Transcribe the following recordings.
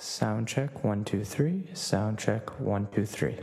Sound check, 1, 2, 3. Sound check, 1, 2, 3.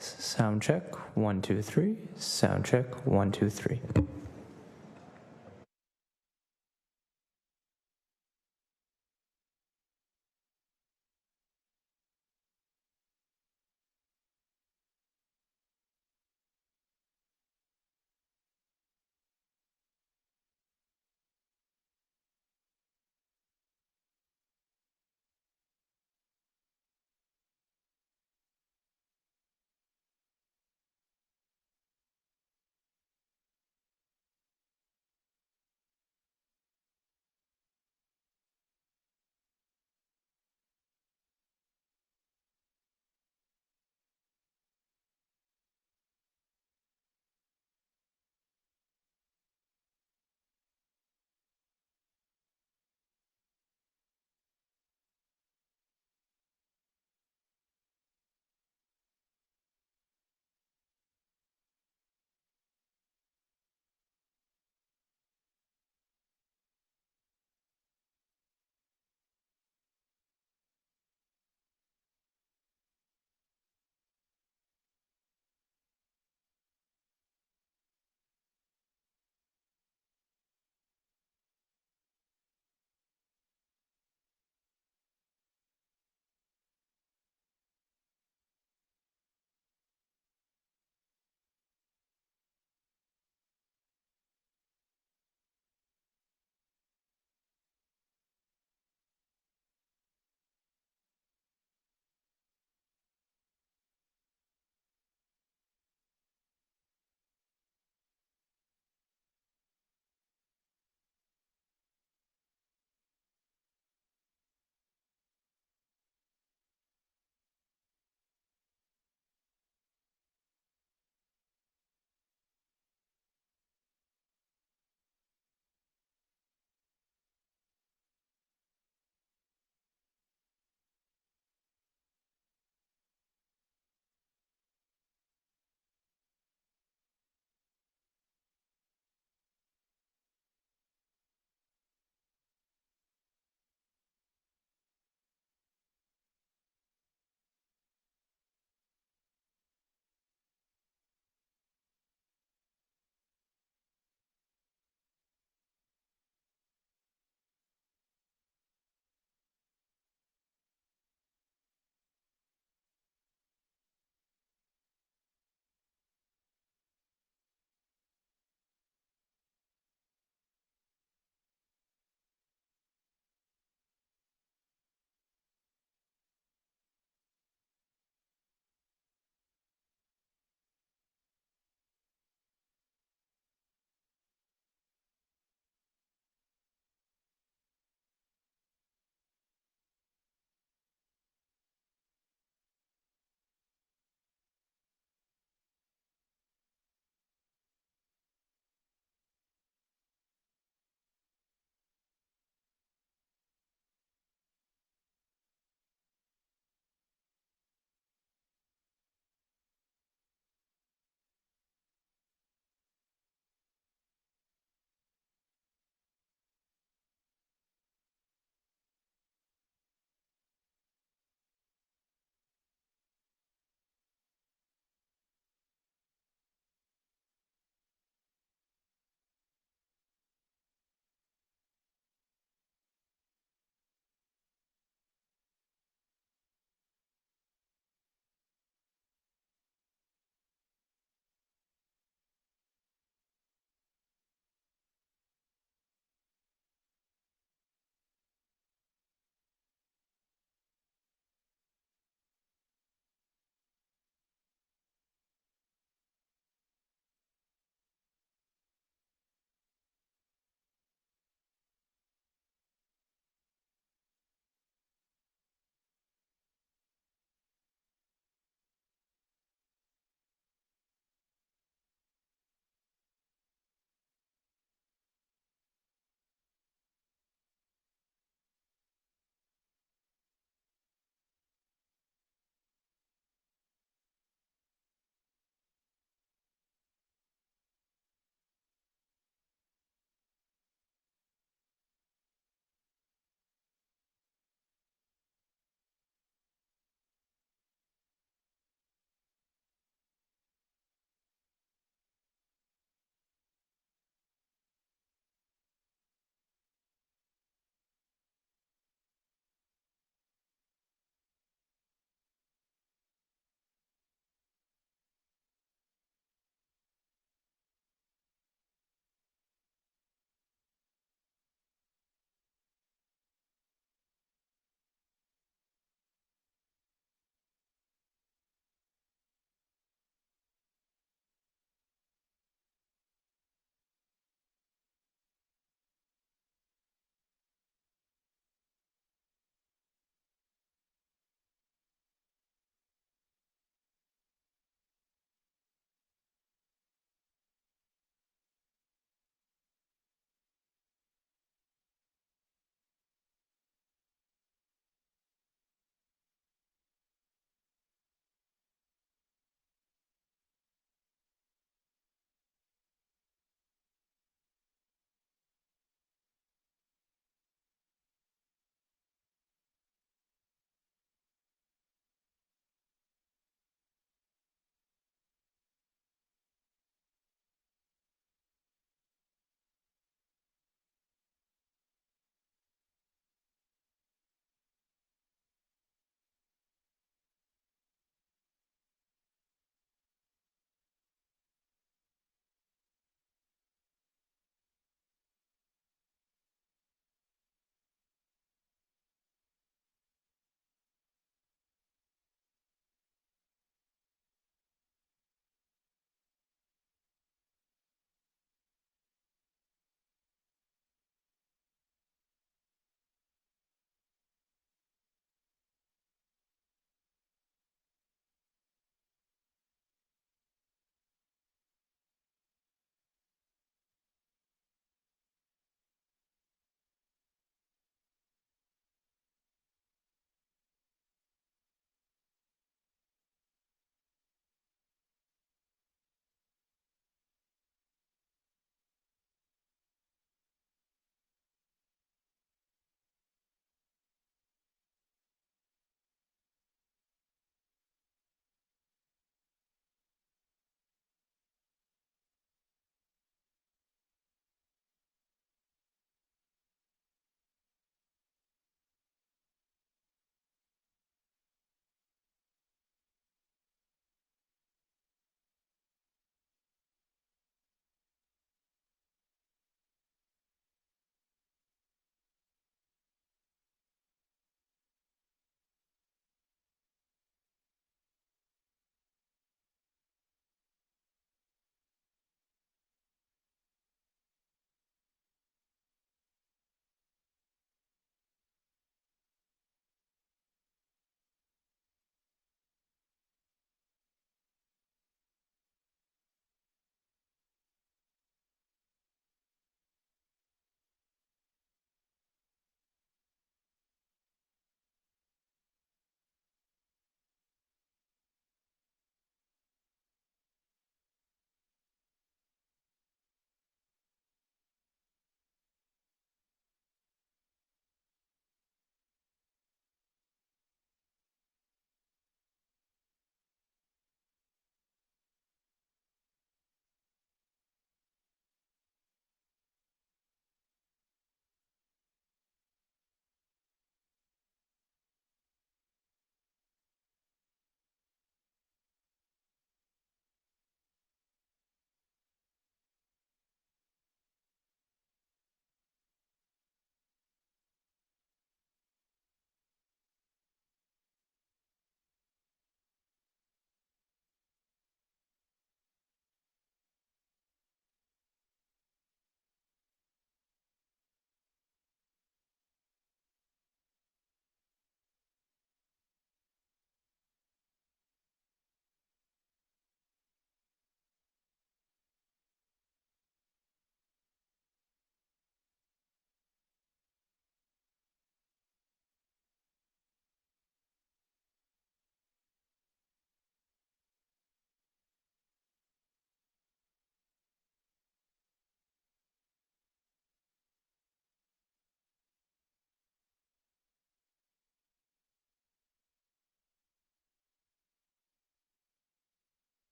Sound check, 1, 2, 3. Sound check, 1, 2, 3.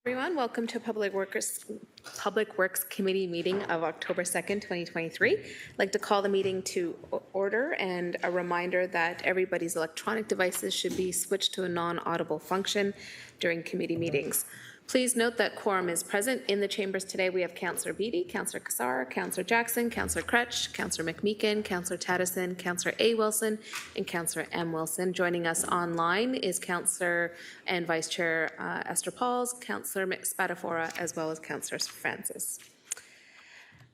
Everyone, welcome to Public Works Committee meeting of October 2nd, 2023. I'd like to call the meeting to order, and a reminder that everybody's electronic devices should be switched to a non-audible function during committee meetings. Please note that quorum is present in the chambers today. We have Councillor Beattie, Councillor Cassar, Councillor Jackson, Councillor Crutch, Councillor McMeekin, Councillor Taddison, Councillor A. Wilson, and Councillor M. Wilson. Joining us online is Councillor and Vice Chair Esther Pauls, Councillor Spatafora, as well as Councillor Francis.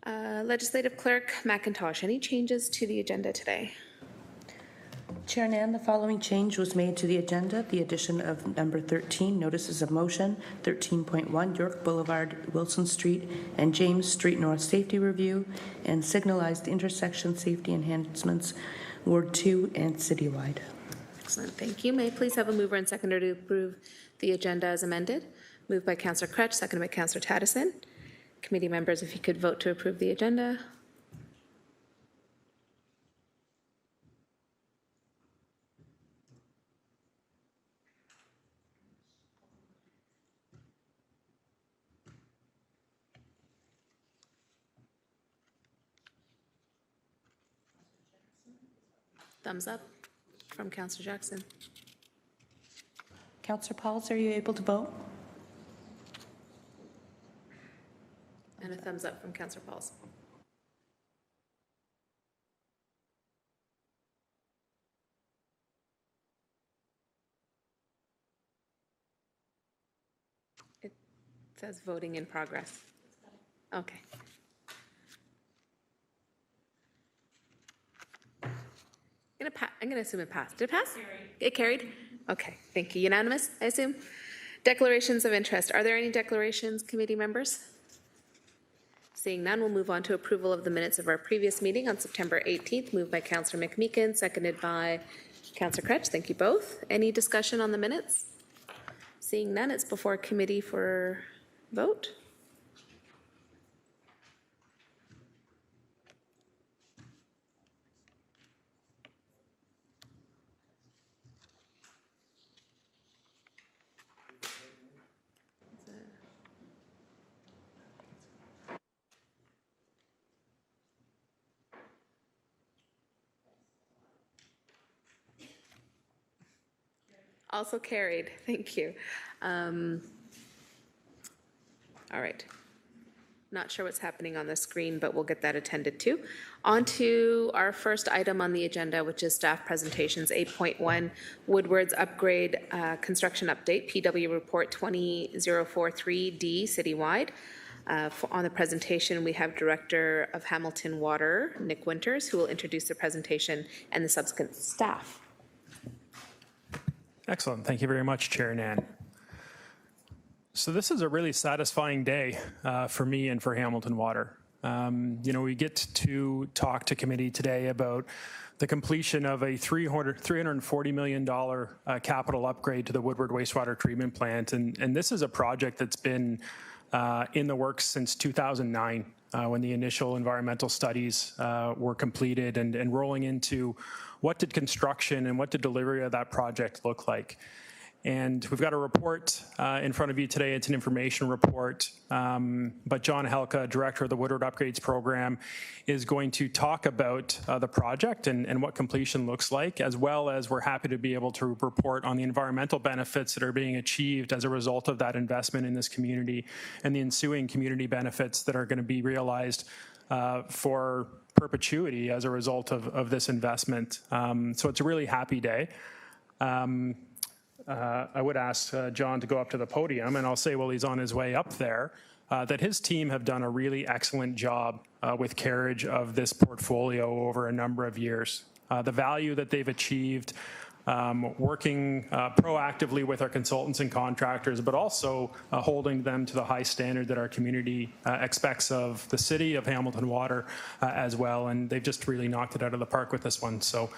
Legislative Clerk McIntosh, any changes to the agenda today? Chair Nan, the following change was made to the agenda. The addition of number 13, notices of motion, 13.1, York Boulevard, Wilson Street, and James Street North Safety Review, and signalized intersection safety enhancements, Ward 2 and citywide. Excellent, thank you. May I please have a mover and seconder to approve the agenda as amended? Moved by Councillor Crutch, seconded by Councillor Taddison. Committee members, if you could vote to approve the agenda. Thumbs up from Councillor Jackson. Councillor Pauls, are you able to vote? And a thumbs up from Councillor Pauls. It says voting in progress. Okay. I'm going to assume it passed. Did it pass? It carried? Okay, thank you. Unanimous, I assume? Declarations of interest. Are there any declarations, committee members? Seeing none, we'll move on to approval of the minutes of our previous meeting on September 18th, moved by Councillor McMeekin, seconded by Councillor Crutch. Thank you both. Any discussion on the minutes? Seeing none, it's before committee for vote. Also carried, thank you. All right. Not sure what's happening on the screen, but we'll get that attended to. On to our first item on the agenda, which is staff presentations. 8.1, Woodward's upgrade construction update, PW report 20043D citywide. On the presentation, we have Director of Hamilton Water, Nick Winters, who will introduce the presentation and the subsequent staff. Excellent. Thank you very much, Chair Nan. So this is a really satisfying day for me and for Hamilton Water. We get to talk to committee today about the completion of a $340 million capital upgrade to the Woodward Wastewater Treatment Plant. And this is a project that's been in the works since 2009 when the initial environmental studies were completed and rolling into what did construction and what did delivery of that project look like. And we've got a report in front of you today. It's an information report, but John Helka, Director of the Woodward Upgrades Program, is going to talk about the project and what completion looks like, as well as we're happy to be able to report on the environmental benefits that are being achieved as a result of that investment in this community and the ensuing community benefits that are going to be realized for perpetuity as a result of this investment. So it's a really happy day. I would ask John to go up to the podium, and I'll say while he's on his way up there that his team have done a really excellent job with carriage of this portfolio over a number of years. The value that they've achieved working proactively with our consultants and contractors, but also holding them to the high standard that our community expects of the city, of Hamilton Water as well, and they've just really knocked it out of the park with this one. So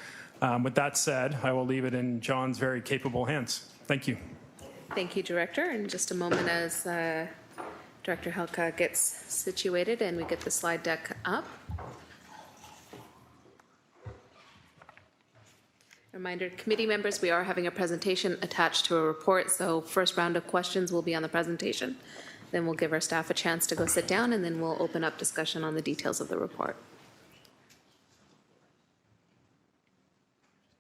with that said, I will leave it in John's very capable hands. Thank you. Thank you, Director. In just a moment as Director Helka gets situated and we get the slide deck up. Reminder, committee members, we are having a presentation attached to a report, so first round of questions will be on the presentation. Then we'll give our staff a chance to go sit down, and then we'll open up discussion on the details of the report.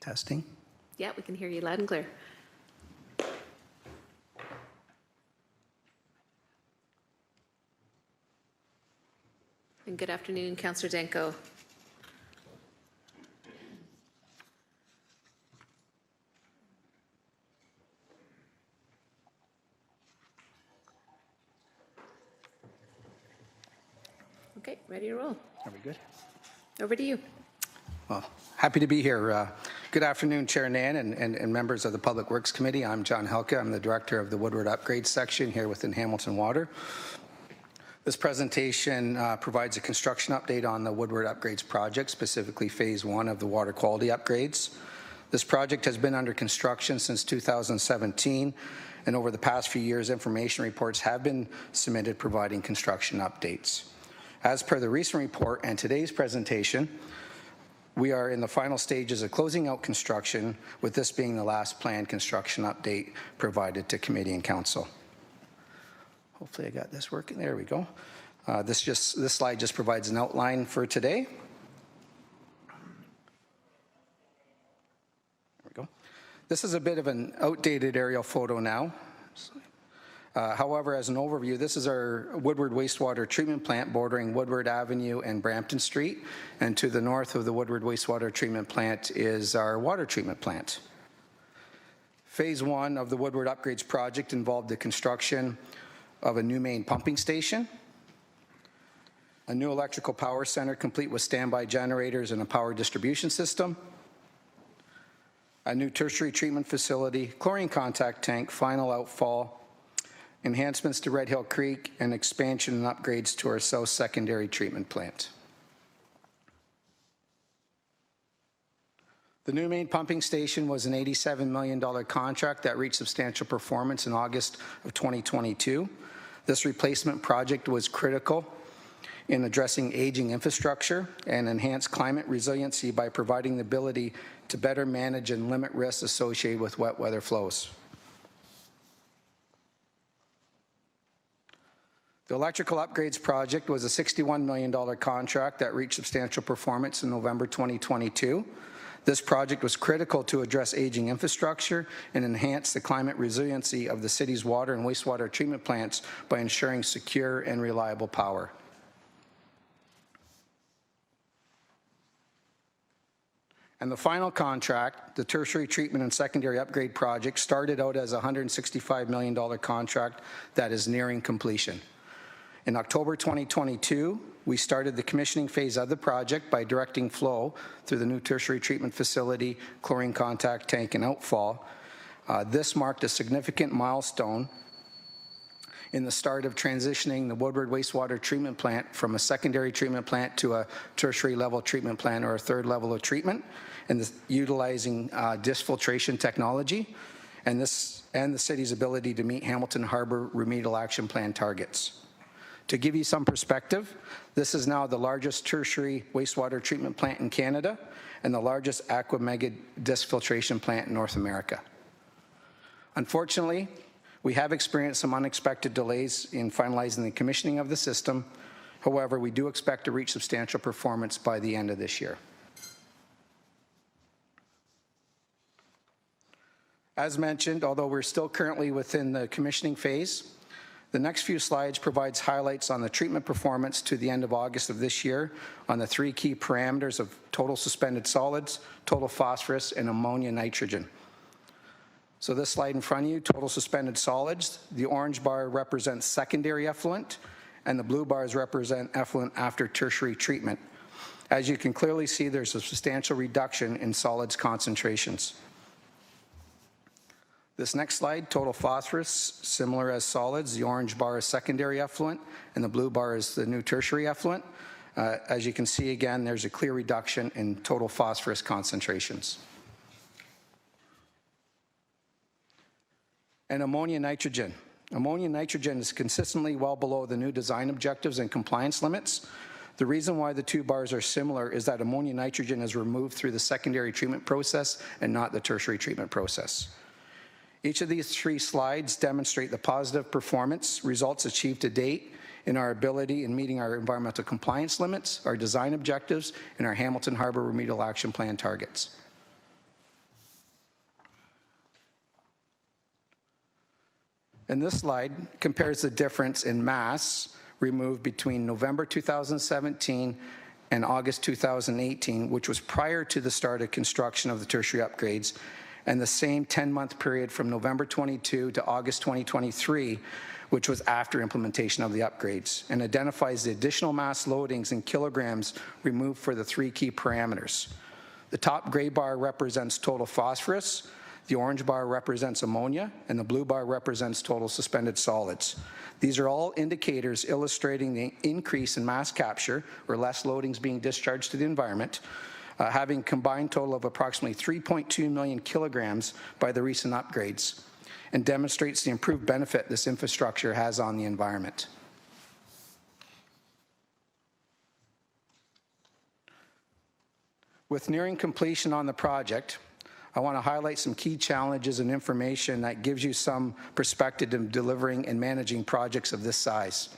Testing. Yeah, we can hear you loud and clear. And good afternoon, Councillor Danko. Okay, ready to roll. Are we good? Over to you. Well, happy to be here. Good afternoon, Chair Nan and members of the Public Works Committee. I'm John Helke. I'm the Director of the Woodward Upgrades section here within Hamilton Water. This presentation provides a construction update on the Woodward Upgrades project, specifically Phase 1 of the water quality upgrades. This project has been under construction since 2017, and over the past few years, information reports have been submitted providing construction updates. As per the recent report and today's presentation, we are in the final stages of closing out construction, with this being the last planned construction update provided to committee and council. Hopefully I got this working. There we go. This slide just provides an outline for today. There we go. This is a bit of an outdated aerial photo now. However, as an overview, this is our Woodward Wastewater Treatment Plant bordering Woodward Avenue and Brampton Street. And to the north of the Woodward Wastewater Treatment Plant is our water treatment plant. Phase 1 of the Woodward Upgrades project involved the construction of a new main pumping station, a new electrical power center complete with standby generators and a power distribution system, a new tertiary treatment facility, chlorine contact tank, final outfall, enhancements to Red Hill Creek, and expansion and upgrades to our south secondary treatment plant. The new main pumping station was an $87 million contract that reached substantial performance in August of 2022. This replacement project was critical in addressing aging infrastructure and enhance climate resiliency by providing the ability to better manage and limit risks associated with wet weather flows. The electrical upgrades project was a $61 million contract that reached substantial performance in November 2022. This project was critical to address aging infrastructure and enhance the climate resiliency of the city's water and wastewater treatment plants by ensuring secure and reliable power. And the final contract, the tertiary treatment and secondary upgrade project, started out as a $165 million contract that is nearing completion. In October 2022, we started the commissioning phase of the project by directing flow through the new tertiary treatment facility, chlorine contact tank, and outfall. This marked a significant milestone in the start of transitioning the Woodward Wastewater Treatment Plant from a secondary treatment plant to a tertiary level treatment plant, or a third level of treatment, and utilizing disc filtration technology, and the city's ability to meet Hamilton Harbor Remedial Action Plan targets. To give you some perspective, this is now the largest tertiary wastewater treatment plant in Canada and the largest aqua mega disc filtration plant in North America. Unfortunately, we have experienced some unexpected delays in finalizing the commissioning of the system. However, we do expect to reach substantial performance by the end of this year. As mentioned, although we're still currently within the commissioning phase, the next few slides provides highlights on the treatment performance to the end of August of this year on the three key parameters of total suspended solids, total phosphorus, and ammonia nitrogen. So this slide in front of you, total suspended solids, the orange bar represents secondary effluent, and the blue bars represent effluent after tertiary treatment. As you can clearly see, there's a substantial reduction in solids concentrations. This next slide, total phosphorus, similar as solids. The orange bar is secondary effluent, and the blue bar is the new tertiary effluent. As you can see again, there's a clear reduction in total phosphorus concentrations. And ammonia nitrogen. Ammonia nitrogen is consistently well below the new design objectives and compliance limits. The reason why the two bars are similar is that ammonia nitrogen is removed through the secondary treatment process and not the tertiary treatment process. Each of these three slides demonstrate the positive performance results achieved to date in our ability in meeting our environmental compliance limits, our design objectives, and our Hamilton Harbor Remedial Action Plan targets. And this slide compares the difference in mass removed between November 2017 and August 2018, which was prior to the start of construction of the tertiary upgrades, and the same 10-month period from November 22 to August 2023, which was after implementation of the upgrades, and identifies the additional mass loadings in kilograms removed for the three key parameters. The top gray bar represents total phosphorus, the orange bar represents ammonia, and the blue bar represents total suspended solids. These are all indicators illustrating the increase in mass capture, or less loadings being discharged to the environment, having a combined total of approximately 3.2 million kilograms by the recent upgrades, and demonstrates the improved benefit this infrastructure has on the environment. With nearing completion on the project, I want to highlight some key challenges and information that gives you some perspective in delivering and managing projects of this size.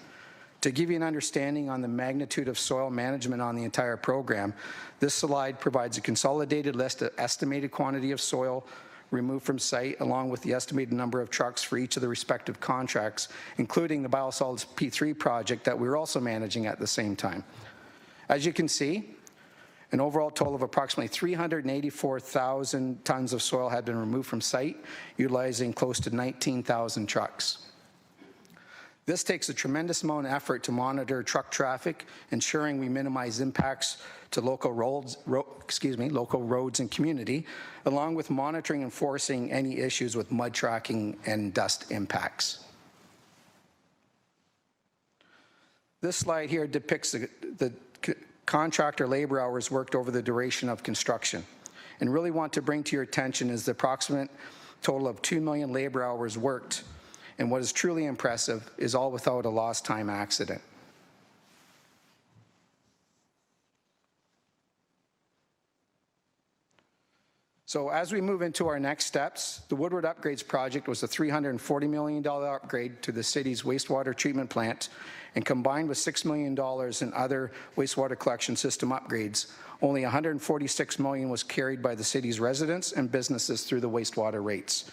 To give you an understanding on the magnitude of soil management on the entire program, this slide provides a consolidated list of estimated quantity of soil removed from site, along with the estimated number of trucks for each of the respective contracts, including the biosolids P3 project that we're also managing at the same time. As you can see, an overall total of approximately 384,000 tons of soil had been removed from site, utilizing close to 19,000 trucks. This takes a tremendous amount of effort to monitor truck traffic, ensuring we minimize impacts to local roads and community, along with monitoring and enforcing any issues with mud tracking and dust impacts. This slide here depicts the contractor labor hours worked over the duration of construction. And really want to bring to your attention is the approximate total of 2 million labor hours worked. And what is truly impressive is all without a lost time accident. So as we move into our next steps, the Woodward Upgrades project was a $340 million upgrade to the city's wastewater treatment plant, and combined with $6 million in other wastewater collection system upgrades, only $146 million was carried by the city's residents and businesses through the wastewater rates.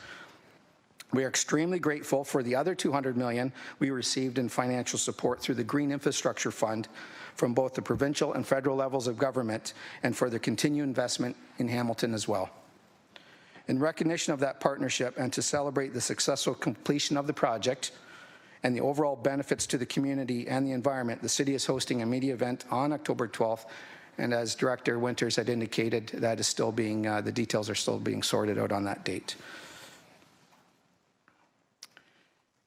We are extremely grateful for the other $200 million we received in financial support through the Green Infrastructure Fund from both the provincial and federal levels of government, and for their continued investment in Hamilton as well. In recognition of that partnership and to celebrate the successful completion of the project and the overall benefits to the community and the environment, the city is hosting a media event on October 12th, and as Director Winters had indicated, that is still being, the details are still being sorted out on that date.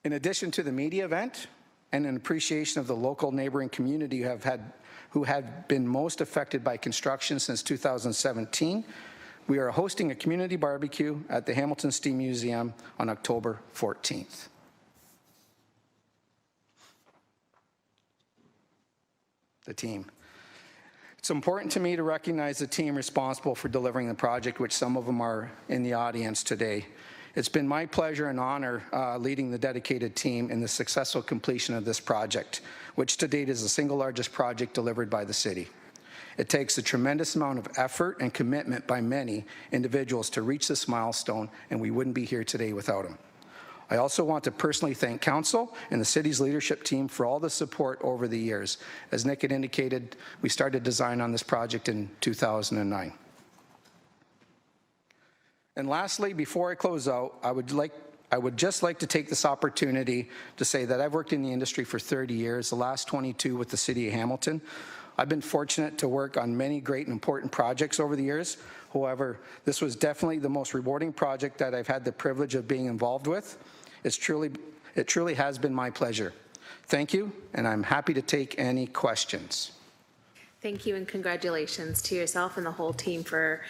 In addition to the media event, and an appreciation of the local neighboring community who have been most affected by construction since 2017, we are hosting a community barbecue at the Hamilton Steam Museum on October 14th. The team. It's important to me to recognize the team responsible for delivering the project, which some of them are in the audience today. It's been my pleasure and honor leading the dedicated team in the successful completion of this project, which to date is the single largest project delivered by the city. It takes a tremendous amount of effort and commitment by many individuals to reach this milestone, and we wouldn't be here today without them. I also want to personally thank Council and the city's leadership team for all the support over the years. As Nick had indicated, we started design on this project in 2009. And lastly, before I close out, I would just like to take this opportunity to say that I've worked in the industry for 30 years, the last 22 with the City of Hamilton. I've been fortunate to work on many great and important projects over the years. However, this was definitely the most rewarding project that I've had the privilege of being involved with. It truly has been my pleasure. Thank you, and I'm happy to take any questions. Thank you, and congratulations to yourself and the whole team for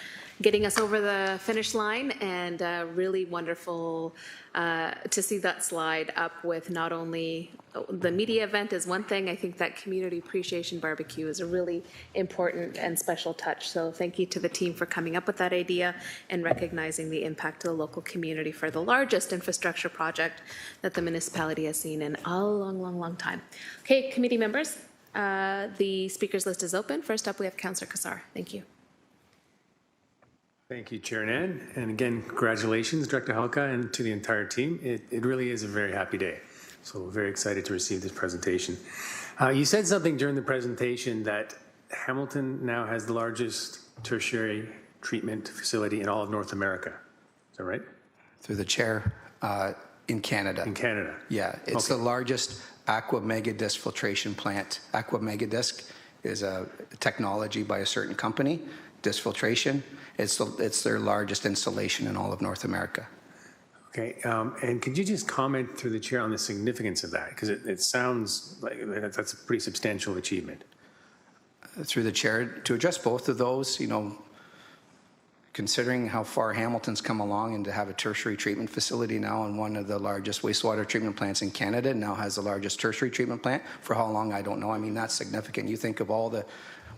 getting us over the finish line, and really wonderful to see that slide up with not only the media event is one thing. I think that community appreciation barbecue is a really important and special touch. So thank you to the team for coming up with that idea and recognizing the impact to the local community for the largest infrastructure project that the municipality has seen in a long time. Okay, committee members, the speakers list is open. First up, we have Councillor Kassar. Thank you. Thank you, Chair Nan. And again, congratulations, Director Halka, and to the entire team. It really is a very happy day. So we're very excited to receive this presentation. You said something during the presentation that Hamilton now has the largest tertiary treatment facility in all of North America. Is that right? Through the chair, in Canada. In Canada? Yeah, it's the largest aqua megadisc filtration plant. Aqua megadisc is a technology by a certain company, disc filtration. It's their largest installation in all of North America. Okay, and could you just comment through the chair on the significance of that? Because it sounds like that's a pretty substantial achievement. Through the chair, to address both of those, you know, considering how far Hamilton's come along and to have a tertiary treatment facility now and one of the largest wastewater treatment plants in Canada, now has the largest tertiary treatment plant. For how long, I don't know. I mean, that's significant. You think of all the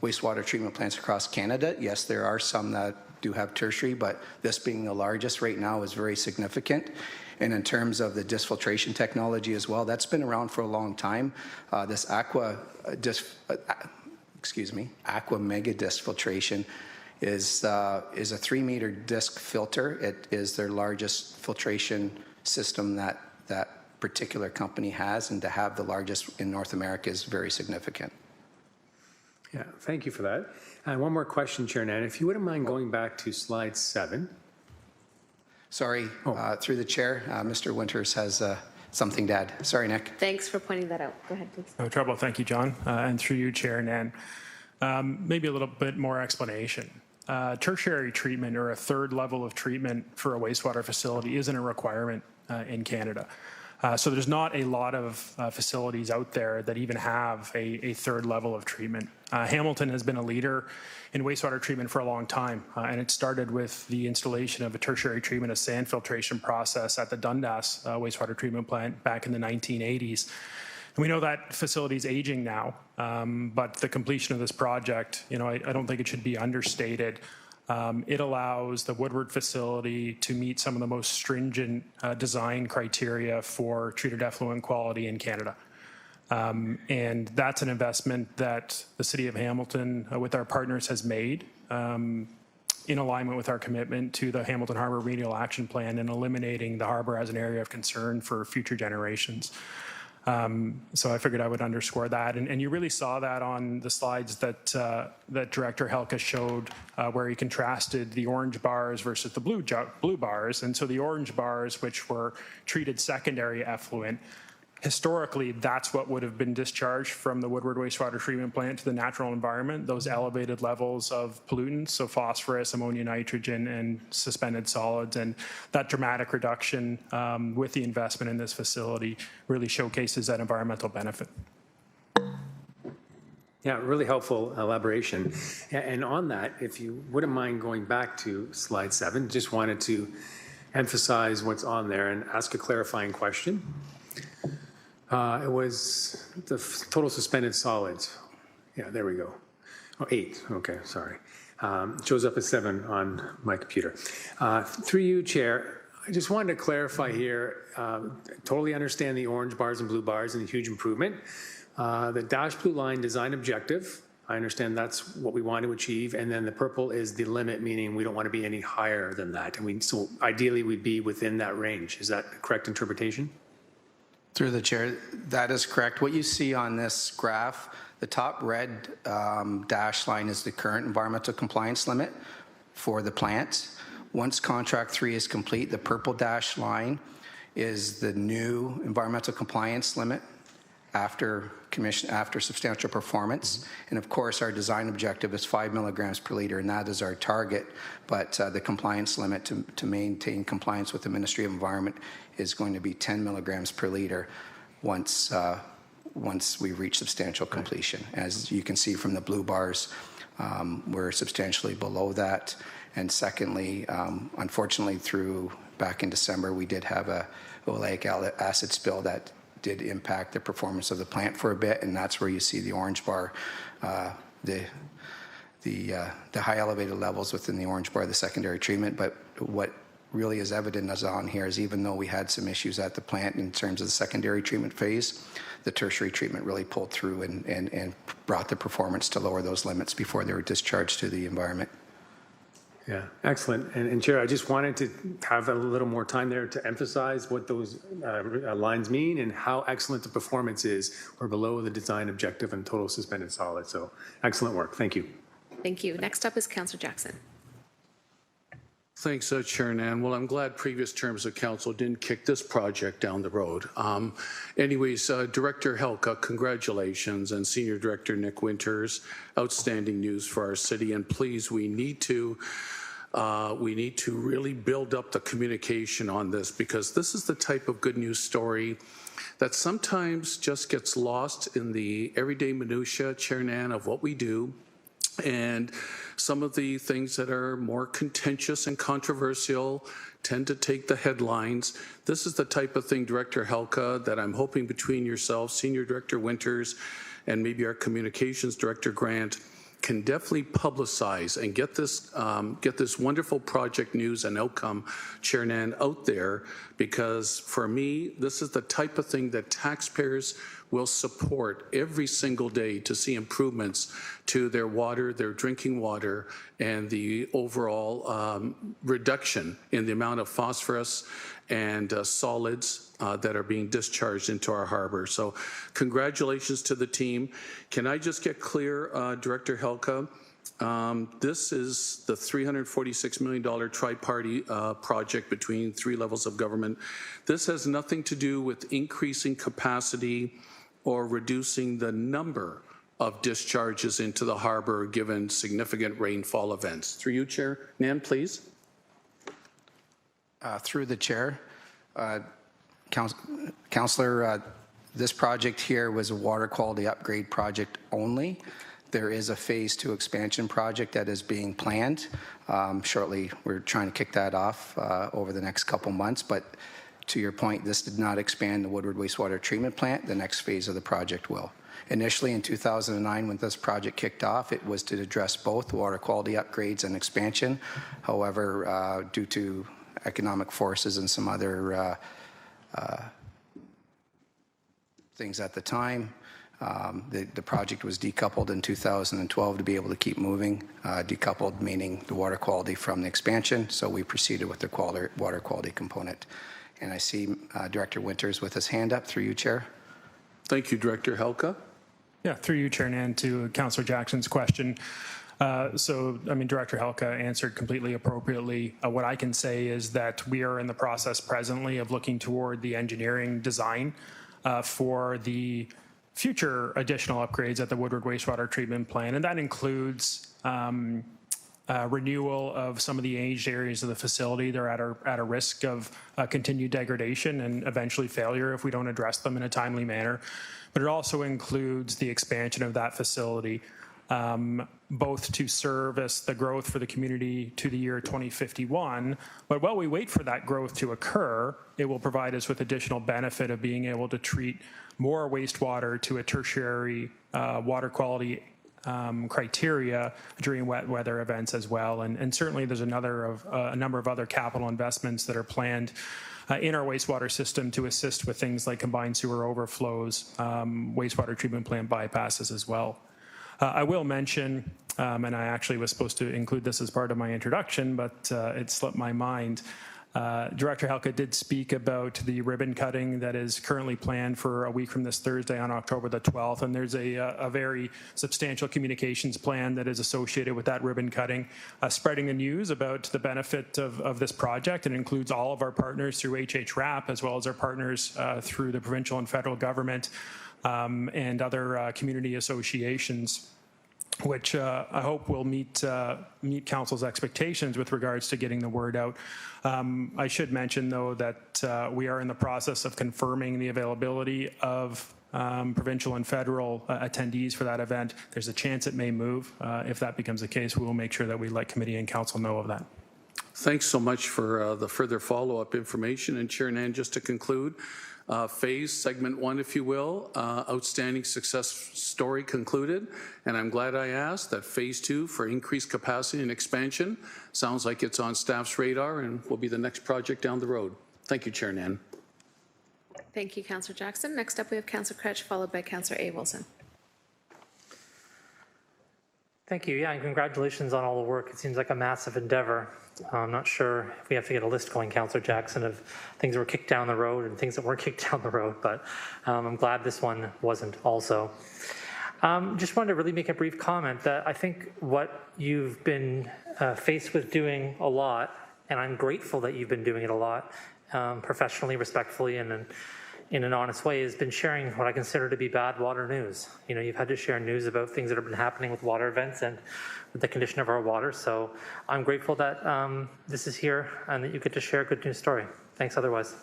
wastewater treatment plants across Canada. Yes, there are some that do have tertiary, but this being the largest right now is very significant. And in terms of the disc filtration technology as well, that's been around for a long time. This aqua mega disc filtration is a 3-meter disc filter. It is their largest filtration system that that particular company has, and to have the largest in North America is very significant. Yeah, thank you for that. And one more question, Chair Nan, if you wouldn't mind going back to slide 7. Sorry, through the chair, Mr. Winters has something to add. Sorry, Nick. Thanks for pointing that out. Go ahead, please. No trouble. Thank you, John. And through you, Chair Nan, maybe a little bit more explanation. Tertiary treatment, or a third level of treatment for a wastewater facility, isn't a requirement in Canada. So there's not a lot of facilities out there that even have a third level of treatment. Hamilton has been a leader in wastewater treatment for a long time, and it started with the installation of a tertiary treatment of sand filtration process at the Dundas wastewater treatment plant back in the 1980s. And we know that facility is aging now, but the completion of this project, you know, I don't think it should be understated. It allows the Woodward facility to meet some of the most stringent design criteria for treated effluent quality in Canada. And that's an investment that the City of Hamilton, with our partners, has made in alignment with our commitment to the Hamilton Harbour Remedial Action Plan and eliminating the harbour as an area of concern for future generations. So I figured I would underscore that. And you really saw that on the slides that Director Helka showed, where he contrasted the orange bars versus the blue bars. And so the orange bars, which were treated secondary effluent, historically, that's what would have been discharged from the Woodward wastewater treatment plant to the natural environment, those elevated levels of pollutants, so phosphorus, ammonia, nitrogen, and suspended solids. And that dramatic reduction with the investment in this facility really showcases that environmental benefit. Yeah, really helpful elaboration. And on that, if you wouldn't mind going back to slide 7, just wanted to emphasize what's on there and ask a clarifying question. It was the total suspended solids. Yeah, there we go. Oh, 8. Okay, sorry. Shows up as 7 on my computer. Through you, Chair, I just wanted to clarify here. Totally understand the orange bars and blue bars and the huge improvement. The dash blue line design objective, I understand that's what we want to achieve. And then the purple is the limit, meaning we don't want to be any higher than that. And so ideally we'd be within that range. Is that a correct interpretation? Through the chair, that is correct. What you see on this graph, the top red dash line is the current environmental compliance limit for the plant. Once contract 3 is complete, the purple dash line is the new environmental compliance limit after substantial performance. And of course, our design objective is 5 milligrams per liter, and that is our target. But the compliance limit to maintain compliance with the Ministry of Environment is going to be 10 milligrams per liter once we reach substantial completion. As you can see from the blue bars, We're substantially below that. And secondly, unfortunately, back in December, we did have a oleic acid spill that did impact the performance of the plant for a bit, and that's where you see the orange bar, the high elevated levels within the orange bar, the secondary treatment. But what really is evident as on here is even though we had some issues at the plant in terms of the secondary treatment phase, the tertiary treatment really pulled through and brought the performance to lower those limits before they were discharged to the environment. Yeah, excellent. And Chair, I just wanted to have a little more time there to emphasize what those lines mean and how excellent the performance is. We're below the design objective and total suspended solid. So excellent work. Thank you. Thank you. Next up is Councillor Jackson. Thanks, Chair Nan. Well, I'm glad previous terms of council didn't kick this project down the road. Anyways, Director Helka, congratulations, and Senior Director Nick Winters, outstanding news for our city. And please, we need to really build up the communication on this, because this is the type of good news story that sometimes just gets lost in the everyday minutia, Chair Nan, of what we do. And some of the things that are more contentious and controversial tend to take the headlines. This is the type of thing, Director Helka, that I'm hoping between yourself, Senior Director Winters, and maybe our Communications Director Grant can definitely publicize and get this wonderful project news and outcome, Chair Nan, out there, because for me, this is the type of thing that taxpayers will support every single day to see improvements to their water, their drinking water, and the overall reduction in the amount of phosphorus and solids that are being discharged into our harbor. So congratulations to the team. Can I just get clear, Director Helka? This is the $346 million tri-party project between three levels of government. This has nothing to do with increasing capacity or reducing the number of discharges into the harbor given significant rainfall events. Through you, Chair Nan, please. Through the chair, Councillor, this project here was a water quality upgrade project only. There is a phase 2 expansion project that is being planned. Shortly, we're trying to kick that off over the next couple months, but to your point, this did not expand the Woodward Wastewater Treatment Plant. The next phase of the project will. Initially in 2009, when this project kicked off, it was to address both water quality upgrades and expansion. However, due to economic forces and some other things at the time, the project was decoupled in 2012 to be able to keep moving. Decoupled meaning the water quality from the expansion, so we proceeded with the water quality component. And I see Director Winters with his hand up. Through you, Chair. Thank you, Director Helka. Yeah, through you, Chair Nan, to Councillor Jackson's question. Director Helka answered completely appropriately. What I can say is that we are in the process presently of looking toward the engineering design for the future additional upgrades at the Woodward Wastewater Treatment Plant, and that includes renewal of some of the aged areas of the facility. They're at a risk of continued degradation and eventually failure if we don't address them in a timely manner. But it also includes the expansion of that facility, both to service the growth for the community to the year 2051. But while we wait for that growth to occur, it will provide us with additional benefit of being able to treat more wastewater to a tertiary water quality criteria during wet weather events as well. And certainly there's a number of other capital investments that are planned in our wastewater system to assist with things like combined sewer overflows, wastewater treatment plant bypasses as well. I will mention, and I actually was supposed to include this as part of my introduction, but it slipped my mind. Director Helka did speak about the ribbon cutting that is currently planned for a week from this Thursday on October the 12th, and there's a very substantial communications plan that is associated with that ribbon cutting, spreading the news about the benefit of this project. It includes all of our partners through HHRAP, as well as our partners through the provincial and federal government and other community associations. which I hope will meet council's expectations with regards to getting the word out. I should mention, though, that we are in the process of confirming the availability of provincial and federal attendees for that event. There's a chance it may move. If that becomes the case, we will make sure that we let committee and council know of that. Thanks so much for the further follow-up information. And Chair Nan, just to conclude, phase segment 1, if you will, outstanding success story concluded. And I'm glad I asked that phase 2 for increased capacity and expansion sounds like it's on staff's radar and will be the next project down the road. Thank you, Chair Nan. Thank you, Councillor Jackson. Next up, we have Councillor Cretch, followed by Councillor A. Wilson. Thank you. Yeah, and congratulations on all the work. It seems like a massive endeavor. I'm not sure if we have to get a list going, Councillor Jackson, of things that were kicked down the road and things that weren't kicked down the road, but I'm glad this one wasn't also. Just wanted to really make a brief comment that I think what you've been faced with doing a lot, and I'm grateful that you've been doing it a lot, professionally, respectfully, and in an honest way, has been sharing what I consider to be bad water news. You know, you've had to share news about things that have been happening with water events and with the condition of our water. So I'm grateful that this is here and that you get to share a good news story. Thanks otherwise.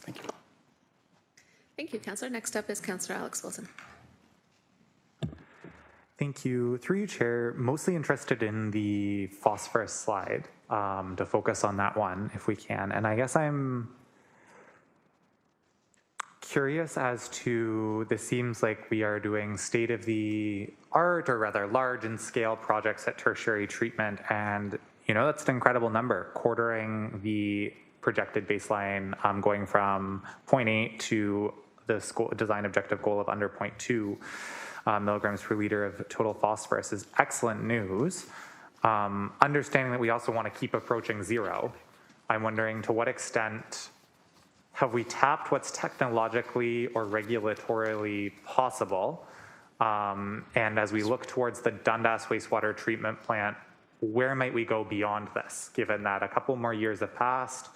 Thank you. Thank you, Councillor. Next up is Councillor Alex Wilson. Thank you. Through you, Chair, mostly interested in the phosphorus slide, to focus on that one if we can. And I guess I'm curious as to, this seems like we are doing state-of-the-art, or rather large in scale projects at tertiary treatment, and you know, that's an incredible number, quartering the projected baseline, going from 0.8 to the design objective goal of under 0.2 milligrams per liter of total phosphorus is excellent news. Understanding that we also want to keep approaching zero, I'm wondering to what extent have we tapped what's technologically or regulatorily possible? And as we look towards the Dundas wastewater treatment plant, where might we go beyond this, given that a couple more years have passed?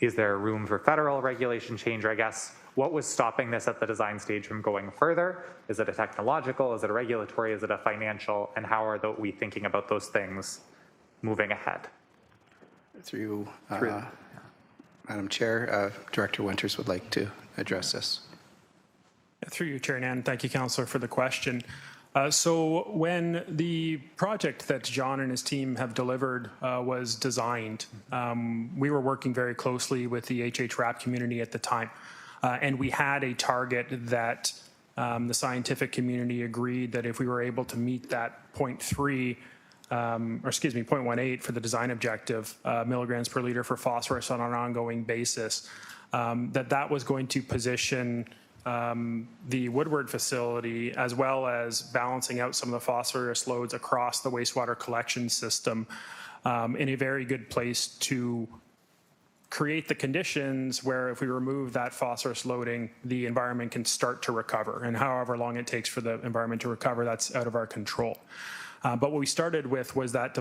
Is there room for federal regulation change? Or I guess, what was stopping this at the design stage from going further? Is it a technological? Is it a regulatory? Is it a financial? And how are we thinking about those things moving ahead? Through Madam Chair, Director Winters would like to address this. Through you, Chair Nan. Thank you, Councillor, for the question. So when the project that John and his team have delivered was designed, we were working very closely with the HH-RAP community at the time. And we had a target that the scientific community agreed that if we were able to meet that 0.18 for the design objective, milligrams per liter for phosphorus on an ongoing basis, that was going to position the Woodward facility, as well as balancing out some of the phosphorus loads across the wastewater collection system, in a very good place to create the conditions where if we remove that phosphorus loading, the environment can start to recover. And however long it takes for the environment to recover, that's out of our control. But what we started with was that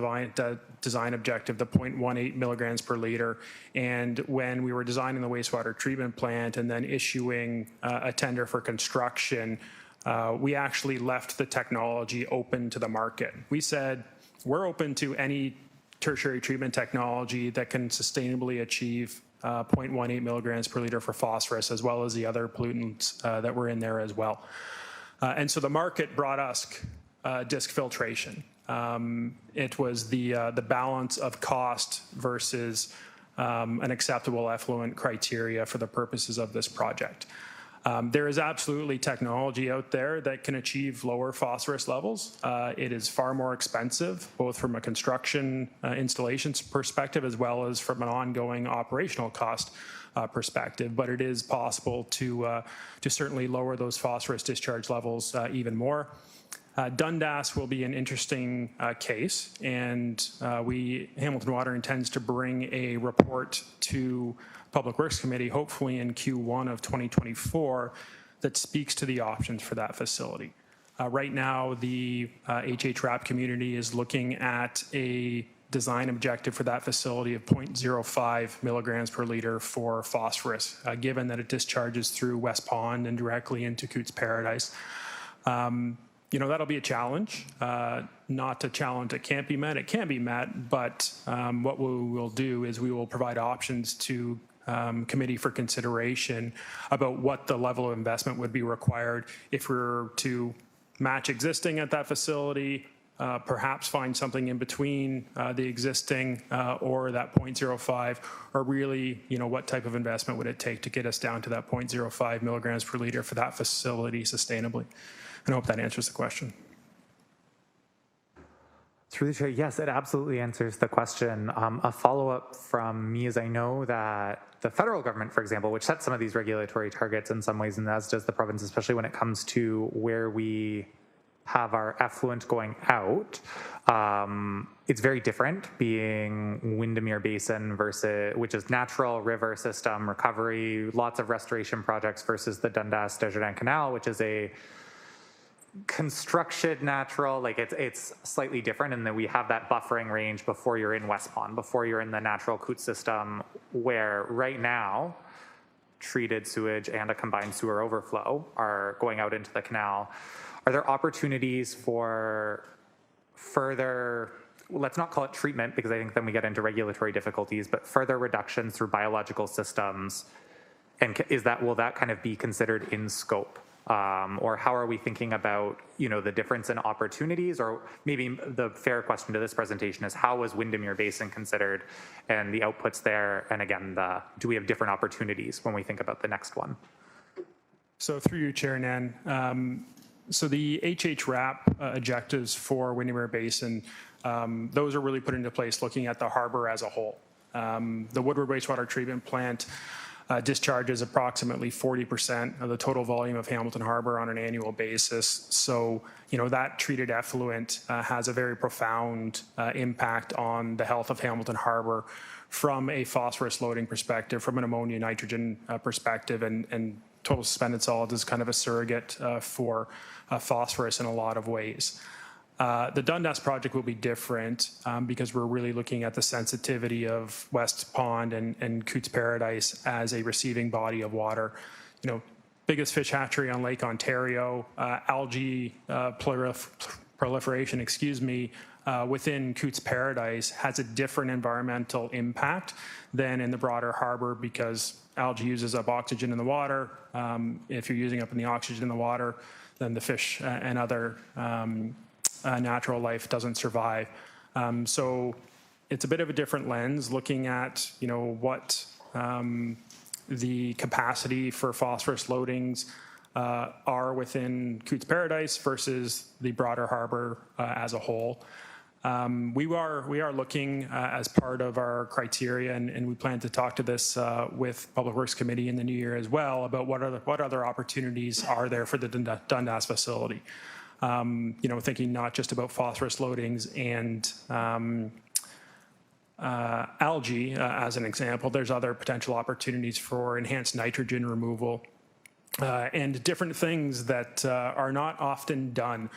design objective, the 0.18 milligrams per liter. And when we were designing the wastewater treatment plant and then issuing a tender for construction, we actually left the technology open to the market. We said, we're open to any tertiary treatment technology that can sustainably achieve 0.18 milligrams per liter for phosphorus, as well as the other pollutants that were in there as well. And so the market brought us disc filtration. It was the balance of cost versus an acceptable effluent criteria for the purposes of this project. There is absolutely technology out there that can achieve lower phosphorus levels. It is far more expensive, both from a construction installations perspective as well as from an ongoing operational cost perspective, but it is possible to certainly lower those phosphorus discharge levels even more. Dundas will be an interesting case, and Hamilton Water intends to bring a report to Public Works Committee, hopefully in Q1 of 2024, that speaks to the options for that facility. Right now, the HH-RAP community is looking at a design objective for that facility of 0.05 milligrams per liter for phosphorus, given that it discharges through West Pond and directly into Cootes Paradise. that'll be a challenge, not a challenge that can't be met. It can be met, but what we will do is we will provide options to committee for consideration about what the level of investment would be required if we were to match existing at that facility, perhaps find something in between the existing or that 0.05, or really, what type of investment would it take to get us down to that 0.05 milligrams per liter for that facility sustainably. And I hope that answers the question. Through the chair, yes, it absolutely answers the question. A follow-up from me is I know that the federal government, for example, which sets some of these regulatory targets in some ways, and as does the province, especially when it comes to where we have our effluent going out, it's very different being Windermere Basin versus, which is natural river system recovery, lots of restoration projects versus the Dundas Desjardins Canal, which is a construction natural, like it's slightly different in that we have that buffering range before you're in West Pond, before you're in the natural Coot system, where right now treated sewage and a combined sewer overflow are going out into the canal. Are there opportunities for further, let's not call it treatment because I think then we get into regulatory difficulties, but further reductions through biological systems? And will that kind of be considered in scope? Or how are we thinking about, the difference in opportunities? Or maybe the fair question to this presentation is how was Windermere Basin considered and the outputs there? And again, do we have different opportunities when we think about the next one? So through you, Chair Nan, so the HHRAP objectives for Windermere Basin, those are really put into place looking at the harbor as a whole. The Woodward Wastewater Treatment Plant discharges approximately 40% of the total volume of Hamilton Harbor on an annual basis. So, that treated effluent has a very profound impact on the health of Hamilton Harbor from a phosphorus loading perspective, from an ammonia nitrogen perspective, and total suspended solids is kind of a surrogate for phosphorus in a lot of ways. The Dundas project will be different because we're really looking at the sensitivity of West Pond and Coots Paradise as a receiving body of water. Biggest fish hatchery on Lake Ontario, algae proliferation, within Coots Paradise has a different environmental impact than in the broader harbor because algae uses up oxygen in the water. If you're using up the oxygen in the water, then the fish and other natural life doesn't survive. So it's a bit of a different lens looking at, what the capacity for phosphorus loadings are within Coots Paradise versus the broader harbor as a whole. We are looking as part of our criteria, and we plan to talk to this with Public Works Committee in the new year as well about what other opportunities are there for the Dundas facility. Thinking not just about phosphorus loadings and algae as an example, there's other potential opportunities for enhanced nitrogen removal and different things that are not often done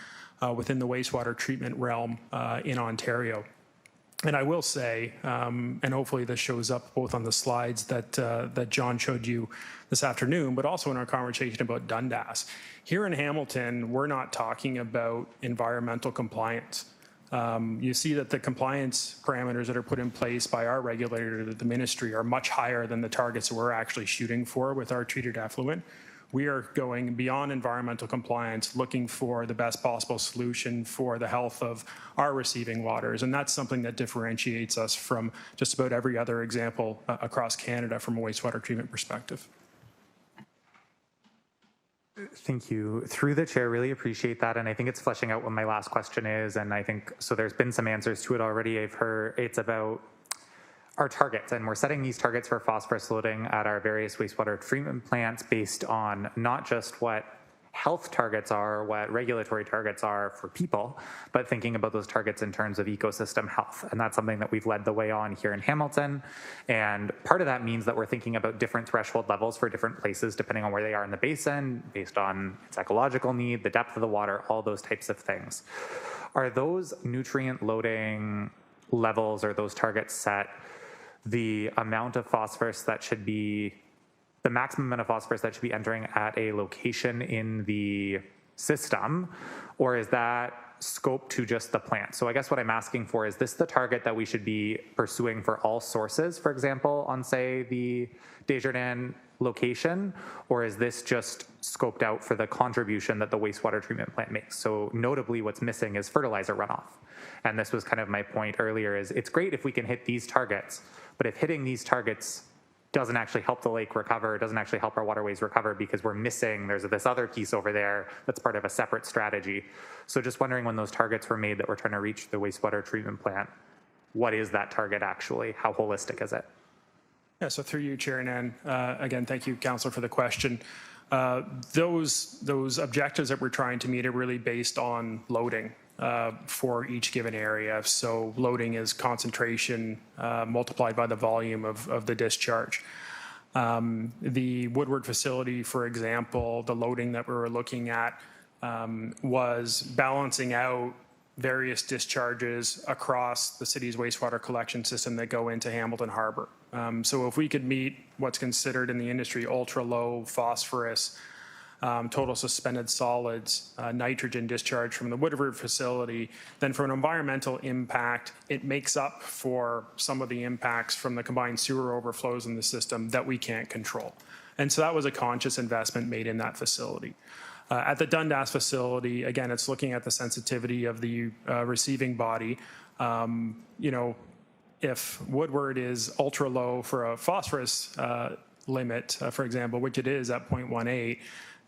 within the wastewater treatment realm in Ontario. And I will say, and hopefully this shows up both on the slides that John showed you this afternoon, but also in our conversation about Dundas. Here in Hamilton, we're not talking about environmental compliance. You see that the compliance parameters that are put in place by our regulator, the ministry, are much higher than the targets that we're actually shooting for with our treated effluent. We are going beyond environmental compliance, looking for the best possible solution for the health of our receiving waters. And that's something that differentiates us from just about every other example across Canada from a wastewater treatment perspective. Thank you. Through the chair, really appreciate that. And I think it's fleshing out what my last question is. And I think, so there's been some answers to it already. I've heard it's about our targets, and we're setting these targets for phosphorus loading at our various wastewater treatment plants based on not just what health targets are, what regulatory targets are for people, but thinking about those targets in terms of ecosystem health. And that's something that we've led the way on here in Hamilton. And part of that means that we're thinking about different threshold levels for different places, depending on where they are in the basin, based on its ecological need, the depth of the water, all those types of things. Are those nutrient loading levels or those targets set the amount of phosphorus that should be, the maximum amount of phosphorus that should be entering at a location in the system, or is that scope to just the plant? So I guess what I'm asking for, is this the target that we should be pursuing for all sources, for example, on say the Desjardins location, or is this just scoped out for the contribution that the wastewater treatment plant makes? So notably what's missing is fertilizer runoff. And this was kind of my point earlier, is it's great if we can hit these targets, but if hitting these targets doesn't actually help the lake recover, doesn't actually help our waterways recover, because we're missing, there's this other piece over there that's part of a separate strategy. So just wondering, when those targets were made that we're trying to reach the wastewater treatment plant, what is that target actually? How holistic is it? Yeah, so through you, Chair Nan, again, thank you, Councillor, for the question. Those objectives that we're trying to meet are really based on loading for each given area. So loading is concentration multiplied by the volume of the discharge. The Woodward facility, for example, the loading that we were looking at was balancing out various discharges across the city's wastewater collection system that go into Hamilton Harbor. So if we could meet what's considered in the industry ultra-low phosphorus, total suspended solids, nitrogen discharge from the Woodward facility, then for an environmental impact, it makes up for some of the impacts from the combined sewer overflows in the system that we can't control. And so that was a conscious investment made in that facility. At the Dundas facility, again, it's looking at the sensitivity of the receiving body. If Woodward is ultra low for a phosphorus limit, for example, which it is at 0.18,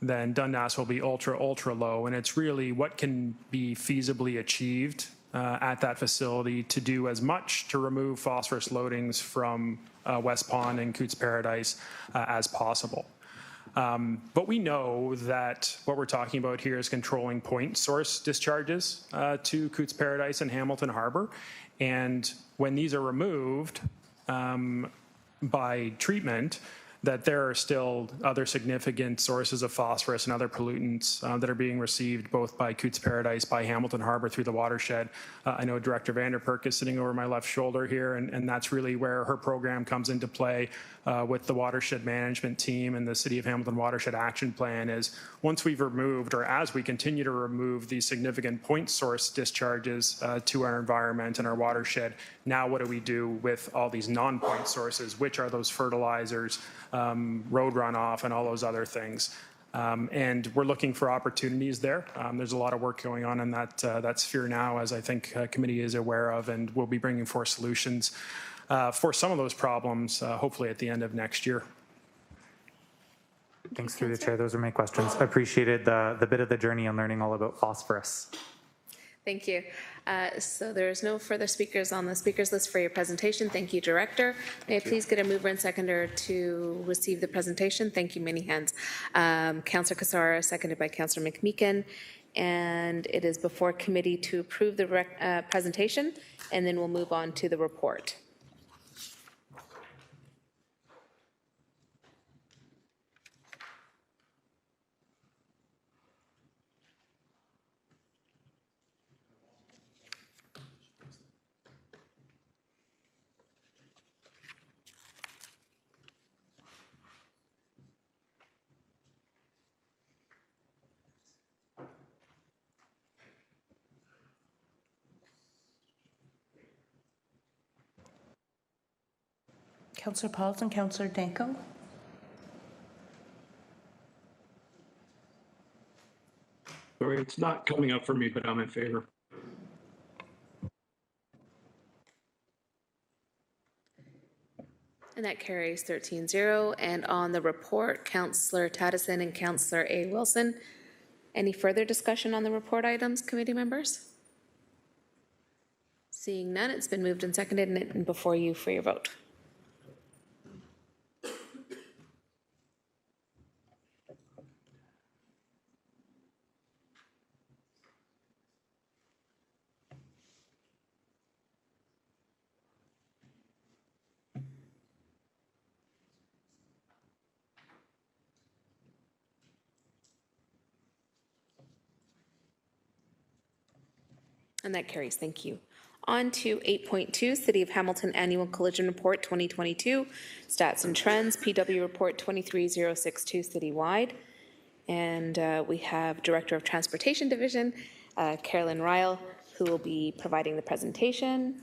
then Dundas will be ultra low. And it's really what can be feasibly achieved at that facility to do as much to remove phosphorus loadings from West Pond and Cootes Paradise as possible. But we know that what we're talking about here is controlling point source discharges to Cootes Paradise and Hamilton Harbor. And when these are removed by treatment, that there are still other significant sources of phosphorus and other pollutants that are being received both by Cootes Paradise, by Hamilton Harbor through the watershed. I know Director Vanderperk is sitting over my left shoulder here, and that's really where her program comes into play with the watershed management team and the City of Hamilton Watershed Action Plan. Is once we've removed, or as we continue to remove these significant point source discharges to our environment and our watershed, now what do we do with all these non-point sources? Which are those fertilizers, road runoff, and all those other things? And we're looking for opportunities there. There's a lot of work going on in that sphere now, as I think committee is aware of, and we'll be bringing forth solutions for some of those problems, hopefully at the end of next year. Thanks through the chair. Those are my questions. I appreciated the bit of the journey on learning all about phosphorus. Thank you. So there's no further speakers on the speakers list for your presentation. Thank you, Director. May I please get a mover and seconder to receive the presentation? Thank you, many hands. Councillor Cassara, seconded by Councillor McMeekin. And it is before committee to approve the presentation, and then we'll move on to the report. Councillor Pauls and Councillor Danko. Sorry, it's not coming up for me, but I'm in favor. And that carries 13-0. And on the report, Councillor Taddison and Councillor A. Wilson. Any further discussion on the report items, committee members? Seeing none, it's been moved and seconded and before you for your vote. And that carries. Thank you. On to 8.2, City of Hamilton Annual Collision Report 2022, Stats and Trends, PW Report 23062 citywide. And we have Director of Transportation Division, Carolyn Ryle, who will be providing the presentation.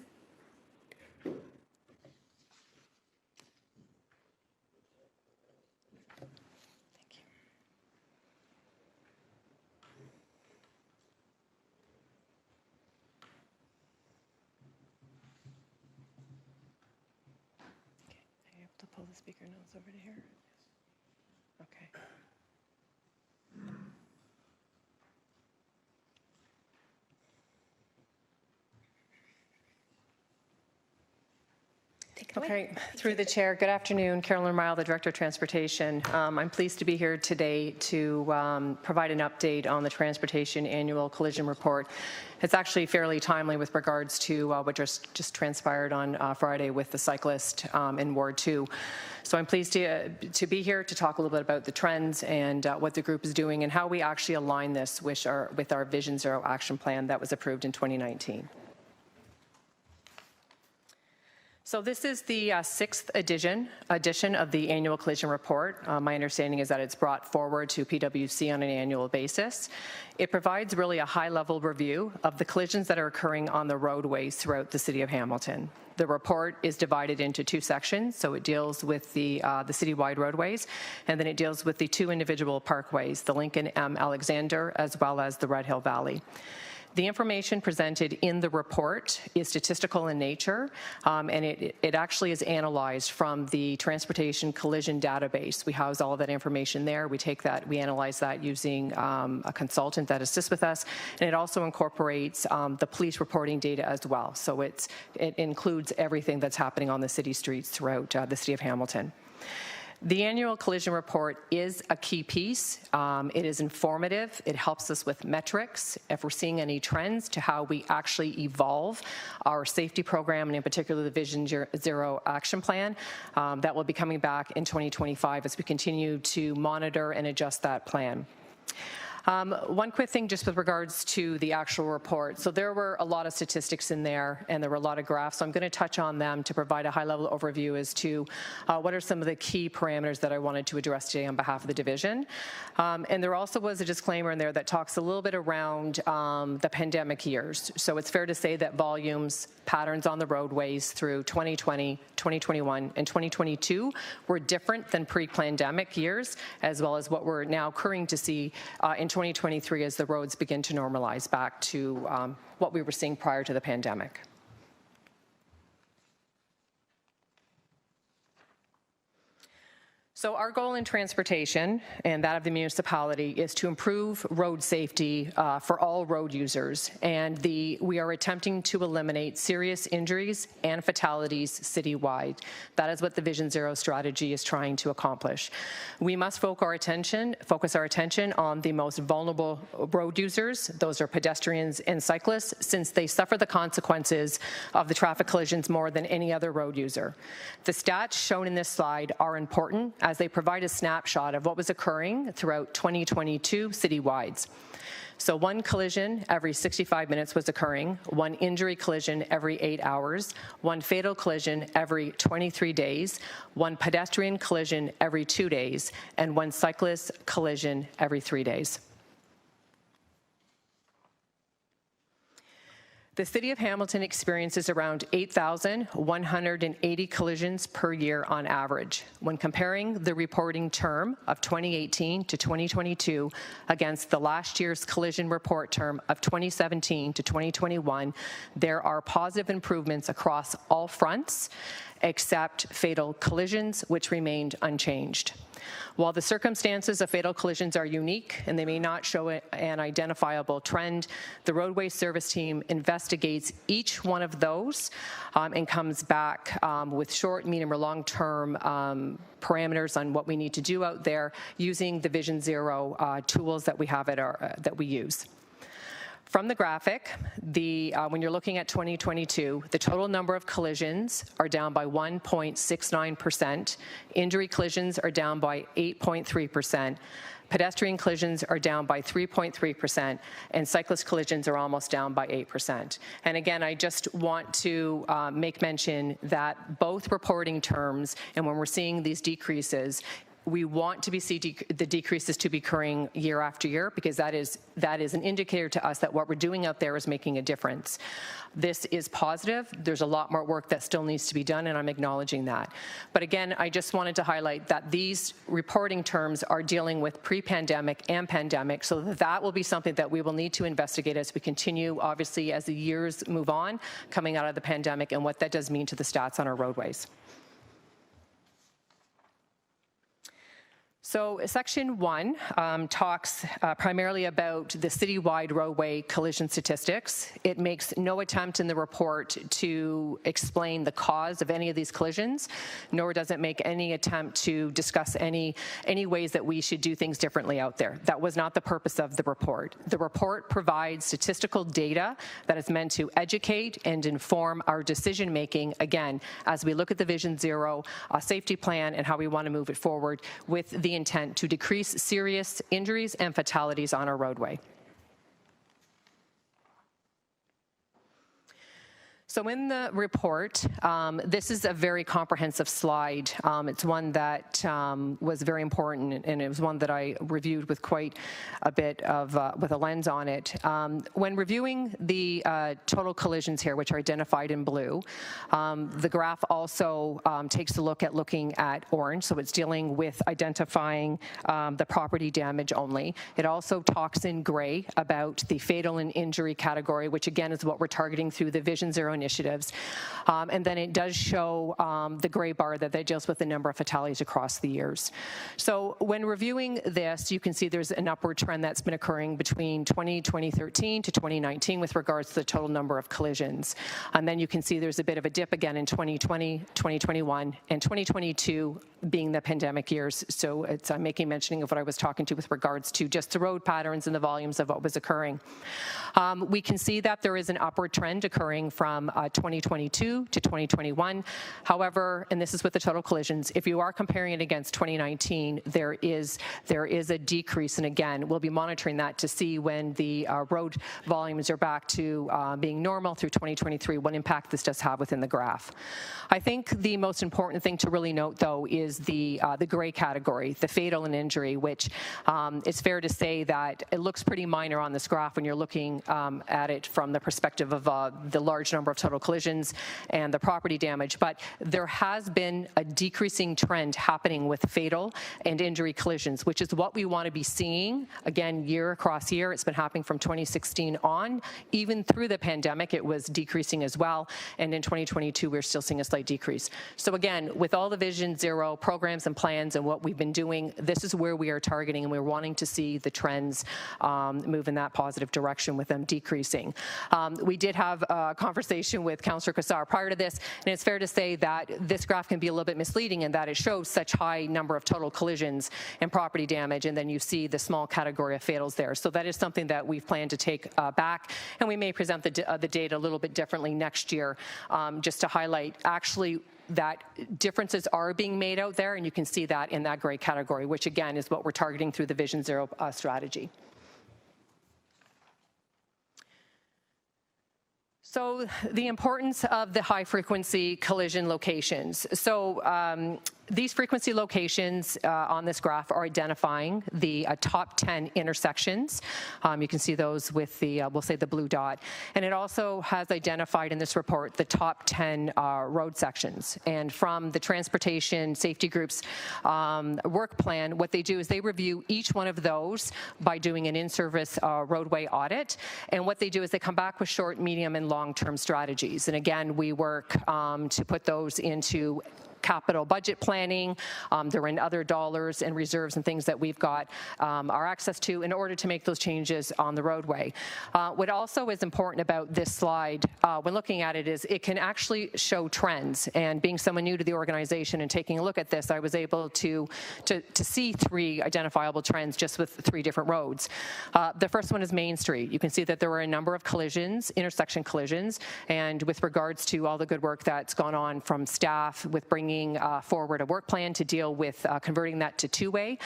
To pull the speaker notes over to here. Okay. Okay, through the chair, good afternoon. Carolyn Ryle, the Director of Transportation. I'm pleased to be here today to provide an update on the Transportation Annual Collision Report. It's actually fairly timely with regards to what just transpired on Friday with the cyclist in Ward 2. So I'm pleased to be here to talk a little bit about the trends and what the group is doing and how we actually align this with our Vision Zero action plan that was approved in 2019. So this is the sixth edition of the annual collision report. My understanding is that it's brought forward to PwC on an annual basis. It provides really a high-level review of the collisions that are occurring on the roadways throughout the city of Hamilton. The report is divided into two sections, so it deals with the citywide roadways, and then it deals with the two individual parkways, the Lincoln M. Alexander, as well as the Red Hill Valley. The information presented in the report is statistical in nature, and it actually is analyzed from the Transportation Collision Database. We house all of that information there. We take that, we analyze that using a consultant that assists with us, and it also incorporates the police reporting data as well. So it includes everything that's happening on the city streets throughout the city of Hamilton. The annual collision report is a key piece. It is informative. It helps us with metrics, if we're seeing any trends, to how we actually evolve our safety program, and in particular the Vision Zero action plan that will be coming back in 2025 as we continue to monitor and adjust that plan. One quick thing just with regards to the actual report. So there were a lot of statistics in there and there were a lot of graphs. So I'm going to touch on them to provide a high-level overview as to what are some of the key parameters that I wanted to address today on behalf of the division. And there also was a disclaimer in there that talks a little bit around the pandemic years. So it's fair to say that volumes, patterns on the roadways through 2020, 2021, and 2022 were different than pre-pandemic years, as well as what we're now occurring to see in 2023 as the roads begin to normalize back to what we were seeing prior to the pandemic. So our goal in transportation and that of the municipality is to improve road safety for all road users, and we are attempting to eliminate serious injuries and fatalities citywide. That is what the Vision Zero strategy is trying to accomplish. We must focus our attention on the most vulnerable road users. Those are pedestrians and cyclists, since they suffer the consequences of the traffic collisions more than any other road user. The stats shown in this slide are important, as they provide a snapshot of what was occurring throughout 2022 citywide. So one collision every 65 minutes was occurring, one injury collision every 8 hours, one fatal collision every 23 days, one pedestrian collision every 2 days, and one cyclist collision every 3 days. The City of Hamilton experiences around 8,180 collisions per year on average. When comparing the reporting term of 2018 to 2022 against the last year's collision report term of 2017 to 2021, there are positive improvements across all fronts except fatal collisions, which remained unchanged. While the circumstances of fatal collisions are unique and they may not show an identifiable trend, the roadway service team investigates each one of those and comes back with short, medium, or long-term parameters on what we need to do out there using the Vision Zero tools that we have that we use. From the graphic, when you're looking at 2022, the total number of collisions are down by 1.69%, injury collisions are down by 8.3%, pedestrian collisions are down by 3.3%, and cyclist collisions are almost down by 8%. And again, I just want to make mention that both reporting terms, and when we're seeing these decreases, we want to see the decreases to be occurring year after year, because that is an indicator to us that what we're doing out there is making a difference. This is positive. There's a lot more work that still needs to be done, and I'm acknowledging that. But again, I just wanted to highlight that these reporting terms are dealing with pre-pandemic and pandemic, so that will be something that we will need to investigate as we continue, obviously, as the years move on, coming out of the pandemic, and what that does mean to the stats on our roadways. So Section 1 talks primarily about the citywide roadway collision statistics. It makes no attempt in the report to explain the cause of any of these collisions, nor does it make any attempt to discuss any ways that we should do things differently out there. That was not the purpose of the report. The report provides statistical data that is meant to educate and inform our decision making, again, as we look at the Vision Zero safety plan and how we want to move it forward with the intent to decrease serious injuries and fatalities on our roadway. So in the report, this is a very comprehensive slide. It's one that was very important, and it was one that I reviewed with quite a bit of, with a lens on it. When reviewing the total collisions here, which are identified in blue, the graph also takes a look at looking at orange, so it's dealing with identifying the property damage only. It also talks in gray about the fatal and injury category, which again is what we're targeting through the Vision Zero initiatives. And then it does show the gray bar that deals with the number of fatalities across the years. So when reviewing this, you can see there's an upward trend that's been occurring between 2013 to 2019 with regards to the total number of collisions. And then you can see there's a bit of a dip again in 2020, 2021, and 2022 being the pandemic years. So it's making mentioning of what I was talking to with regards to just the road patterns and the volumes of what was occurring. We can see that there is an upward trend occurring from 2022 to 2021. However, and this is with the total collisions, if you are comparing it against 2019, there is a decrease. And again, we'll be monitoring that to see when the road volumes are back to being normal through 2023, what impact this does have within the graph. I think the most important thing to really note, though, is the gray category, the fatal and injury, which it's fair to say that it looks pretty minor on this graph when you're looking at it from the perspective of the large number of total collisions and the property damage. But there has been a decreasing trend happening with fatal and injury collisions, which is what we want to be seeing, again, year across year. It's been happening from 2016 on. Even through the pandemic, it was decreasing as well. And in 2022, we're still seeing a slight decrease. So again, with all the Vision Zero programs and plans and what we've been doing, this is where we are targeting, and we're wanting to see the trends move in that positive direction with them decreasing. We did have a conversation with Councillor Cassar prior to this, and it's fair to say that this graph can be a little bit misleading in that it shows such high number of total collisions and property damage, and then you see the small category of fatals there. So that is something that we've planned to take back, and we may present the data a little bit differently next year, just to highlight actually that differences are being made out there, and you can see that in that gray category, which again is what we're targeting through the Vision Zero strategy. So the importance of the high-frequency collision locations. So these frequency locations on this graph are identifying the top 10 intersections. You can see those with the, we'll say the blue dot. And it also has identified in this report the top 10 road sections. And from the Transportation Safety Group's work plan, what they do is they review each one of those by doing an in-service roadway audit. And what they do is they come back with short, medium, and long-term strategies. And again, we work to put those into capital budget planning. They're in other dollars and reserves and things that we've got our access to in order to make those changes on the roadway. What also is important about this slide when looking at it is it can actually show trends. And being someone new to the organization and taking a look at this, I was able to see 3 identifiable trends just with 3 different roads. The first one is Main Street. You can see that there were a number of collisions, intersection collisions, and with regards to all the good work that's gone on from staff with bringing bringing forward a work plan to deal with converting that to two-way.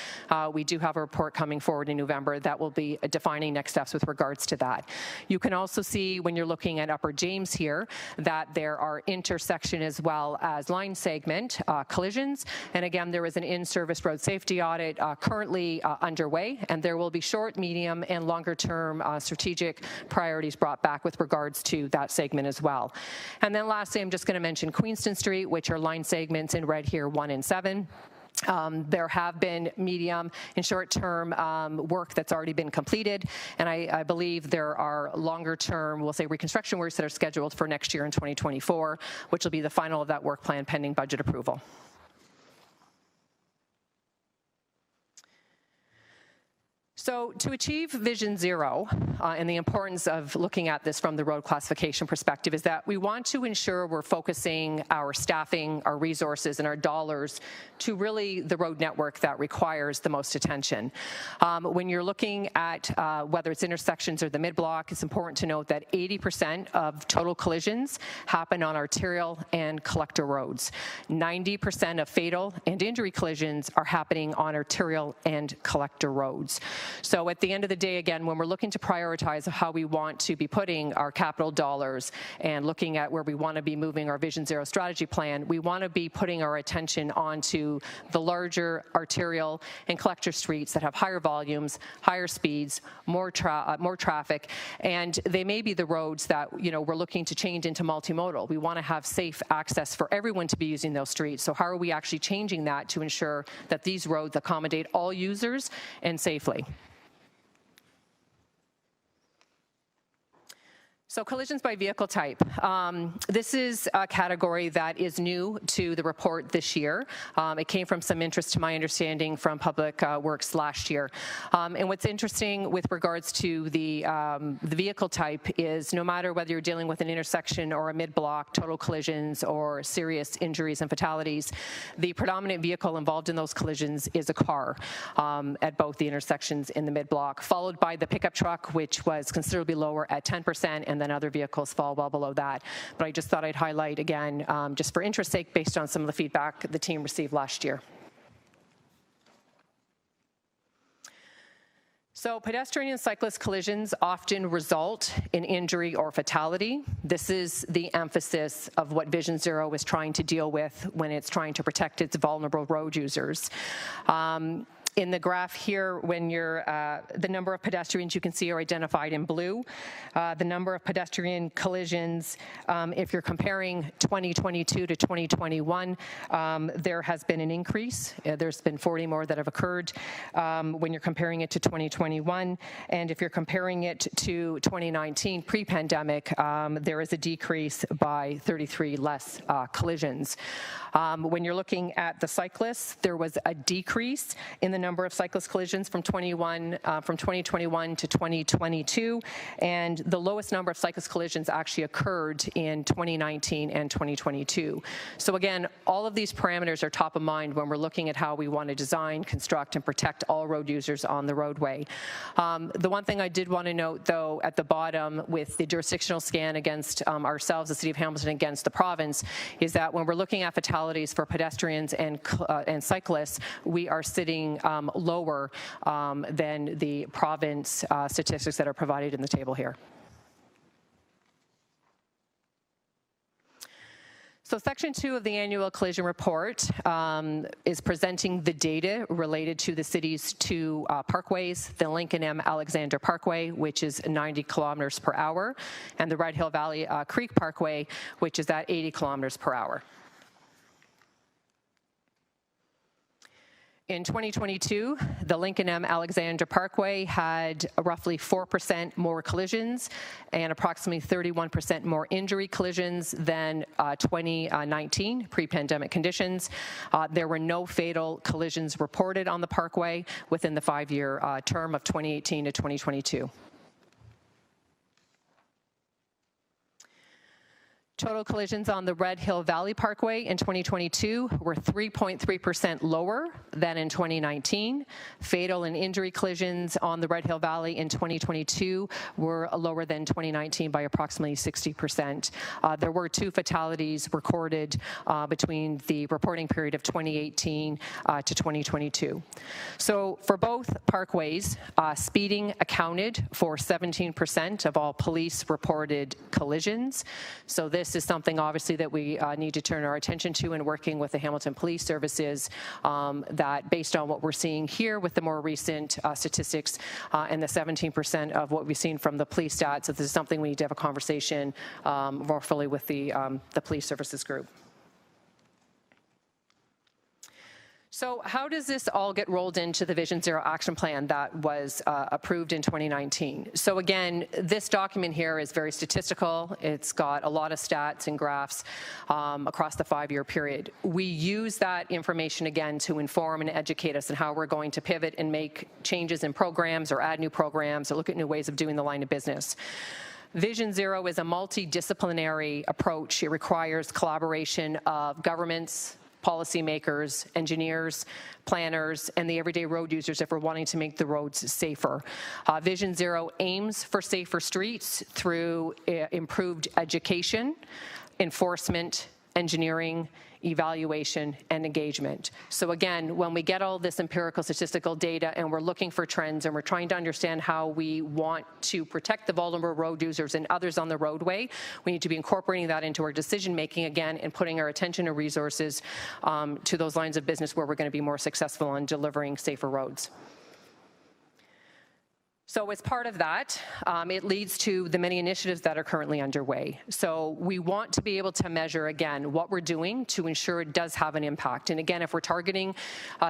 We do have a report coming forward in November that will be defining next steps with regards to that. You can also see when you're looking at Upper James here that there are intersection as well as line segment collisions. And again, there is an in-service road safety audit currently underway, and there will be short, medium, and longer-term strategic priorities brought back with regards to that segment as well. And then lastly, I'm just going to mention Queenston Street, which are line segments in red here, 1 and 7. There have been medium and short-term work that's already been completed, and I believe there are longer-term, we'll say, reconstruction works that are scheduled for next year in 2024, which will be the final of that work plan pending budget approval. So to achieve Vision Zero, and the importance of looking at this from the road classification perspective is that we want to ensure we're focusing our staffing, our resources, and our dollars to really the road network that requires the most attention. When you're looking at whether it's intersections or the mid-block, it's important to note that 80% of total collisions happen on arterial and collector roads. 90% of fatal and injury collisions are happening on arterial and collector roads. So at the end of the day, again, when we're looking to prioritize how we want to be putting our capital dollars and looking at where we want to be moving our Vision Zero strategy plan, we want to be putting our attention onto the larger arterial and collector streets that have higher volumes, higher speeds, more traffic, and they may be the roads that, you know, we're looking to change into multimodal. We want to have safe access for everyone to be using those streets. So how are we actually changing that to ensure that these roads accommodate all users and safely? So collisions by vehicle type. This is a category that is new to the report this year. It came from some interest, to my understanding, from Public Works last year. And what's interesting with regards to the vehicle type is no matter whether you're dealing with an intersection or a mid-block, total collisions or serious injuries and fatalities, the predominant vehicle involved in those collisions is a car at both the intersections in the mid-block, followed by the pickup truck, which was considerably lower at 10%, and then other vehicles fall well below that. But I just thought I'd highlight again, just for interest's sake, based on some of the feedback the team received last year. So pedestrian and cyclist collisions often result in injury or fatality. This is the emphasis of what Vision Zero is trying to deal with when it's trying to protect its vulnerable road users. In the graph here, when you're, the number of pedestrians you can see are identified in blue. The number of pedestrian collisions, if you're comparing 2022 to 2021, there has been an increase. There's been 40 more that have occurred when you're comparing it to 2021. And if you're comparing it to 2019, pre-pandemic, there is a decrease by 33 less collisions. When you're looking at the cyclists, there was a decrease in the number of cyclist collisions from 2021 to 2022, and the lowest number of cyclist collisions actually occurred in 2019 and 2022. So again, all of these parameters are top of mind when we're looking at how we want to design, construct, and protect all road users on the roadway. The one thing I did want to note, though, at the bottom with the jurisdictional scan against ourselves, the City of Hamilton, against the province, is that when we're looking at fatalities for pedestrians and cyclists, we are sitting lower than the province statistics that are provided in the table here. So section 2 of the annual collision report is presenting the data related to the city's two parkways, the Lincoln M. Alexander Parkway, which is 90 kilometers per hour, and the Red Hill Valley Creek Parkway, which is at 80 kilometers per hour. In 2022, the Lincoln M. Alexander Parkway had roughly 4% more collisions and approximately 31% more injury collisions than 2019, pre-pandemic conditions. There were no fatal collisions reported on the parkway within the 5-year term of 2018 to 2022. Total collisions on the Red Hill Valley Parkway in 2022 were 3.3% lower than in 2019. Fatal and injury collisions on the Red Hill Valley in 2022 were lower than 2019 by approximately 60%. There were 2 fatalities recorded between the reporting period of 2018 to 2022. So for both parkways, speeding accounted for 17% of all police reported collisions. So this is something obviously that we need to turn our attention to in working with the Hamilton Police Services, that based on what we're seeing here with the more recent statistics and the 17% of what we've seen from the police stats, that this is something we need to have a conversation more fully with the police services group. So how does this all get rolled into the Vision Zero action plan that was approved in 2019? So again, this document here is very statistical. It's got a lot of stats and graphs across the 5-year period. We use that information again to inform and educate us on how we're going to pivot and make changes in programs or add new programs or look at new ways of doing the line of business. Vision Zero is a multidisciplinary approach. It requires collaboration of governments, policymakers, engineers, planners, and the everyday road users if we're wanting to make the roads safer. Vision Zero aims for safer streets through improved education, enforcement, engineering, evaluation, and engagement. So again, when we get all this empirical statistical data and we're looking for trends and we're trying to understand how we want to protect the vulnerable road users and others on the roadway, we need to be incorporating that into our decision making again and putting our attention and resources to those lines of business where we're going to be more successful in delivering safer roads. So as part of that, it leads to the many initiatives that are currently underway. So we want to be able to measure, again, what we're doing to ensure it does have an impact. And again, if we're targeting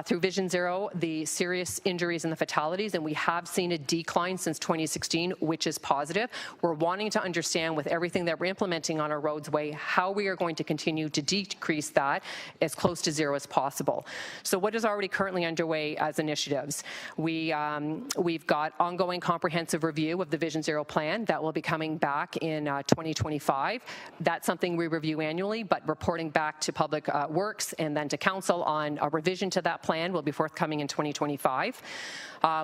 through Vision Zero the serious injuries and the fatalities, and we have seen a decline since 2016, which is positive, we're wanting to understand with everything that we're implementing on our roadway, how we are going to continue to decrease that as close to zero as possible. So what is already currently underway as initiatives? We've got ongoing comprehensive review of the Vision Zero plan that will be coming back in 2025. That's something we review annually, but reporting back to Public Works and then to Council on a revision to that plan will be forthcoming in 2025.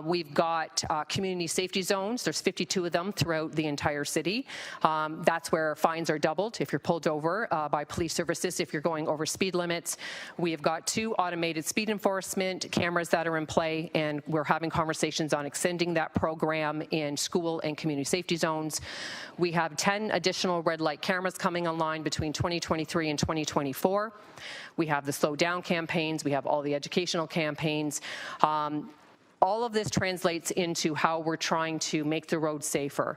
We've got community safety zones. There's 52 of them throughout the entire city. That's where fines are doubled if you're pulled over by police services if you're going over speed limits. We have got 2 automated speed enforcement cameras that are in play, and we're having conversations on extending that program in school and community safety zones. We have 10 additional red light cameras coming online between 2023 and 2024. We have the slow down campaigns. We have all the educational campaigns. All of this translates into how we're trying to make the road safer.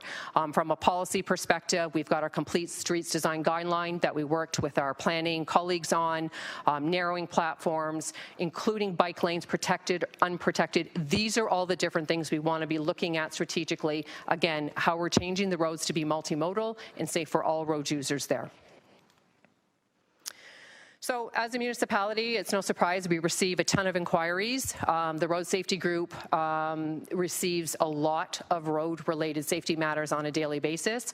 From a policy perspective, we've got our Complete Streets Design Guideline that we worked with our planning colleagues on, narrowing platforms, including bike lanes, protected, unprotected. These are all the different things we want to be looking at strategically. Again, how we're changing the roads to be multimodal and safe for all road users there. So as a municipality, it's no surprise we receive a ton of inquiries. The Road Safety Group receives a lot of road-related safety matters on a daily basis.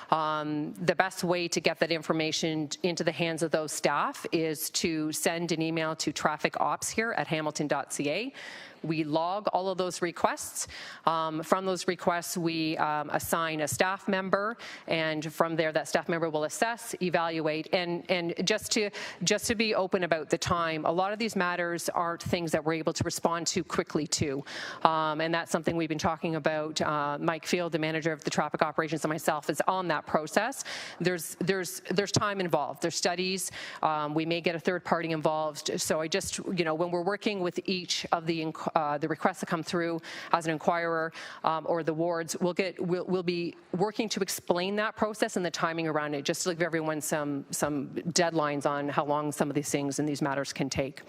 The best way to get that information into the hands of those staff is to send an email to trafficops@hamilton.ca. We log all of those requests. From those requests, we assign a staff member, and from there, that staff member will assess, evaluate, and just to be open about the time, a lot of these matters aren't things that we're able to respond to quickly to, and that's something we've been talking about. Mike Field, the manager of the traffic operations, and myself is on that process. There's time involved. There's studies. We may get a third party involved. So I just, when we're working with each of the requests that come through as an inquirer or the wards, we'll be working to explain that process and the timing around it, just to give everyone some deadlines on how long some of these things and these matters can take.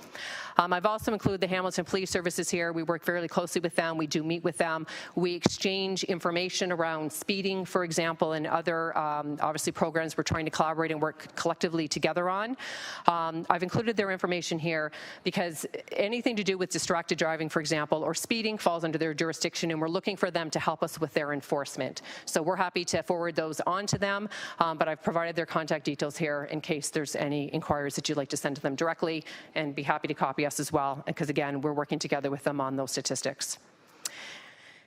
I've also included the Hamilton Police Services here. We work very closely with them. We do meet with them. We exchange information around speeding, for example, and other obviously programs we're trying to collaborate and work collectively together on. I've included their information here because anything to do with distracted driving, for example, or speeding falls under their jurisdiction, and we're looking for them to help us with their enforcement. So we're happy to forward those on to them, but I've provided their contact details here in case there's any inquiries that you'd like to send to them directly, and be happy to copy us as well, because again, we're working together with them on those statistics.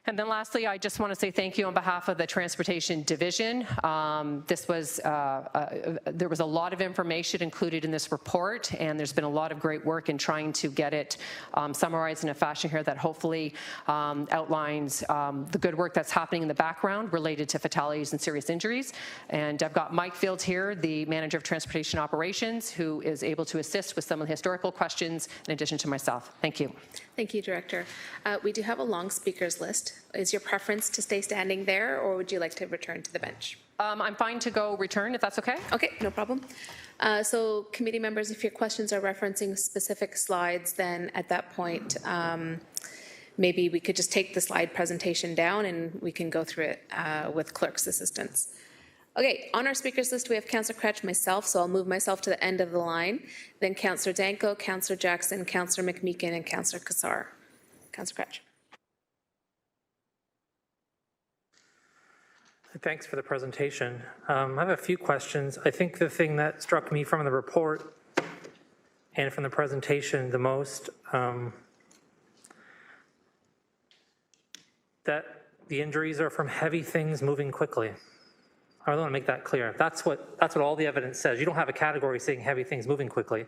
And then lastly, I just want to say thank you on behalf of the Transportation Division. There was a lot of information included in this report, and there's been a lot of great work in trying to get it summarized in a fashion here that hopefully outlines the good work that's happening in the background related to fatalities and serious injuries. And I've got Mike Fields here, the Manager of Transportation Operations, who is able to assist with some of the historical questions in addition to myself. Thank you. Thank you, Director. We do have a long speakers list. Is your preference to stay standing there, or would you like to return to the bench? I'm fine to go return, if that's okay. Okay, no problem. So committee members, if your questions are referencing specific slides, then at that point, maybe we could just take the slide presentation down and we can go through it with clerk's assistance. Okay, on our speakers list, we have Councillor Cratch, myself, so I'll move myself to the end of the line. Then Councillor Danko, Councillor Jackson, Councillor McMeekin, and Councillor Kassar. Councillor Cratch. Thanks for the presentation. I have a few questions. I think the thing that struck me from the report and from the presentation the most, that the injuries are from heavy things moving quickly. I really want to make that clear. That's what all the evidence says. You don't have a category saying heavy things moving quickly,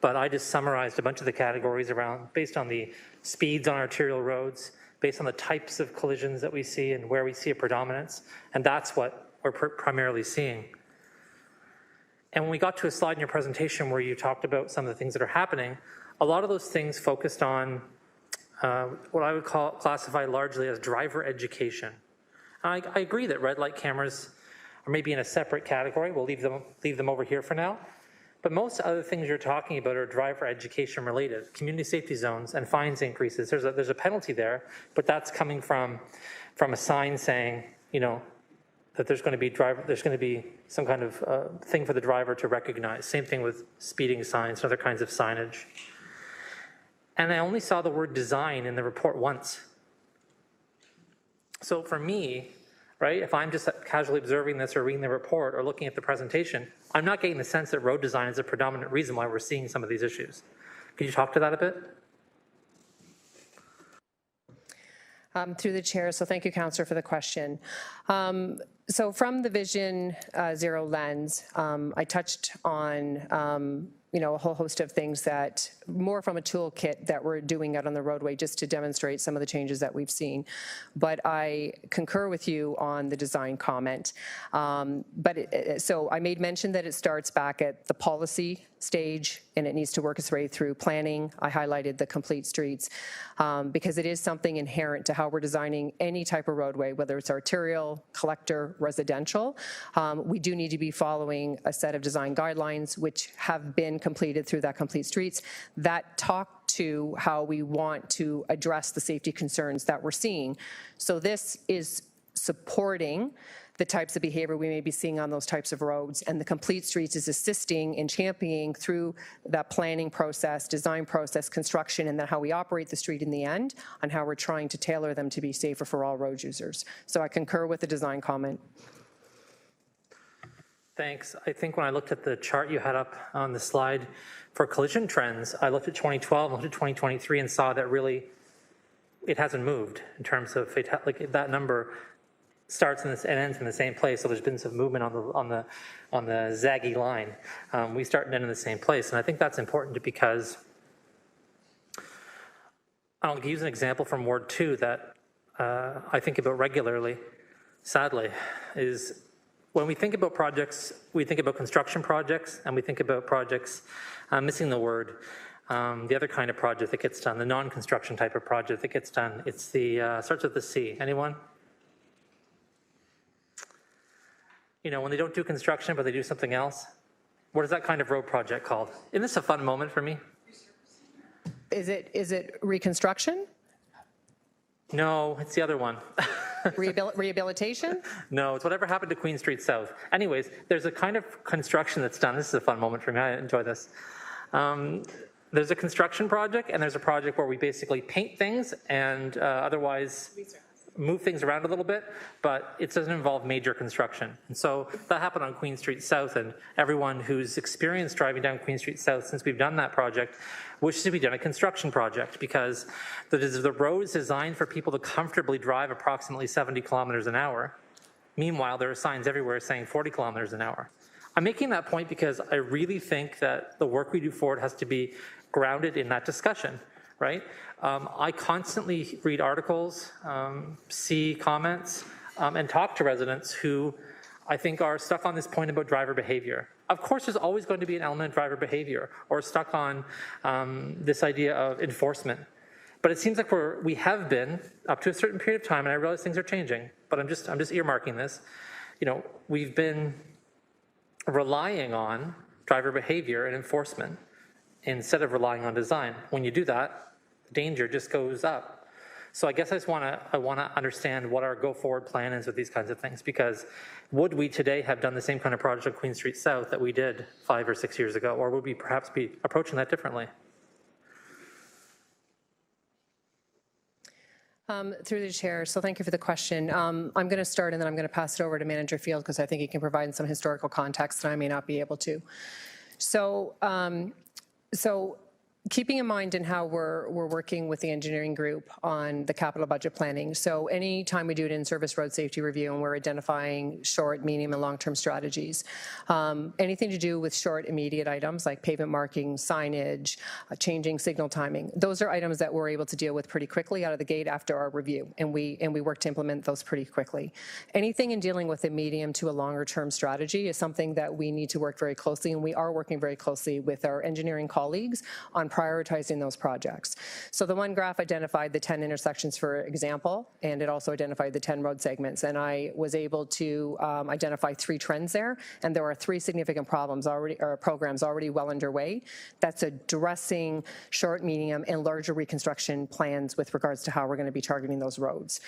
but I just summarized a bunch of the categories around based on the speeds on arterial roads, based on the types of collisions that we see and where we see a predominance, and that's what we're primarily seeing. And when we got to a slide in your presentation where you talked about some of the things that are happening, a lot of those things focused on what I would classify largely as driver education. I agree that red light cameras are maybe in a separate category. We'll leave them over here for now. But most other things you're talking about are driver education related, community safety zones and fines increases. There's a penalty there, but that's coming from a sign saying, you know, that there's going to be some kind of thing for the driver to recognize. Same thing with speeding signs and other kinds of signage. And I only saw the word design in the report once. So for me, right, if I'm just casually observing this or reading the report or looking at the presentation, I'm not getting the sense that road design is a predominant reason why we're seeing some of these issues. Could you talk to that a bit? Through the chair, so thank you, Councillor, for the question. So from the Vision Zero lens, I touched on a whole host of things that more from a toolkit that we're doing out on the roadway just to demonstrate some of the changes that we've seen. But I concur with you on the design comment. So I made mention that it starts back at the policy stage and it needs to work its way through planning. I highlighted the complete streets because it is something inherent to how we're designing any type of roadway, whether it's arterial, collector, residential. We do need to be following a set of design guidelines which have been completed through that complete streets that talk to how we want to address the safety concerns that we're seeing. So this is supporting the types of behavior we may be seeing on those types of roads, and the complete streets is assisting and championing through that planning process, design process, construction, and then how we operate the street in the end on how we're trying to tailor them to be safer for all road users. So I concur with the design comment. Thanks. I think when I looked at the chart you had up on the slide for collision trends, I looked at 2012, looked at 2023 and saw that really it hasn't moved in terms of like that number starts in this and ends in the same place. So there's been some movement on the zaggy line. We start and end in the same place, and I think that's important because I'll use an example from Ward 2 that I think about regularly. Sadly, is when we think about projects, we think about construction projects, and we think about projects. I'm missing the word. The other kind of project that gets done, the non-construction type of project that gets done. It's the starts with the C. Anyone? You know, when they don't do construction, but they do something else. What is that kind of road project called? Isn't this a fun moment for me? Is it reconstruction? No, it's the other one. Rehabilitation? No, it's whatever happened to Queen Street South. Anyways, there's a kind of construction that's done. This is a fun moment for me. I enjoy this. There's a construction project and there's a project where we basically paint things and otherwise move things around a little bit, but it doesn't involve major construction. And so that happened on Queen Street South, and everyone who's experienced driving down Queen Street South since we've done that project wishes to be done a construction project, because the road is designed for people to comfortably drive approximately 70 kilometers an hour. Meanwhile, there are signs everywhere saying 40 kilometers an hour. I'm making that point because I really think that the work we do forward has to be grounded in that discussion, right? I constantly read articles, see comments, and talk to residents who I think are stuck on this point about driver behavior. Of course, there's always going to be an element of driver behavior, or stuck on this idea of enforcement. But it seems like we have been up to a certain period of time, and I realize things are changing, but I'm just earmarking this. You know, we've been relying on driver behavior and enforcement instead of relying on design. When you do that, danger just goes up. So I guess I want to understand what our go-forward plan is with these kinds of things, because would we today have done the same kind of project on Queen Street South that we did 5 or 6 years ago, or would we perhaps be approaching that differently? Through the chair, so thank you for the question. I'm going to start and then I'm going to pass it over to Manager Field, because I think he can provide some historical context that I may not be able to. So keeping in mind in how we're working with the engineering group on the capital budget planning. So anytime we do an in-service road safety review and we're identifying short, medium, and long-term strategies, anything to do with short, immediate items like pavement marking, signage, changing signal timing, those are items that we're able to deal with pretty quickly out of the gate after our review, and we work to implement those pretty quickly. Anything in dealing with a medium to a longer-term strategy is something that we need to work very closely, and we are working very closely with our engineering colleagues on prioritizing those projects. So the one graph identified the 10 intersections, for example, and it also identified the 10 road segments. And I was able to identify 3 trends there, and there are 3 significant programs already well underway that's addressing short, medium, and larger reconstruction plans with regards to how we're going to be targeting those roads.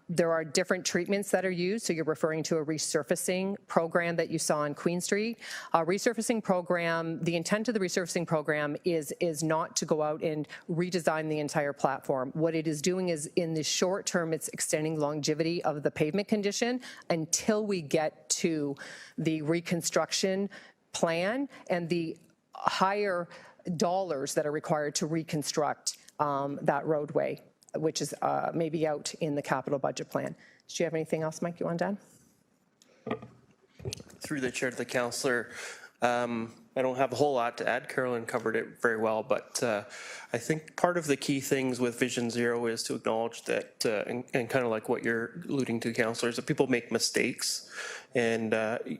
There are different treatments that are used. So you're referring to a resurfacing program that you saw on Queen Street. Resurfacing program, the intent of the resurfacing program is not to go out and redesign the entire platform. What it is doing is, in the short term, it's extending longevity of the pavement condition until we get to the reconstruction plan and the higher dollars that are required to reconstruct that roadway, which is maybe out in the capital budget plan. Do you have anything else, Mike, you want to add? Through the chair to the councillor, I don't have a whole lot to add. Carolyn covered it very well, but I think part of the key things with Vision Zero is to acknowledge that, and kind of like what you're alluding to, councillors, that people make mistakes, and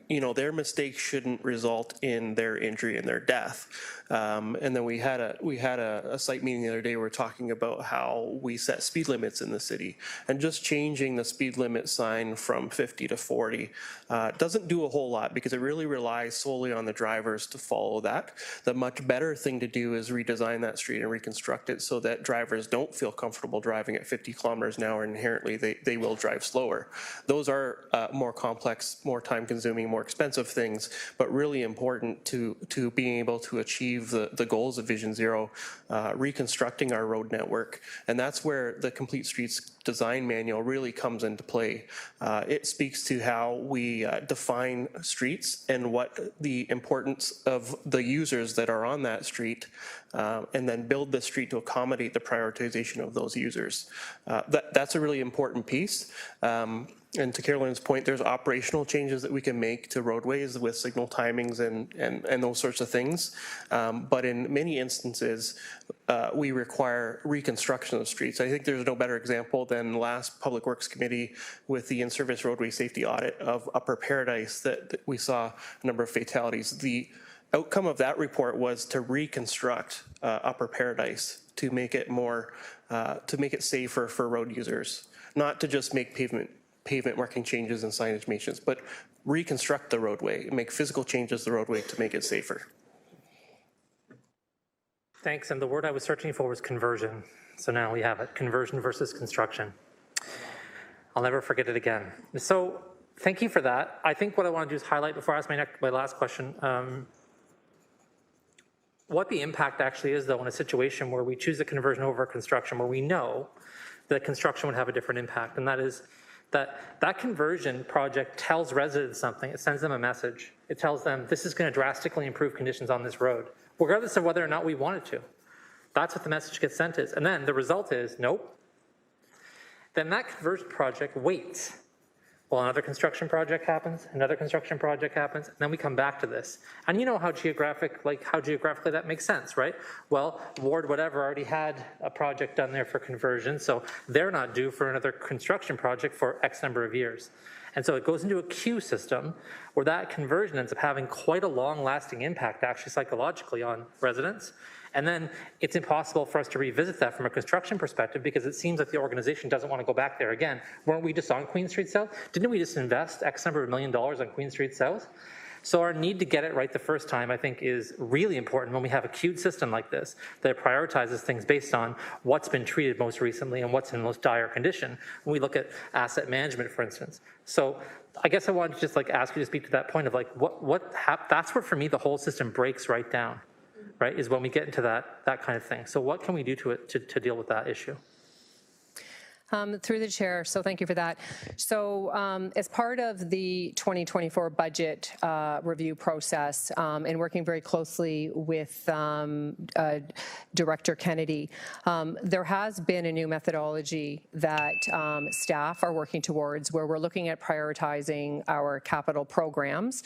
you know, their mistakes shouldn't result in their injury and their death. And then we had a site meeting the other day. We were talking about how we set speed limits in the city, and just changing the speed limit sign from 50 to 40 doesn't do a whole lot, because it really relies solely on the drivers to follow that. The much better thing to do is redesign that street and reconstruct it so that drivers don't feel comfortable driving at 50 kilometers an hour, and inherently they will drive slower. Those are more complex, more time-consuming, more expensive things, but really important to being able to achieve the goals of Vision Zero, reconstructing our road network. And that's where the Complete Streets Design Manual really comes into play. It speaks to how we define streets and what the importance of the users that are on that street, and then build the street to accommodate the prioritization of those users. That's a really important piece. And to Carolyn's point, there's operational changes that we can make to roadways with signal timings and those sorts of things. But in many instances, we require reconstruction of streets. I think there's no better example than the last Public Works Committee with the in-service roadway safety audit of Upper Paradise that we saw a number of fatalities. The outcome of that report was to reconstruct Upper Paradise to make it more, to make it safer for road users, not to just make pavement marking changes and signage maintenance, but reconstruct the roadway and make physical changes to the roadway to make it safer. Thanks, and the word I was searching for was conversion. So now we have it, conversion versus construction. I'll never forget it again. So thank you for that. I think what I want to do is highlight, before I ask my last question, what the impact actually is, though, in a situation where we choose a conversion over construction, where we know that construction would have a different impact, and that is that conversion project tells residents something. It sends them a message. It tells them this is going to drastically improve conditions on this road, regardless of whether or not we want it to. That's what the message gets sent is. And then the result is, nope. Then that conversion project waits. Well, another construction project happens, another construction project happens, and then we come back to this. And you know how geographically that makes sense, right? Well, Ward whatever already had a project done there for conversion, so they're not due for another construction project for X number of years. And so it goes into a queue system where that conversion ends up having quite a long-lasting impact, actually psychologically, on residents. And then it's impossible for us to revisit that from a construction perspective because it seems like the organization doesn't want to go back there again. Weren't we just on Queen Street South? Didn't we just invest X number of $1 million on Queen Street South? So our need to get it right the first time, I think, is really important when we have a queued system like this that prioritizes things based on what's been treated most recently and what's in most dire condition. When we look at asset management, for instance. So I guess I wanted to just ask you to speak to that point of that's where for me the whole system breaks right down. Right, is when we get into that kind of thing. So what can we do to deal with that issue? Through the chair, so thank you for that. So as part of the 2024 budget review process and working very closely with Director Kennedy, there has been a new methodology that staff are working towards where we're looking at prioritizing our capital programs,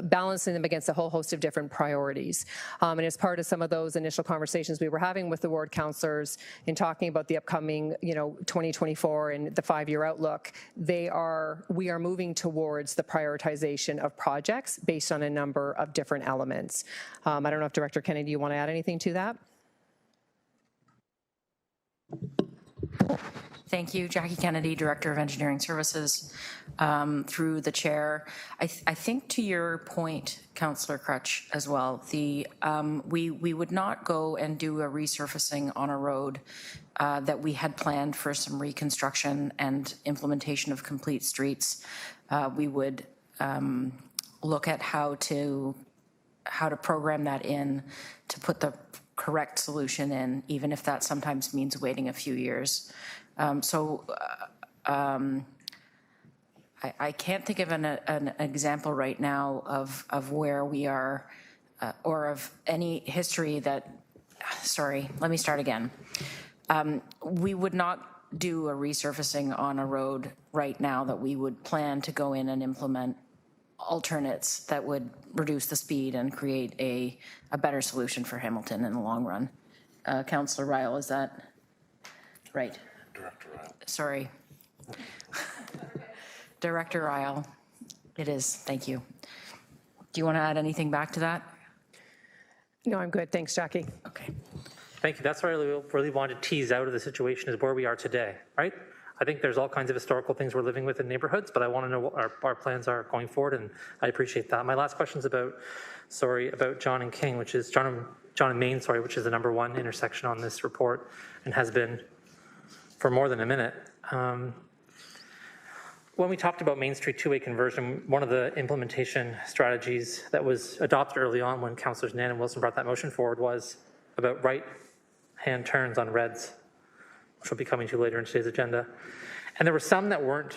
balancing them against a whole host of different priorities. And as part of some of those initial conversations we were having with the ward councillors in talking about the upcoming 2024 and the 5-year outlook, we are moving towards the prioritization of projects based on a number of different elements. I don't know if Director Kennedy, you want to add anything to that? Thank you. Jackie Kennedy, Director of Engineering Services. Through the chair, I think to your point, Councillor Crutch, as well, we would not go and do a resurfacing on a road that we had planned for some reconstruction and implementation of complete streets. We would look at how to program that in to put the correct solution in, even if that sometimes means waiting a few years. I can't think of an example right now of where we are or of any history that, sorry, let me start again. We would not do a resurfacing on a road right now that we would plan to go in and implement alternates that would reduce the speed and create a better solution for Hamilton in the long run. Councillor Ryle, is that right? Director Ryle. Sorry. Director Ryle. It is. Thank you. Do you want to add anything back to that? No, I'm good. Thanks, Jackie. Okay. Thank you. That's what I really wanted to tease out of the situation is where we are today, right? I think there's all kinds of historical things we're living with in neighborhoods, but I want to know what our plans are going forward, and I appreciate that. My last question is about John and King, which is John and Main, which is the #1 intersection on this report and has been for more than a minute. When we talked about Main Street two-way conversion, one of the implementation strategies that was adopted early on when Councillors Nan and Wilson brought that motion forward was about right-hand turns on reds, which will be coming to later in today's agenda. And there were some that weren't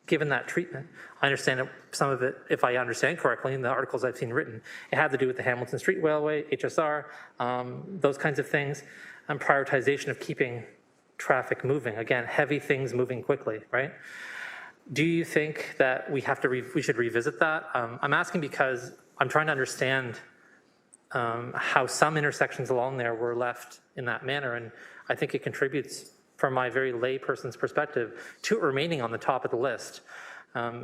given that treatment. I understand that some of it, if I understand correctly, in the articles I've seen written, it had to do with the Hamilton Street Railway, HSR, those kinds of things, and prioritization of keeping traffic moving. Again, heavy things moving quickly, right? Do you think that we should revisit that? I'm asking because I'm trying to understand how some intersections along there were left in that manner, and I think it contributes, from my very lay person's perspective, to it remaining on the top of the list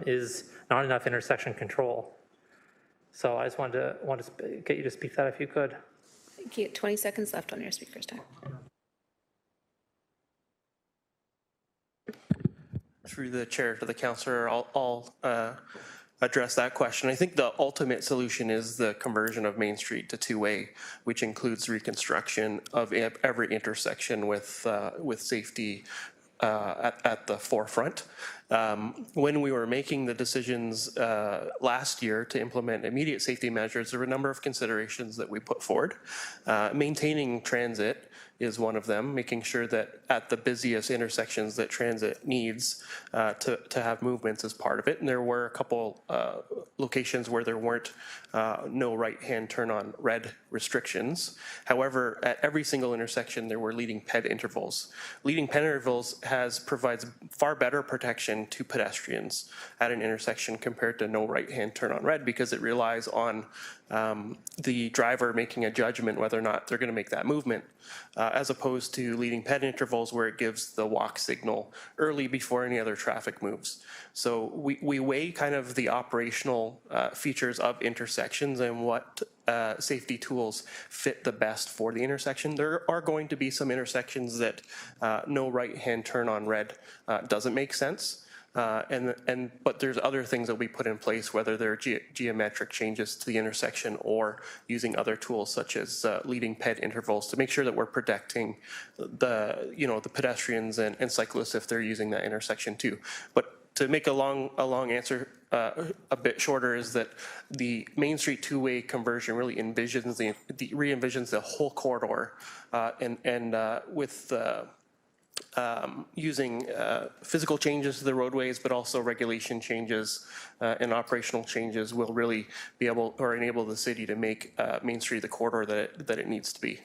is not enough intersection control. So I just want to get you to speak to that if you could. Thank you. 20 seconds left on your speaker's time. Through the chair to the councillor, I'll address that question. I think the ultimate solution is the conversion of Main Street to two-way, which includes reconstruction of every intersection with safety at the forefront. When we were making the decisions last year to implement immediate safety measures, there were a number of considerations that we put forward. Maintaining transit is one of them, making sure that at the busiest intersections that transit needs to have movements as part of it. And there were a couple locations where there weren't no right-hand turn on red restrictions. However, at every single intersection, there were leading ped intervals. Leading ped intervals provides far better protection to pedestrians at an intersection compared to no right-hand turn on red, because it relies on the driver making a judgment whether or not they're going to make that movement, as opposed to leading ped intervals where it gives the walk signal early before any other traffic moves. So we weigh kind of the operational features of intersections and what safety tools fit the best for the intersection. There are going to be some intersections that no right-hand turn on red doesn't make sense. But there's other things that we put in place, whether they're geometric changes to the intersection or using other tools such as leading ped intervals to make sure that we're protecting the pedestrians and cyclists if they're using that intersection too. But to make a long answer a bit shorter is that the Main Street two-way conversion really re-envisions the whole corridor and with using physical changes to the roadways, but also regulation changes and operational changes will really be able or enable the city to make Main Street the corridor that it needs to be.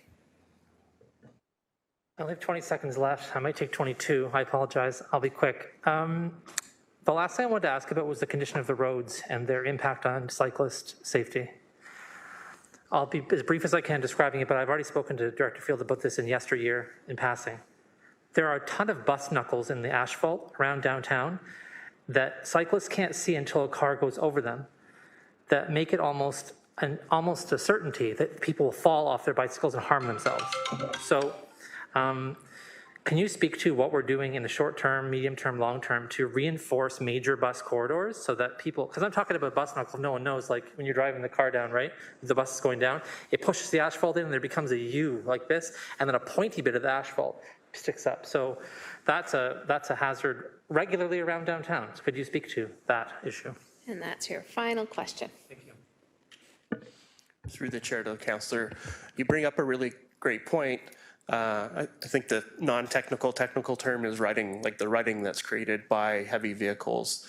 I only have 20 seconds left. I might take 22. I apologize. I'll be quick. The last thing I wanted to ask about was the condition of the roads and their impact on cyclist safety. I'll be as brief as I can describing it, but I've already spoken to Director Field about this in yesteryear in passing. There are a ton of bus knuckles in the asphalt around downtown that cyclists can't see until a car goes over them, that make it almost a certainty that people will fall off their bicycles and harm themselves. So can you speak to what we're doing in the short term, medium term, long term to reinforce major bus corridors so that people, because I'm talking about bus knuckles, no one knows, like when you're driving the car down, right? The bus is going down, it pushes the asphalt in and there becomes a U like this, and then a pointy bit of the asphalt sticks up. So that's a hazard regularly around downtown. So could you speak to that issue? And that's your final question. Thank you. Through the chair to the councillor, you bring up a really great point. I think the technical term is rutting, like the rutting that's created by heavy vehicles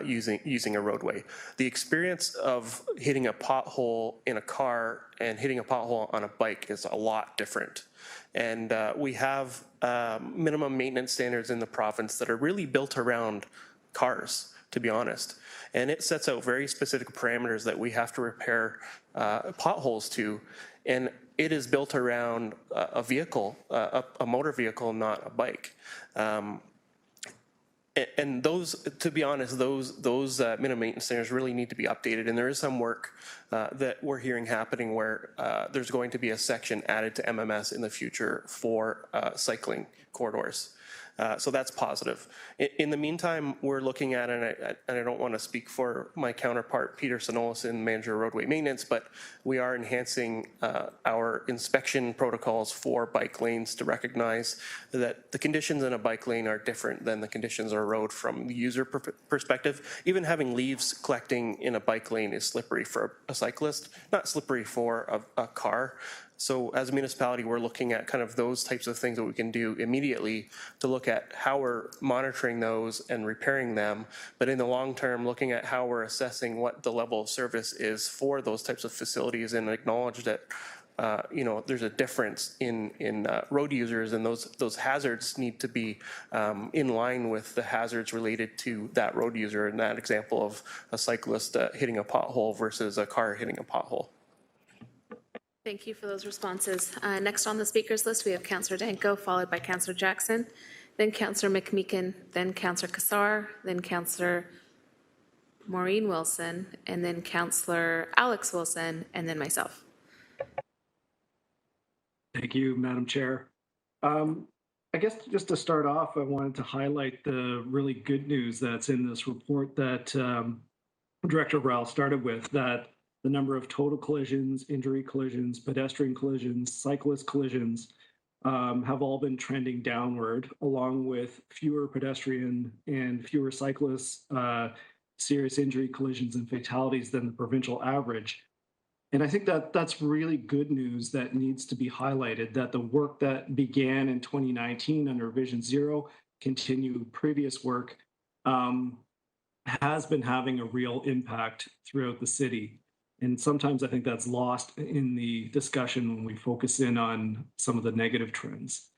using a roadway. The experience of hitting a pothole in a car and hitting a pothole on a bike is a lot different. And we have minimum maintenance standards in the province that are really built around cars, to be honest. And it sets out very specific parameters that we have to repair potholes to. And it is built around a vehicle, a motor vehicle, not a bike. And those, to be honest, those minimum maintenance standards really need to be updated. And there is some work that we're hearing happening where there's going to be a section added to MMS in the future for cycling corridors. So that's positive. In the meantime, we're looking at, and I don't want to speak for my counterpart, Peter Sonolison, Manager of Roadway Maintenance, but we are enhancing our inspection protocols for bike lanes to recognize that the conditions in a bike lane are different than the conditions on a road from the user perspective. Even having leaves collecting in a bike lane is slippery for a cyclist, not slippery for a car. So as a municipality, we're looking at kind of those types of things that we can do immediately to look at how we're monitoring those and repairing them. But in the long term, looking at how we're assessing what the level of service is for those types of facilities and acknowledge that there's a difference in road users, and those hazards need to be in line with the hazards related to that road user. In that example of a cyclist hitting a pothole versus a car hitting a pothole. Thank you for those responses. Next on the speakers list, we have Councillor Danko, followed by Councillor Jackson, then Councillor McMeekin, then Councillor Kassar, then Councillor Maureen Wilson, and then Councillor Alex Wilson, and then myself. Thank you, Madam Chair. I guess just to start off, I wanted to highlight the really good news that's in this report that Director Rowell started with, that the number of total collisions, injury collisions, pedestrian collisions, cyclist collisions have all been trending downward, along with fewer pedestrian and fewer cyclists, serious injury, collisions, and fatalities than the provincial average. And I think that that's really good news that needs to be highlighted, that the work that began in 2019 under Vision Zero, continued previous work, has been having a real impact throughout the city. And sometimes I think that's lost in the discussion when we focus in on some of the negative trends.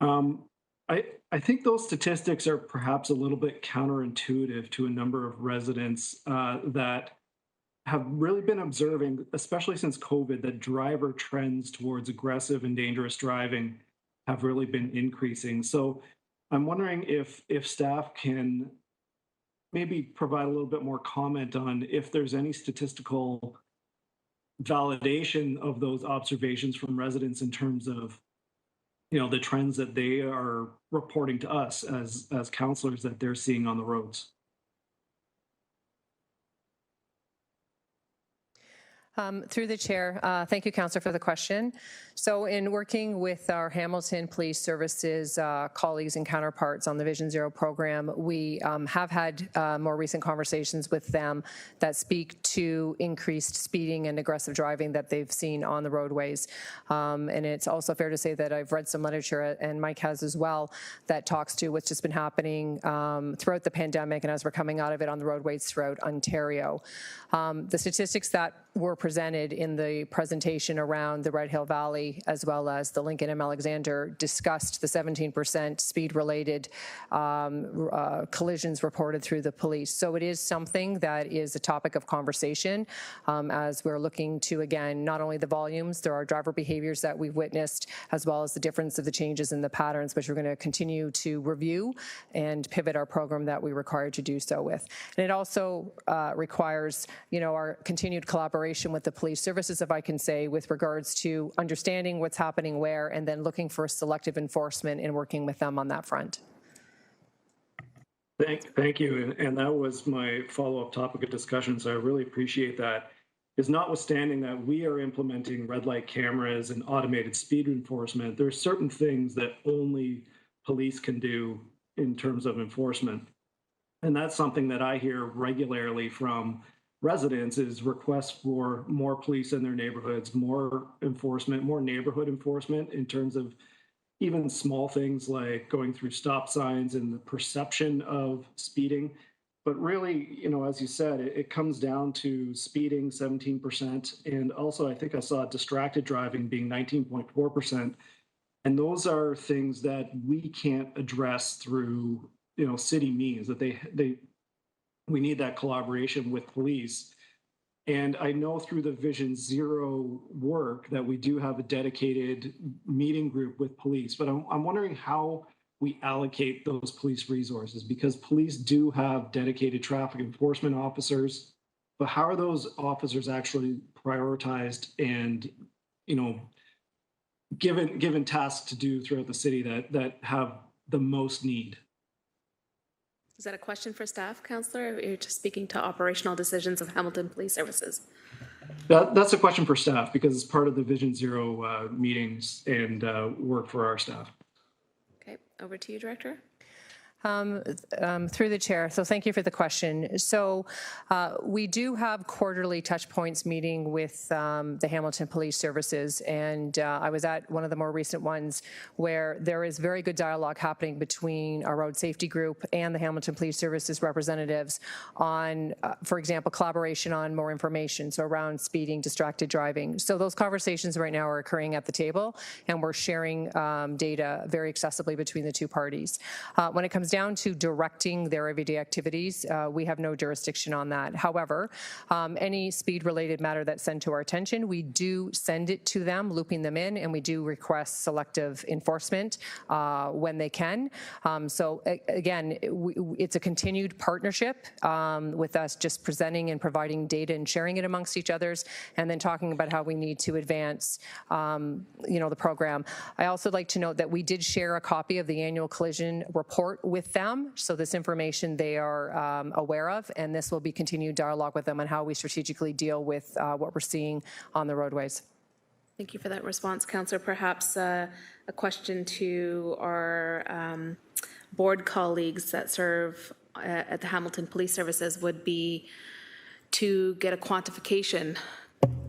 I think those statistics are perhaps a little bit counterintuitive to a number of residents that have really been observing, especially since COVID, that driver trends towards aggressive and dangerous driving have really been increasing. So I'm wondering if staff can maybe provide a little bit more comment on if there's any statistical validation of those observations from residents in terms of, you know, the trends that they are reporting to us as councillors that they're seeing on the roads. Through the chair, thank you, Councillor, for the question. So in working with our Hamilton Police Services colleagues and counterparts on the Vision Zero program, we have had more recent conversations with them that speak to increased speeding and aggressive driving that they've seen on the roadways. And it's also fair to say that I've read some literature, and Mike has as well, that talks to what's just been happening throughout the pandemic and as we're coming out of it on the roadways throughout Ontario. The statistics that were presented in the presentation around the Red Hill Valley as well as the Lincoln M. Alexander discussed the 17% speed-related collisions reported through the police. So it is something that is a topic of conversation as we're looking to, again, not only the volumes, there are driver behaviors that we've witnessed, as well as the difference of the changes in the patterns, which we're going to continue to review and pivot our program that we require to do so with. And it also requires, you know, our continued collaboration with the police services, if I can say, with regards to understanding what's happening where and then looking for selective enforcement and working with them on that front. Thank you. And that was my follow-up topic of discussion, so I really appreciate that. Is notwithstanding that we are implementing red light cameras and automated speed enforcement, there's certain things that only police can do in terms of enforcement. And that's something that I hear regularly from residents is requests for more police in their neighborhoods, more enforcement, more neighborhood enforcement in terms of even small things like going through stop signs and the perception of speeding. But really, you know, as you said, it comes down to speeding 17%. And also, I think I saw distracted driving being 19.4%. And those are things that we can't address through, you know, city means, that we need that collaboration with police. And I know through the Vision Zero work that we do have a dedicated meeting group with police, but I'm wondering how we allocate those police resources, because police do have dedicated traffic enforcement officers, but how are those officers actually prioritized and, you know, given tasks to do throughout the city that have the most need? Is that a question for staff, Councillor, or you're just speaking to operational decisions of Hamilton Police Services? That's a question for staff, because it's part of the Vision Zero meetings and work for our staff. Okay, over to you, Director. Through the chair, so thank you for the question. So we do have quarterly touch points meeting with the Hamilton Police Services, and I was at one of the more recent ones where there is very good dialogue happening between our road safety group and the Hamilton Police Services representatives on, for example, collaboration on more information, so around speeding, distracted driving. So those conversations right now are occurring at the table, and we're sharing data very accessibly between the two parties. When it comes down to directing their everyday activities, we have no jurisdiction on that. However, any speed-related matter that's sent to our attention, we do send it to them, looping them in, and we do request selective enforcement when they can. So again, it's a continued partnership with us just presenting and providing data and sharing it amongst each others, and then talking about how we need to advance you know, the program. I also like to note that we did share a copy of the annual collision report with them, so this information they are aware of, and this will be continued dialogue with them on how we strategically deal with what we're seeing on the roadways. Thank you for that response, Councillor. Perhaps a question to our board colleagues that serve at the Hamilton Police Services would be to get a quantification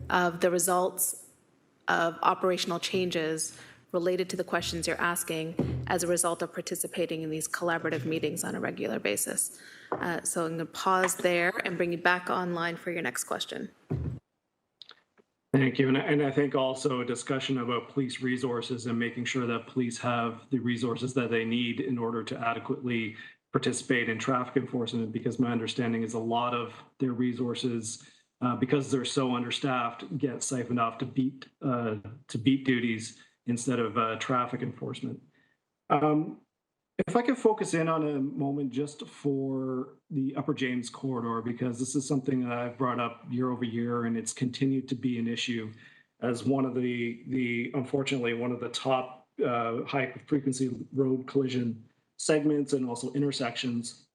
of the results of operational changes related to the questions you're asking as a result of participating in these collaborative meetings on a regular basis. So I'm going to pause there and bring you back online for your next question. Thank you. And I think also a discussion about police resources and making sure that police have the resources that they need in order to adequately participate in traffic enforcement, because my understanding is a lot of their resources, because they're so understaffed, get siphoned off to beat duties instead of traffic enforcement. If I could focus in on a moment just for the Upper James corridor, because this is something that I've brought up year over year, and it's continued to be an issue as one of unfortunately, one of the top high frequency road collision segments and also intersections.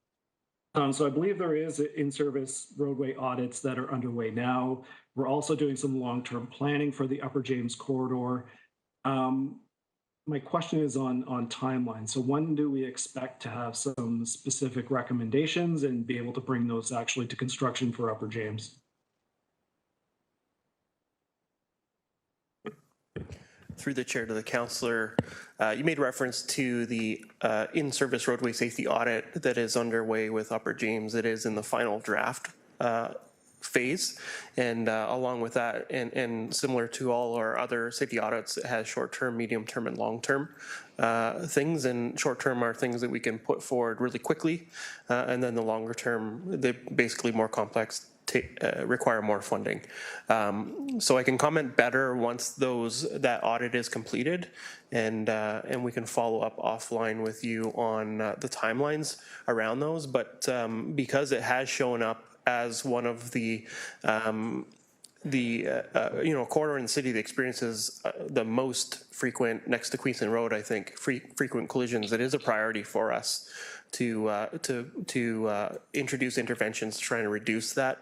So I believe there is in-service roadway audits that are underway now. We're also doing some long-term planning for the Upper James corridor. My question is on timeline. So when do we expect to have some specific recommendations and be able to bring those actually to construction for Upper James? Through the chair to the councillor, you made reference to the in-service roadway safety audit that is underway with Upper James. It is in the final draft phase, and along with that, and similar to all our other safety audits, it has short-term, medium-term, and long-term things. And short-term are things that we can put forward really quickly, and then the longer-term, they're basically more complex, require more funding. So I can comment better once that audit is completed, and we can follow up offline with you on the timelines around those. But because it has shown up as one of the corridor in the city that experiences the most frequent, next to Queenston Road, I think, frequent collisions, it is a priority for us to introduce interventions to try and reduce that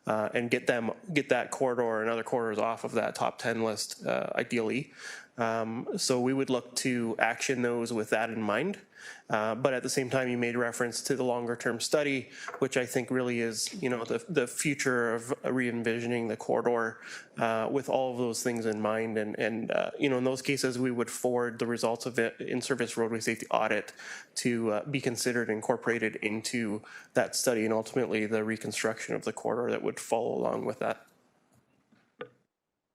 and get that corridor and other corridors off of that top 10 list, ideally. So we would look to action those with that in mind. But at the same time, you made reference to the longer term study, which I think really is, the future of re-envisioning the corridor with all of those things in mind. And in those cases, we would forward the results of it in-service roadway safety audit to be considered incorporated into that study and ultimately the reconstruction of the corridor that would follow along with that.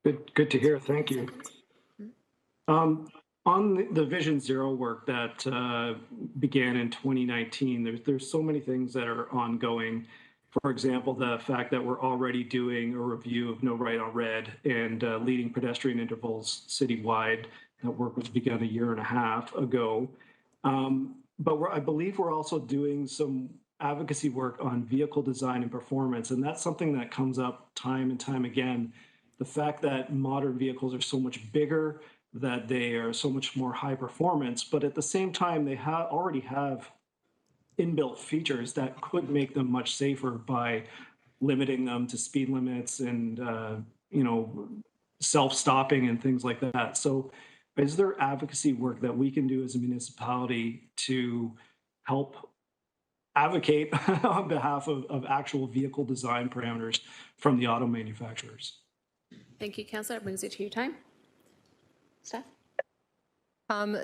Good to hear. Thank you. On the Vision Zero work that began in 2019, there's so many things that are ongoing. For example, the fact that we're already doing a review of No Right on Red and leading pedestrian intervals citywide. That work was begun a year and a half ago. But I believe we're also doing some advocacy work on vehicle design and performance, and that's something that comes up time and time again. The fact that modern vehicles are so much bigger, that they are so much more high performance, but at the same time, they already have inbuilt features that could make them much safer by limiting them to speed limits and, self-stopping and things like that. So is there advocacy work that we can do as a municipality to help advocate on behalf of actual vehicle design parameters from the auto manufacturers? Thank you, Councillor. That brings you to your time. Steph?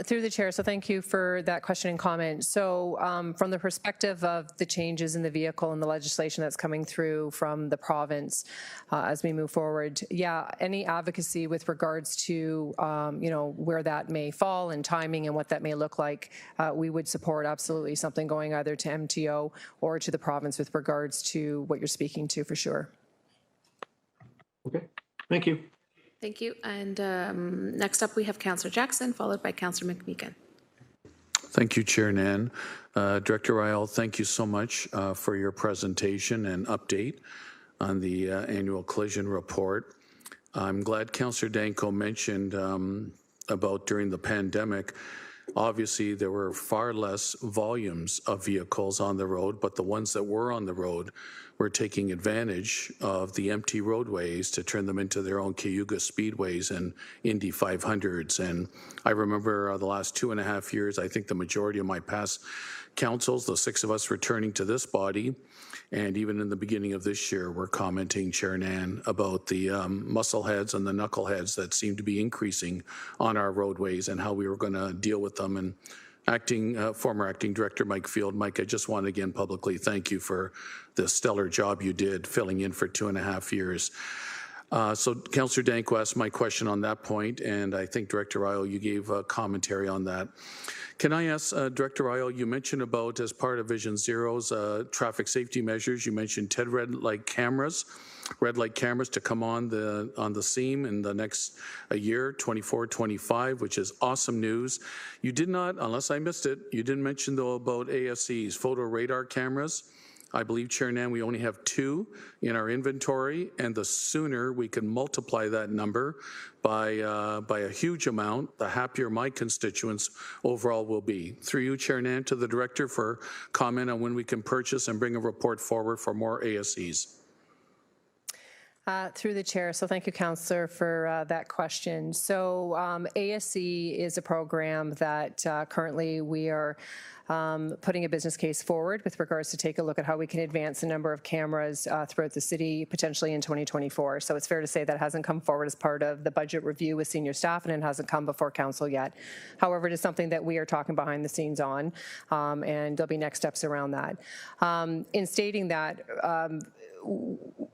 Through the chair, so thank you for that question and comment. So from the perspective of the changes in the vehicle and the legislation that's coming through from the province as we move forward, any advocacy with regards to, where that may fall and timing and what that may look like, we would support absolutely something going either to MTO or to the province with regards to what you're speaking to, for sure. Okay, thank you. Thank you. And next up, we have Councillor Jackson, followed by Councillor McMeekin. Thank you, Chair Nan. Director Ryall, thank you so much for your presentation and update on the annual collision report. I'm glad Councillor Danko mentioned about during the pandemic, obviously there were far less volumes of vehicles on the road, but the ones that were on the road were taking advantage of the empty roadways to turn them into their own Cayuga speedways and Indy 500s. And I remember the last 2.5 years, I think the majority of my past councils, the 6 of us returning to this body, and even in the beginning of this year, we're commenting, Chair Nan, about the muscleheads and the knuckleheads that seem to be increasing on our roadways and how we were going to deal with them. And former acting director Mike Field, Mike, I just want to again publicly thank you for the stellar job you did filling in for 2.5 years. So Councillor Danko asked my question on that point, and I think Director Ryle, you gave a commentary on that. Can I ask Director Ryle, you mentioned about as part of Vision Zero's traffic safety measures, you mentioned 10 red light cameras to come on the scene in the next year, 24, 25, which is awesome news. You did not, unless I missed it, you didn't mention though about ASCs, photo radar cameras. I believe, Chair Nan, we only have 2 in our inventory, and the sooner we can multiply that number by a huge amount, the happier my constituents overall will be. Through you, Chair Nan, to the Director for comment on when we can purchase and bring a report forward for more ASCs. Through the chair, so thank you, Councillor, for that question. So ASC is a program that currently we are putting a business case forward with regards to take a look at how we can advance the number of cameras throughout the city, potentially in 2024. So it's fair to say that hasn't come forward as part of the budget review with senior staff, and it hasn't come before council yet. However, it is something that we are talking behind the scenes on, and there'll be next steps around that. In stating that,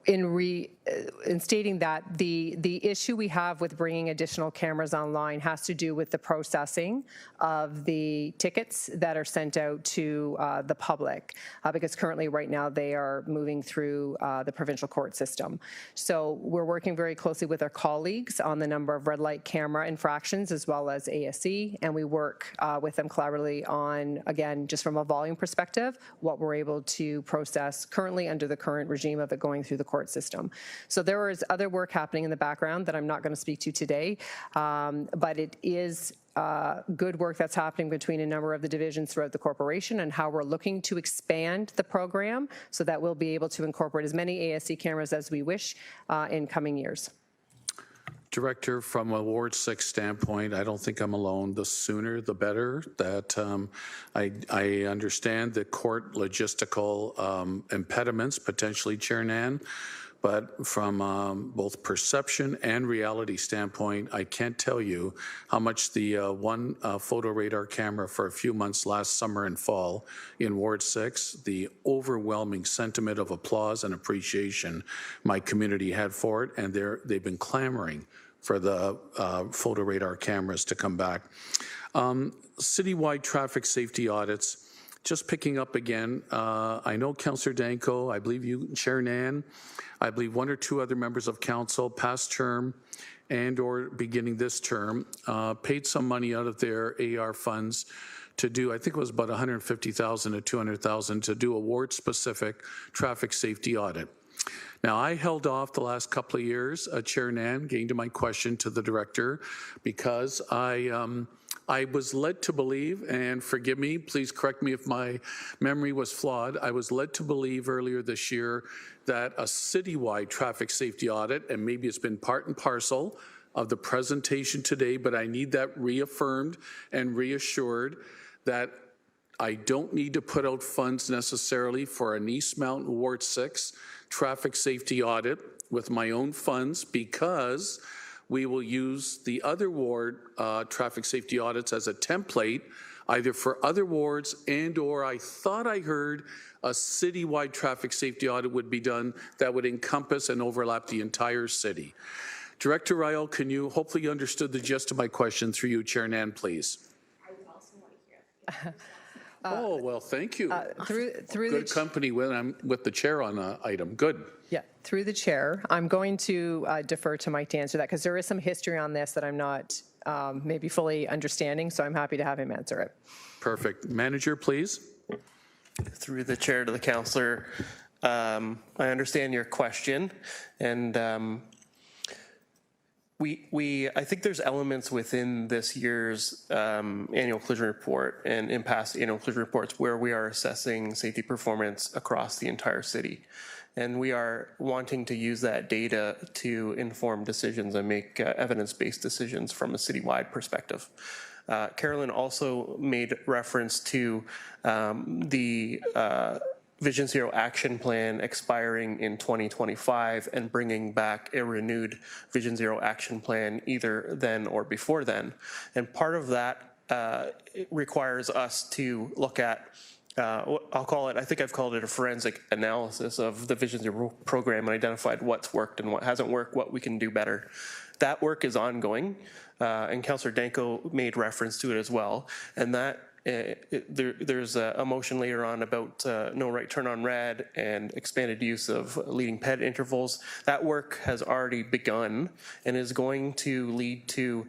in stating that the issue we have with bringing additional cameras online has to do with the processing of the tickets that are sent out to the public, because currently right now they are moving through the provincial court system. So we're working very closely with our colleagues on the number of red light camera infractions as well as ASC, and we work with them collaboratively on, again, just from a volume perspective, what we're able to process currently under the current regime of it going through the court system. So there is other work happening in the background that I'm not going to speak to today, but it is good work that's happening between a number of the divisions throughout the corporation and how we're looking to expand the program so that we'll be able to incorporate as many ASC cameras as we wish in coming years. Director, from a Ward 6 standpoint, I don't think I'm alone. The sooner, the better. That I understand the court logistical impediments, potentially, Chair Nan, but from both perception and reality standpoint, I can't tell you how much the one photo radar camera for a few months last summer and fall in Ward 6, the overwhelming sentiment of applause and appreciation my community had for it, and they've been clamoring for the photo radar cameras to come back. Citywide traffic safety audits, just picking up again, I know Councillor Danko, I believe you, Chair Nan, I believe 1 or 2 other members of council, past term and or beginning this term, paid some money out of their AR funds to do, I think it was about $150,000 to $200,000 to do a ward-specific traffic safety audit. Now, I held off the last couple of years, Chair Nan, getting to my question to the director, because I was led to believe, and forgive me, please correct me if my memory was flawed, I was led to believe earlier this year that a citywide traffic safety audit, and maybe it's been part and parcel of the presentation today, but I need that reaffirmed and reassured that I don't need to put out funds necessarily for an East Mountain Ward 6 traffic safety audit with my own funds, because we will use the other ward traffic safety audits as a template, either for other wards and or I thought I heard a citywide traffic safety audit would be done that would encompass and overlap the entire city. Director Ryle, can you, hopefully you understood the gist of my question through you, Chair Nan, please. I would also want to hear. Oh, well, thank you. Good company when I'm with the chair on an item. Good. Yeah, through the chair. I'm going to defer to Mike to answer that, because there is some history on this that I'm not maybe fully understanding, so I'm happy to have him answer it. Perfect. Manager, please. Through the chair to the councillor, I understand your question, and I think there's elements within this year's annual collision report and in past annual collision reports where we are assessing safety performance across the entire city. and we are wanting to use that data to inform decisions and make evidence-based decisions from a citywide perspective. Carolyn also made reference to the Vision Zero action plan expiring in 2025 and bringing back a renewed Vision Zero action plan either then or before then. And part of that it requires us to look at I'll call it, I think I've called it a forensic analysis of the Vision Zero program and identified what's worked and what hasn't worked, what we can do better. That work is ongoing, and Councillor Danko made reference to it as well. And that there's a motion later on about no right turn on red and expanded use of leading ped intervals. That work has already begun and is going to lead to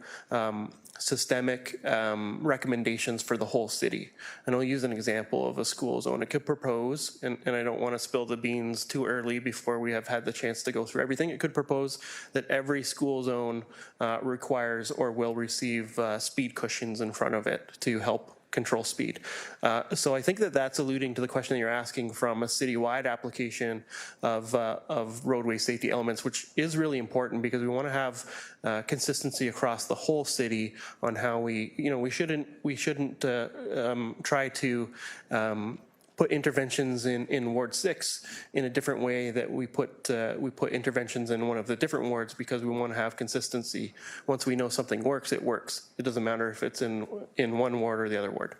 systemic recommendations for the whole city. And I'll use an example of a school zone. It could propose, and I don't want to spill the beans too early before we have had the chance to go through everything, it could propose that every school zone requires or will receive speed cushions in front of it to help control speed. So I think that that's alluding to the question that you're asking from a citywide application of roadway safety elements, which is really important because we want to have consistency across the whole city on how we shouldn't try to put interventions in Ward 6 in a different way that we put interventions in one of the different wards, because we want to have consistency. Once we know something works, it works. It doesn't matter if it's in one ward or the other ward.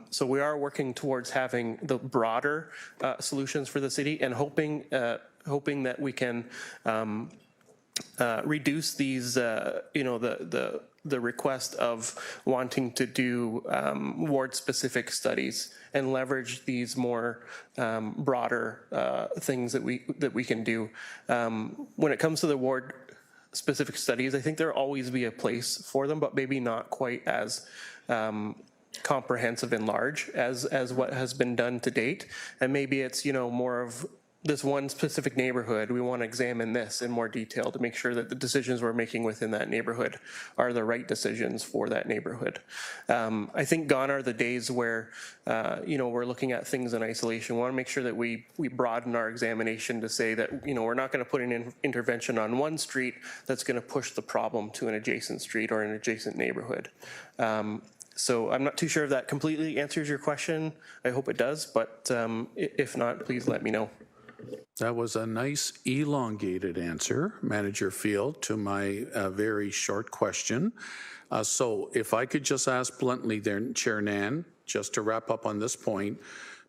So we are working towards having the broader solutions for the city and hoping that we can reduce these, the request of wanting to do ward-specific studies and leverage these more broader things that we can do. When it comes to the ward-specific studies, I think there'll always be a place for them, but maybe not quite as comprehensive and large as what has been done to date. And maybe it's more of this one specific neighborhood. We want to examine this in more detail to make sure that the decisions we're making within that neighborhood are the right decisions for that neighborhood. I think gone are the days where we're looking at things in isolation. We want to make sure that we broaden our examination to say that we're not going to put an intervention on one street that's going to push the problem to an adjacent street or an adjacent neighborhood. So I'm not too sure if that completely answers your question. I hope it does, but if not, please let me know. That was a nice elongated answer, Manager Field, to my very short question. So if I could just ask bluntly there, Chair Nan, just to wrap up on this point,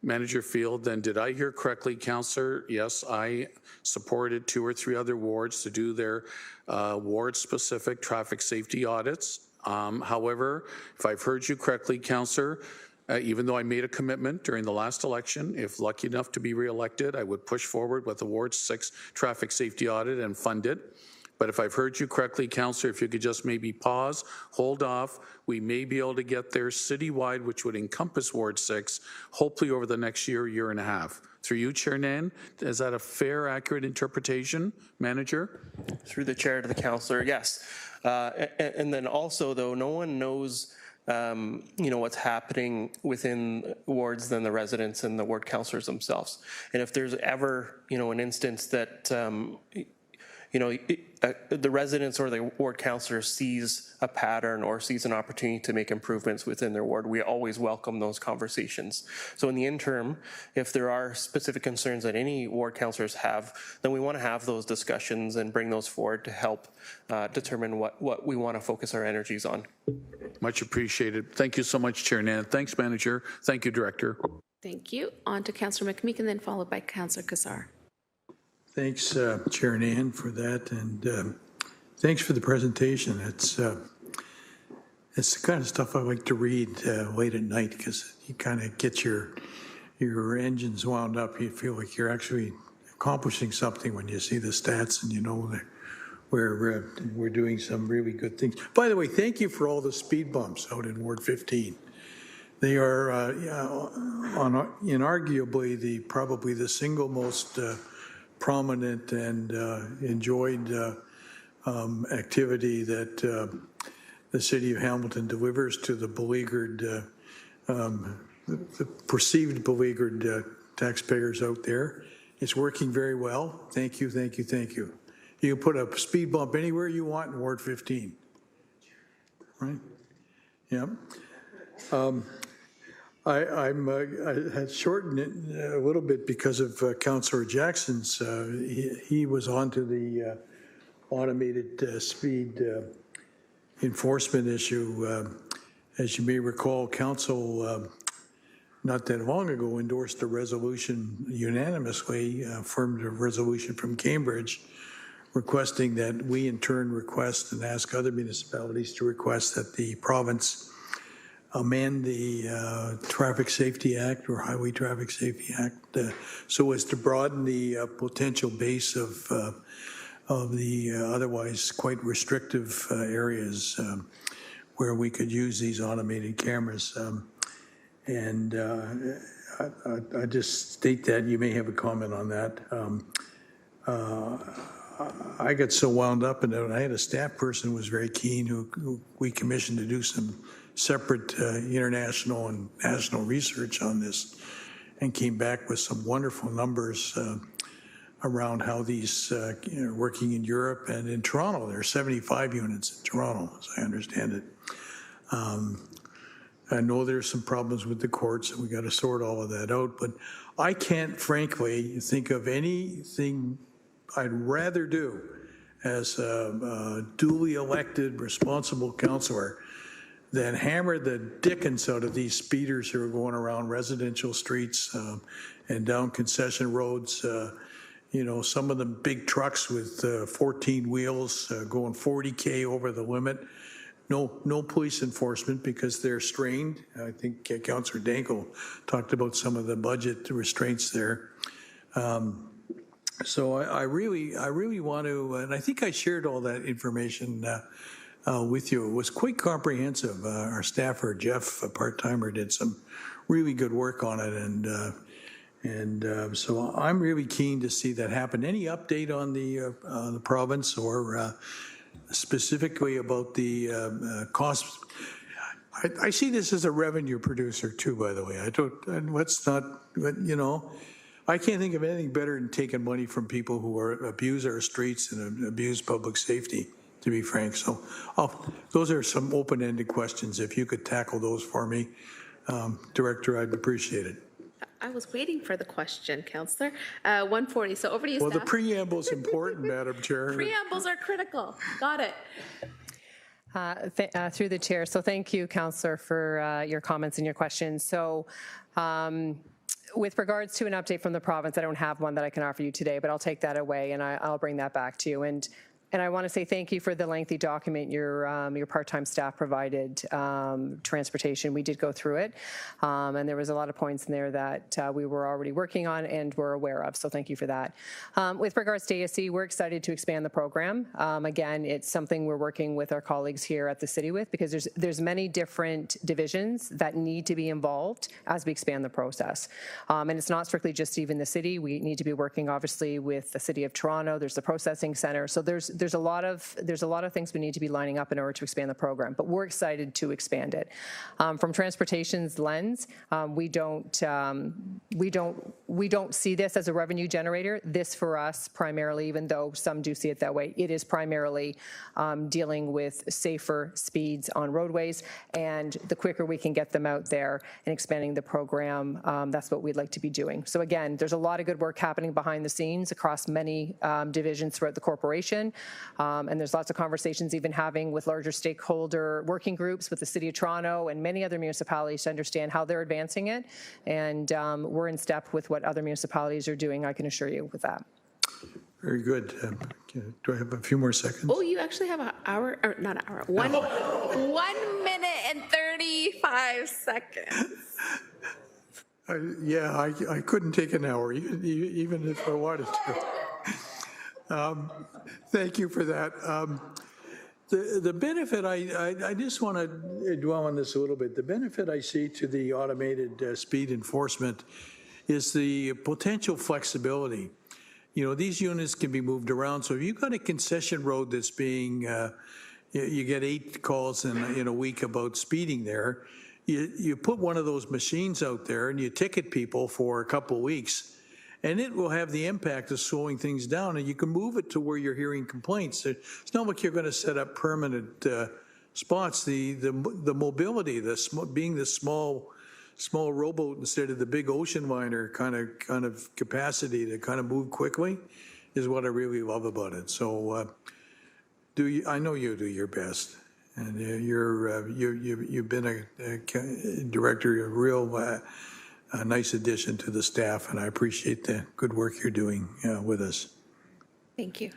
Manager Field, then did I hear correctly, Councillor? Yes, I supported 2 or 3 other wards to do their ward-specific traffic safety audits. However, if I've heard you correctly, Councillor, even though I made a commitment during the last election, if lucky enough to be re-elected, I would push forward with the Ward 6 traffic safety audit and fund it. But if I've heard you correctly, Councillor, if you could just maybe pause, hold off, we may be able to get there citywide, which would encompass Ward 6, hopefully over the next year and a half. Through you, Chair Nan, is that a fair, accurate interpretation, Manager? Through the chair to the councillor, yes. And then also, though, no one knows what's happening within wards than the residents and the ward councillors themselves. And if there's ever, an instance that, the residents or the ward councillor sees a pattern or sees an opportunity to make improvements within their ward, we always welcome those conversations. So in the interim, if there are specific concerns that any ward councillors have, then we want to have those discussions and bring those forward to help determine what we want to focus our energies on. Much appreciated. Thank you so much, Chair Nan. Thanks, Manager. Thank you, Director. Thank you. On to Councillor McMeekin, then followed by Councillor Kassar. Thanks, Chair Nan, for that, and thanks for the presentation. It's the kind of stuff I like to read late at night, because you kind of get your engines wound up. You feel like you're actually accomplishing something when you see the stats, and you know that we're doing some really good things. By the way, thank you for all the speed bumps out in Ward 15. They are inarguably probably the single most prominent and enjoyed activity that the City of Hamilton delivers to the beleaguered, the perceived beleaguered taxpayers out there. It's working very well. Thank you, thank you, thank you. You can put a speed bump anywhere you want in Ward 15. Right? Yeah. I had shortened it a little bit because of Councillor Jackson's. He was onto the automated speed enforcement issue. As you may recall, Council not that long ago endorsed a resolution unanimously, affirmative resolution from Cambridge, requesting that we in turn request and ask other municipalities to request that the province amend the Traffic Safety Act or Highway Traffic Safety Act so as to broaden the potential base of the otherwise quite restrictive areas where we could use these automated cameras. And I just state that. You may have a comment on that. I got so wound up in it. I had a staff person who was very keen who we commissioned to do some separate international and national research on this and came back with some wonderful numbers around how these are working in Europe and in Toronto. There are 75 units in Toronto, as I understand it. I know there's some problems with the courts, and we got to sort all of that out. But I can't, frankly, think of anything I'd rather do as a duly elected, responsible councillor than hammer the dickens out of these speeders who are going around residential streets and down concession roads. You know, some of them big trucks with 14 wheels going 40K over the limit. No police enforcement because they're strained. I think Councillor Danko talked about some of the budget restraints there. So I really want to, and I think I shared all that information with you. It was quite comprehensive. Our staffer, Jeff, a part-timer, did some really good work on it, and so I'm really keen to see that happen. Any update on the province or specifically about the costs? I see this as a revenue producer too, by the way. And let's not, you know, I can't think of anything better than taking money from people who abuse our streets and abuse public safety, to be frank. So those are some open-ended questions. If you could tackle those for me, Director, I'd appreciate it. I was waiting for the question, Councillor. 140, so over to you, Well, staff. the preamble's important, Madam Chair. Preambles are critical. Got it. Through the chair. So thank you, Councillor, for your comments and your questions. So with regards to an update from the province, I don't have one that I can offer you today, but I'll take that away and I'll bring that back to you. And I want to say thank you for the lengthy document your part-time staff provided, transportation. We did go through it, and there was a lot of points in there that we were already working on and were aware of, so thank you for that. With regards to ASC, we're excited to expand the program. Again, it's something we're working with our colleagues here at the city with because there's many different divisions that need to be involved as we expand the process. And it's not strictly just even the city. We need to be working, obviously, with the City of Toronto. There's the processing center. So there's a lot of things we need to be lining up in order to expand the program, but we're excited to expand it. From transportation's lens, we don't see this as a revenue generator. This for us primarily, even though some do see it that way, it is primarily dealing with safer speeds on roadways, and the quicker we can get them out there and expanding the program, that's what we'd like to be doing. So again, there's a lot of good work happening behind the scenes across many divisions throughout the corporation. And there's lots of conversations even having with larger stakeholder working groups with the City of Toronto and many other municipalities to understand how they're advancing it. And we're in step with what other municipalities are doing, I can assure you with that. Very good. Do I have a few more seconds? Oh, you actually have an hour, or not an hour, 1 minute and 35 seconds. Yeah, I couldn't take an hour, even if I wanted to. Thank you for that. The benefit, I just want to dwell on this a little bit. The benefit I see to the automated speed enforcement is the potential flexibility. You know, these units can be moved around. So if you've got a concession road that's being, you get 8 calls in a week about speeding there, you put one of those machines out there and you ticket people for a couple of weeks. and it will have the impact of slowing things down, and you can move it to where you're hearing complaints. It's not like you're going to set up permanent spots. The mobility, being the small rowboat instead of the big ocean liner kind of capacity to kind of move quickly is what I really love about it. So I know you do your best, and you've been a director, a real nice addition to the staff, and I appreciate the good work you're doing with us. Thank you.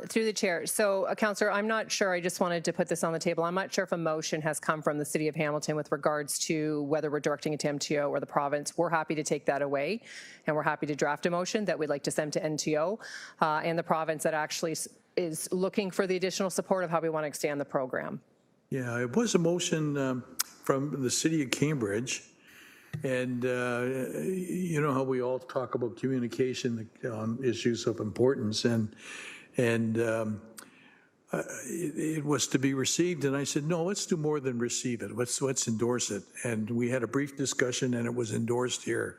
Through the chair. So, Councillor, I'm not sure, I just wanted to put this on the table. I'm not sure if a motion has come from the City of Hamilton with regards to whether we're directing it to MTO or the province. We're happy to take that away, and we're happy to draft a motion that we'd like to send to MTO and the province that actually is looking for the additional support of how we want to expand the program. Yeah, it was a motion from the City of Cambridge. And you know how we all talk about communication on issues of importance, and it was to be received, and I said, no, let's do more than receive it. Let's endorse it. And we had a brief discussion, and it was endorsed here.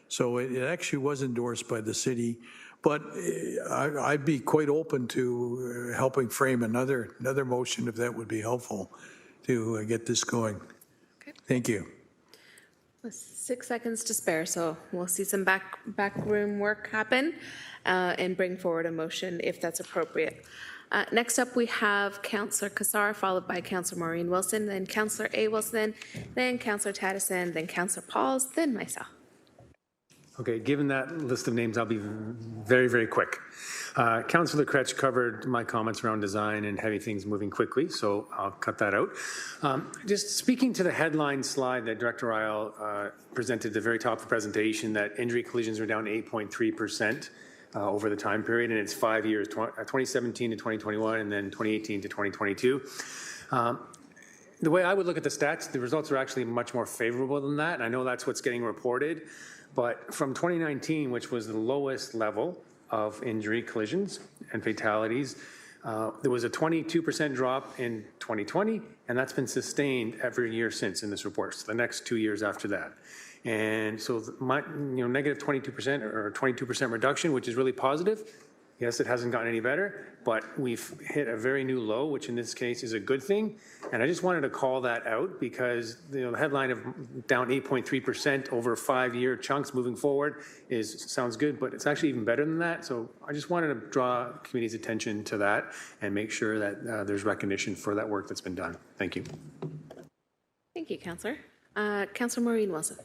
So it actually was endorsed by the city, but I'd be quite open to helping frame another motion if that would be helpful to get this going. Okay. Thank you. 6 seconds to spare, so we'll see some backroom work happen and bring forward a motion if that's appropriate. Next up, we have Councillor Cassar, followed by Councillor Maureen Wilson, then Councillor A. Wilson, then Councillor Taddison, then Councillor Pauls, then myself. Okay, given that list of names, I'll be very, very quick. Councillor Kretsch covered my comments around design and heavy things moving quickly, so I'll cut that out. Just speaking to the headline slide that Director Ryle presented at the very top of the presentation, that injury collisions are down 8.3% over the time period, and it's 5 years, 2017 to 2021, and then 2018 to 2022. The way I would look at the stats, the results are actually much more favorable than that, and I know that's what's getting reported. But from 2019, which was the lowest level of injury, collisions, and fatalities, there was a 22% drop in 2020, and that's been sustained every year since in this report, so the next 2 years after that. And so, negative 22% or 22% reduction, which is really positive. Yes, it hasn't gotten any better, but we've hit a very new low, which in this case is a good thing. And I just wanted to call that out because the headline of down 8.3% over 5-year chunks moving forward sounds good, but it's actually even better than that. So I just wanted to draw committee's attention to that and make sure that there's recognition for that work that's been done. Thank you. Thank you, Councillor. Councillor Maureen Wilson.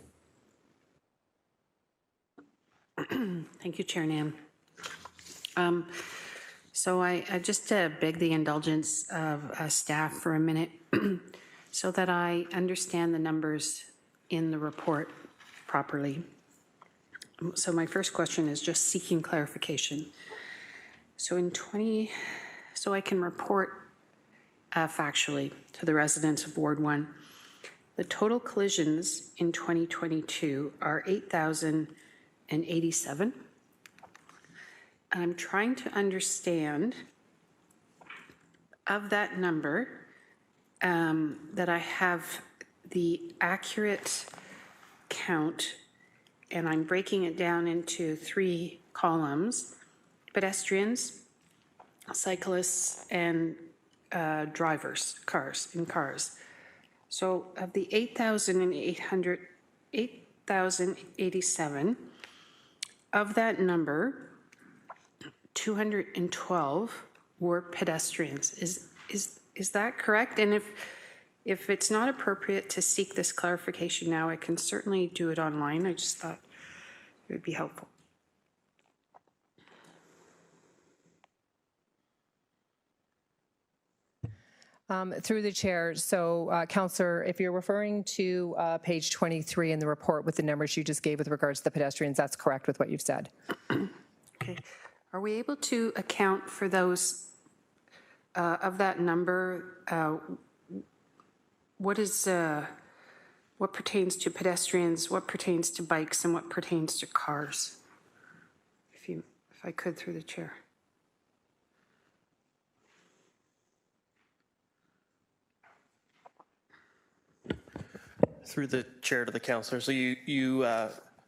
Thank you, Chair Nam. So I just beg the indulgence of staff for a minute so that I understand the numbers in the report properly. So my first question is just seeking clarification. So so I can report factually to the residents of Ward 1, the total collisions in 2022 are 8,087. I'm trying to understand, of that number, that I have the accurate count, and I'm breaking it down into 3 columns: pedestrians, cyclists, and drivers, cars. So of the 8,087, of that number, 212 were pedestrians. Is that correct? And if it's not appropriate to seek this clarification now, I can certainly do it online. I just thought it would be helpful. Through the chair, so Councillor, if you're referring to page 23 in the report with the numbers you just gave with regards to the pedestrians, that's correct with what you've said. Okay. Are we able to account for those, of that number, what pertains to pedestrians, what pertains to bikes, and what pertains to cars? If I could, through the chair. Through the chair to the councillor. So you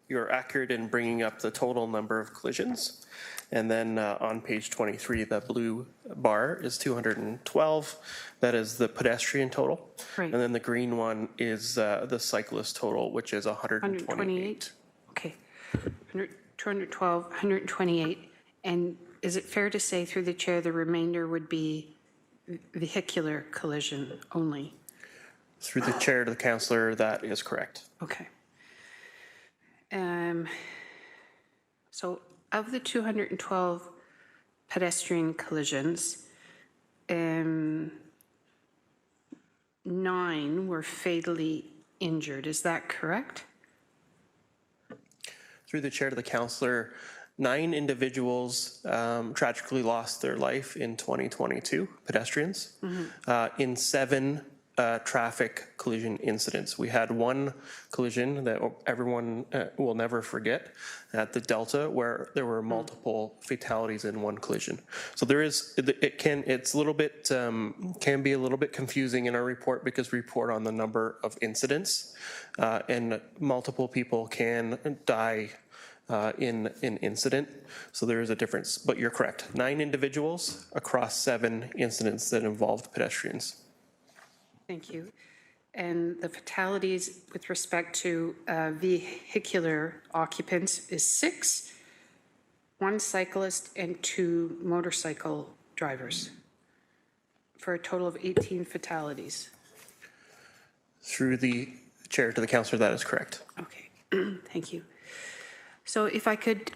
you're accurate in bringing up the total number of collisions. And then on page 23, the blue bar is 212. That is the pedestrian total. Right. And then the green one is the cyclist total, which is 128. Okay. 212, 128. And is it fair to say, through the chair, the remainder would be vehicular collision only? Through the chair to the councillor, that is correct. Okay. So of the 212 pedestrian collisions, 9 were fatally injured. Is that correct? Through the chair to the councillor, 9 individuals tragically lost their life in 2022, pedestrians, in 7 traffic collision incidents. We had one collision that everyone will never forget at the Delta, where there were multiple fatalities in one collision. So there is, it's a little bit, can be a little bit confusing in our report because we report on the number of incidents, and multiple people can die in an incident. So there is a difference, but you're correct. 9 individuals across 7 incidents that involved pedestrians. Thank you. And the fatalities with respect to vehicular occupants is 6, 1 cyclist and 2 motorcycle drivers, for a total of 18 fatalities. Through the chair to the councillor, that is correct. Okay, thank you. So if I could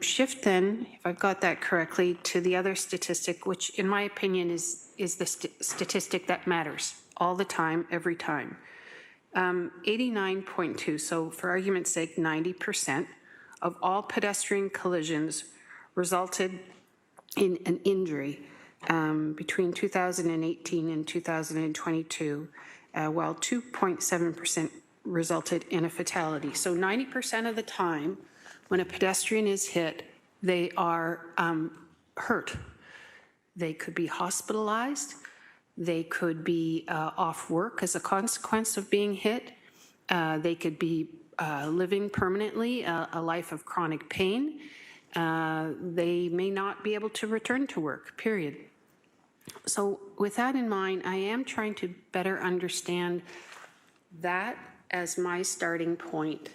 shift then, if I've got that correctly, to the other statistic, which in my opinion is the statistic that matters all the time, every time. 89.2, so for argument's sake, 90% of all pedestrian collisions resulted in an injury between 2018 and 2022, while 2.7% resulted in a fatality. So 90% of the time, when a pedestrian is hit, they are hurt. They could be hospitalized. They could be off work as a consequence of being hit. They could be living permanently a life of chronic pain. They may not be able to return to work, period. So with that in mind, I am trying to better understand that as my starting point.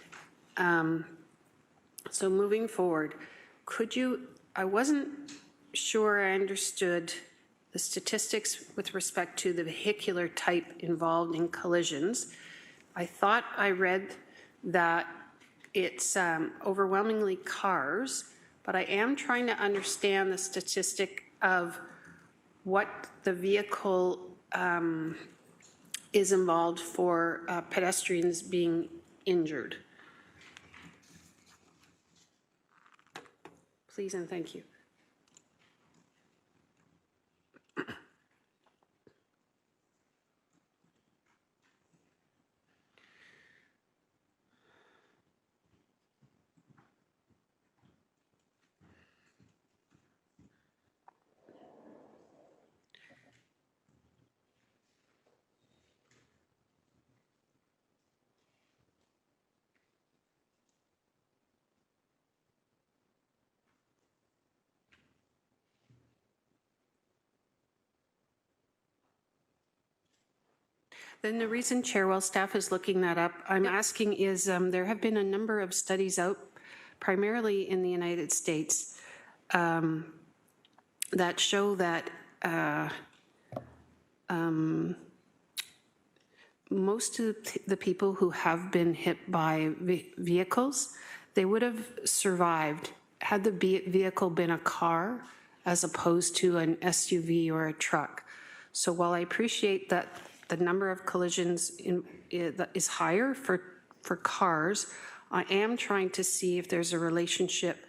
So moving forward, could you, I wasn't sure I understood the statistics with respect to the vehicular type involved in collisions. I thought I read that it's overwhelmingly cars, but I am trying to understand the statistic of what the vehicle is involved for pedestrians being injured. Please and thank you. Then the reason, Chair, while staff is looking that up, I'm asking is there have been a number of studies out, primarily in the United States, that show that most of the people who have been hit by vehicles, they would have survived had the vehicle been a car as opposed to an SUV or a truck. So while I appreciate that the number of collisions is higher for cars, I am trying to see if there's a relationship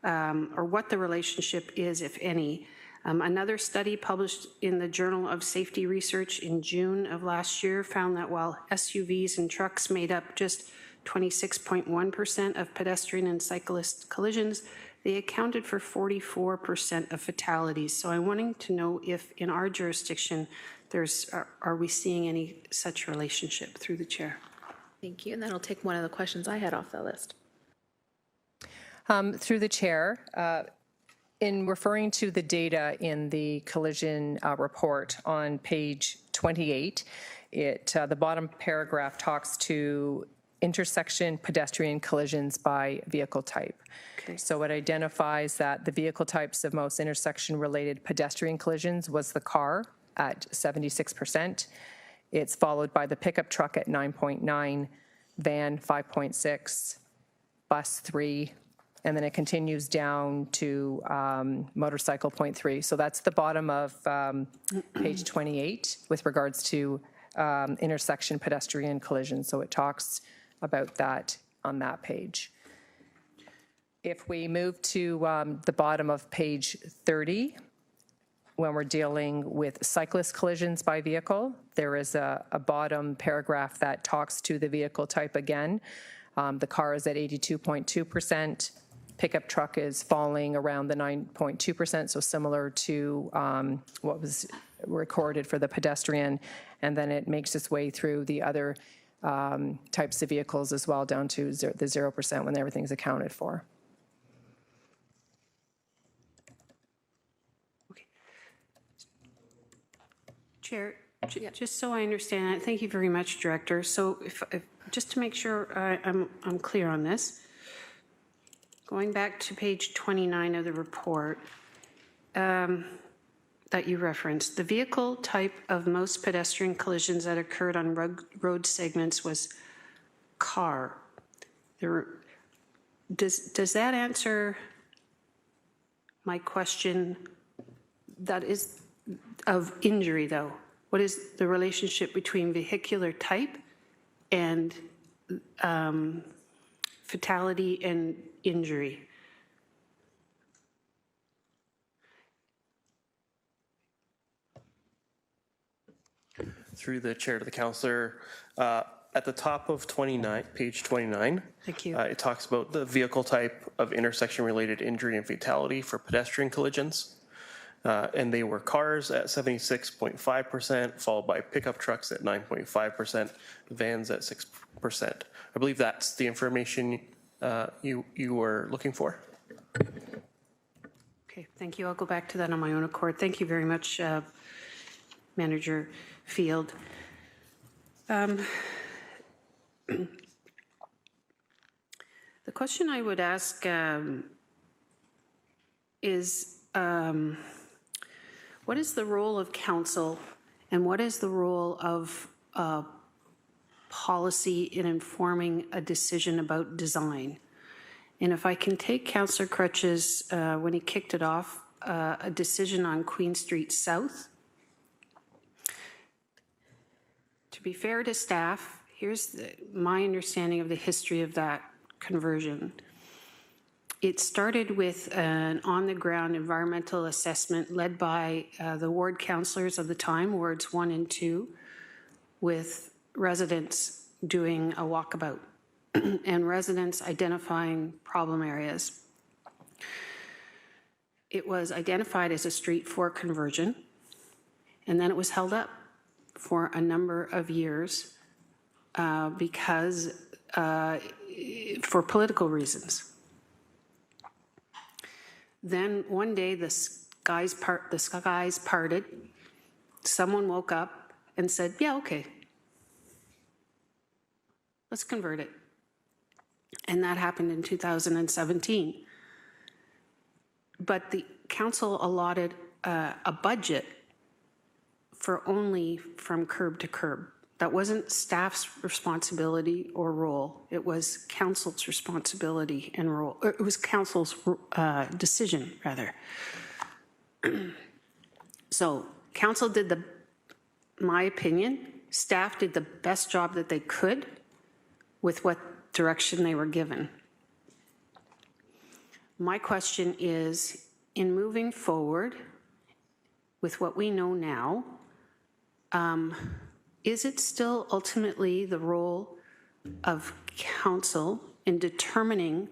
or what the relationship is, if any. Another study published in the Journal of Safety Research in June of last year found that while SUVs and trucks made up just 26.1% of pedestrian and cyclist collisions, they accounted for 44% of fatalities. So I'm wanting to know if in our jurisdiction are we seeing any such relationship, through the chair? Thank you. And that'll take one of the questions I had off the list. Through the chair, in referring to the data in the collision report on page 28, the bottom paragraph talks to intersection pedestrian collisions by vehicle type. Okay. So it identifies that the vehicle types of most intersection-related pedestrian collisions was the car at 76%. It's followed by the pickup truck at 9.9, van 5.6, bus 3, and then it continues down to motorcycle 0.3. So that's the bottom of page 28 with regards to intersection pedestrian collision. So it talks about that on that page. If we move to the bottom of page 30, when we're dealing with cyclist collisions by vehicle, there is a bottom paragraph that talks to the vehicle type again. The car is at 82.2%. Pickup truck is falling around the 9.2%, so similar to what was recorded for the pedestrian. And then it makes its way through the other types of vehicles as well, down to the 0% when everything's accounted for. Okay. Chair, just so I understand, thank you very much, Director. So if just to make sure I'm clear on this, going back to page 29 of the report that you referenced, the vehicle type of most pedestrian collisions that occurred on road segments was car. Does that answer my question? That is of injury, though. What is the relationship between vehicular type and fatality and injury? Through the chair to the councillor, at the top of page 29, thank you. It talks about the vehicle type of intersection-related injury and fatality for pedestrian collisions. And they were cars at 76.5%, followed by pickup trucks at 9.5%, vans at 6%. I believe that's the information you were looking for. Okay, thank you. I'll go back to that on my own accord. Thank you very much, Manager Field. The question I would ask is, what is the role of council and what is the role of policy in informing a decision about design? And if I can take Councillor Crutch's, when he kicked it off, a decision on Queen Street South. To be fair to staff, here's my understanding of the history of that conversion. It started with an on-the-ground environmental assessment led by the ward councillors of the time, wards 1 and 2, with residents doing a walkabout and residents identifying problem areas. It was identified as a street for conversion, and then it was held up for a number of years because for political reasons. Then one day the skies parted. Someone woke up and said, yeah, okay, let's convert it. And that happened in 2017. But the council allotted a budget for only from curb to curb. That wasn't staff's responsibility or role. It was council's responsibility and role. Or it was council's decision, rather. So council did my opinion, staff did the best job that they could with what direction they were given. My question is, in moving forward with what we know now, is it still ultimately the role of council in determining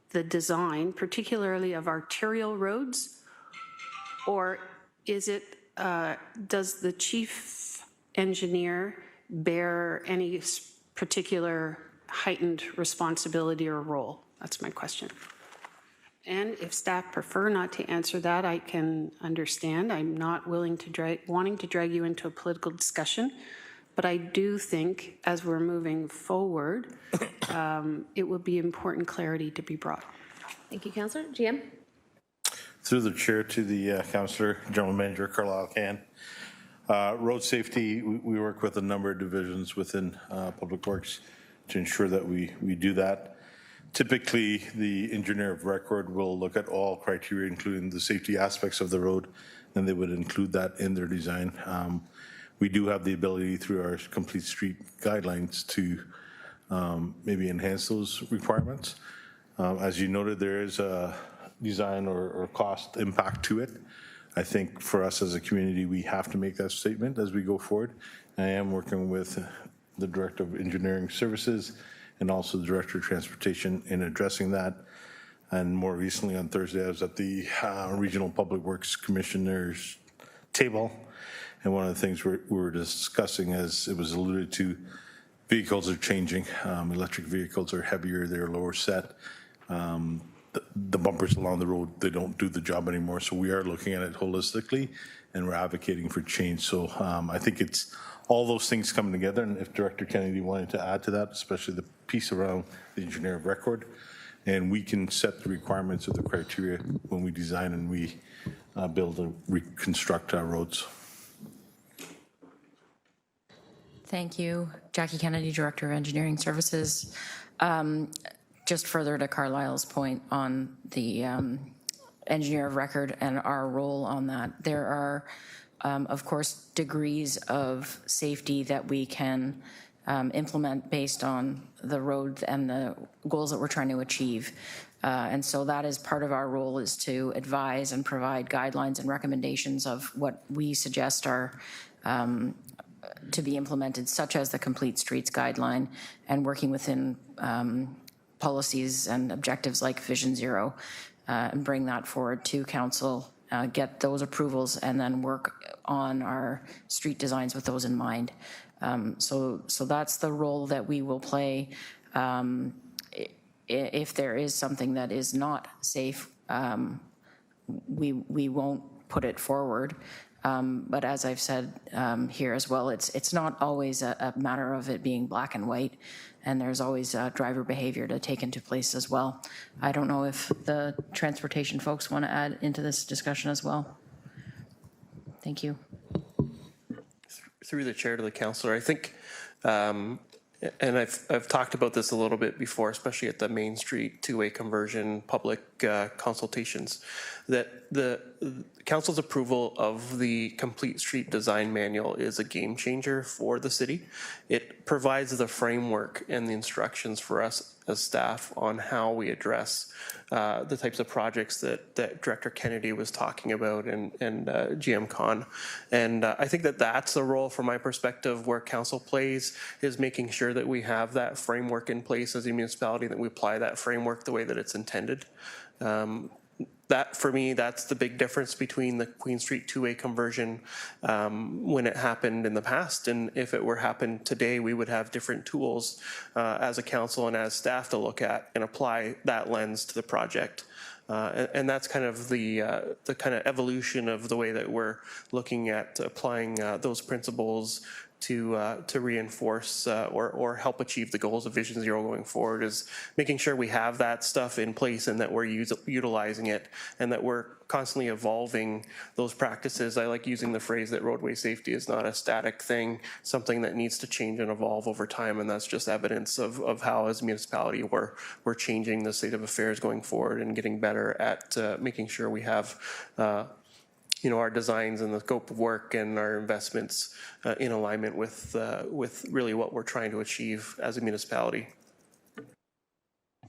the design, particularly of arterial roads, or is it, does the chief engineer bear any particular heightened responsibility or role? That's my question. And if staff prefer not to answer that, I can understand. I'm not wanting to drag you into a political discussion, but I do think as we're moving forward, it would be important clarity to be brought. Thank you, Councillor. GM? Through the chair to the Councillor, General Manager Carlisle Can. Road safety, we work with a number of divisions within Public Works to ensure that we do that. Typically, the engineer of record will look at all criteria, including the safety aspects of the road, and they would include that in their design. We do have the ability through our complete street guidelines to maybe enhance those requirements. As you noted, there is a design or cost impact to it. I think for us as a community, we have to make that statement as we go forward. I am working with the Director of Engineering Services and also the Director of Transportation in addressing that. And more recently on Thursday, I was at the Regional Public Works Commissioner's table. And one of the things we were discussing, as it was alluded to, vehicles are changing. Electric vehicles are heavier, they're lower set. The bumpers along the road, they don't do the job anymore. So we are looking at it holistically and we're advocating for change. So I think it's all those things coming together. And if Director Kennedy wanted to add to that, especially the piece around the engineer of record, and we can set the requirements of the criteria when we design and we build and reconstruct our roads. Thank you. Jackie Kennedy, Director of Engineering Services. Just further to Carlisle's point on the engineer of record and our role on that, there are, of course, degrees of safety that we can implement based on the road and the goals that we're trying to achieve. And so that is part of our role, is to advise and provide guidelines and recommendations of what we suggest are to be implemented, such as the Complete Streets Guideline, and working within policies and objectives like Vision Zero, and bring that forward to Council, get those approvals, and then work on our street designs with those in mind. So that's the role that we will play. If there is something that is not safe, we won't put it forward. But as I've said here as well, it's not always a matter of it being black and white, and there's always driver behavior to take into place as well. I don't know if the transportation folks want to add into this discussion as well. Thank you. Through the chair to the councillor, I think, and I've talked about this a little bit before, especially at the Main Street two-way conversion public consultations, that the council's approval of the Complete Street Design Manual is a game changer for the city. It provides the framework and the instructions for us as staff on how we address the types of projects that Director Kennedy was talking about and GM Con. And I think that's a role from my perspective where council plays, is making sure that we have that framework in place as a municipality, that we apply that framework the way that it's intended. That, for me, that's the big difference between the Queen Street two-way conversion when it happened in the past, and if it were happened today, we would have different tools as a council and as staff to look at and apply that lens to the project. And that's kind of the kind of evolution of the way that we're looking at applying those principles to reinforce or help achieve the goals of Vision Zero going forward, is making sure we have that stuff in place and that we're utilizing it, and that we're constantly evolving those practices. I like using the phrase that roadway safety is not a static thing, something that needs to change and evolve over time, and that's just evidence of how as a municipality we're changing the state of affairs going forward and getting better at making sure we have our designs and the scope of work and our investments in alignment with really what we're trying to achieve as a municipality.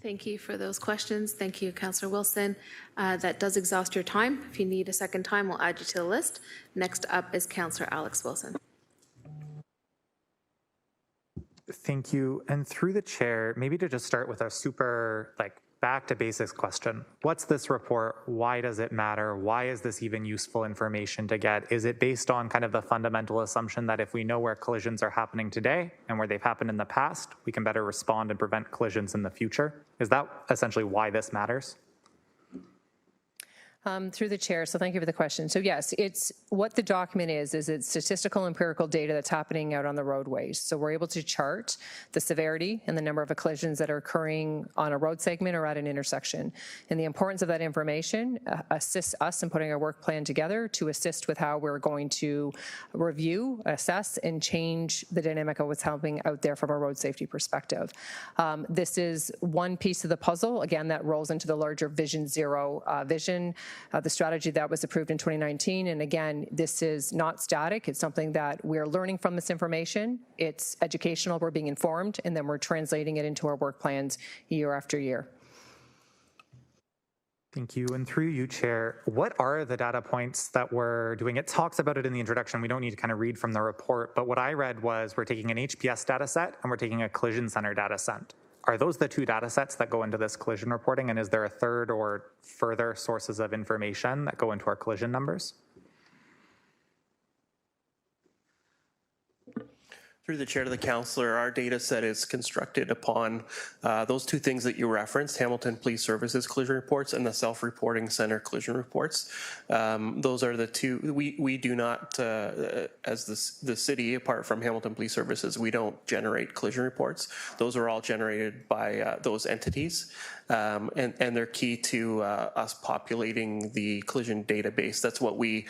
Thank you for those questions. Thank you, Councillor Wilson. That does exhaust your time. If you need a second time, we'll add you to the list. Next up is Councillor Alex Wilson. Thank you. And through the chair, maybe to just start with a super back to basics question. What's this report? Why does it matter? Why is this even useful information to get? Is it based on kind of the fundamental assumption that if we know where collisions are happening today and where they've happened in the past, we can better respond and prevent collisions in the future? Is that essentially why this matters? Through the chair, so thank you for the question. So yes, it's what the document is it's statistical empirical data that's happening out on the roadways. So we're able to chart the severity and the number of collisions that are occurring on a road segment or at an intersection. And the importance of that information assists us in putting our work plan together to assist with how we're going to review, assess, and change the dynamic of what's happening out there from a road safety perspective. This is one piece of the puzzle, again, that rolls into the larger Vision Zero vision. The strategy that was approved in 2019. And again, this is not static. It's something that we're learning from this information. It's educational. We're being informed, and then we're translating it into our work plans year after year. Thank you. And through you, Chair, what are the data points that we're doing? It talks about it in the introduction. We don't need to kind of read from the report, but what I read was we're taking an HPS data set and we're taking a collision center data set. Are those the two data sets that go into this collision reporting? And is there a third or further sources of information that go into our collision numbers? Through the chair to the councillor, our data set is constructed upon those two things that you referenced, Hamilton Police Services collision reports and the self-reporting center collision reports. Those are the two. We do not, as the city, apart from Hamilton Police Services, we don't generate collision reports. Those are all generated by those entities. And they're key to us populating the collision database. That's what we,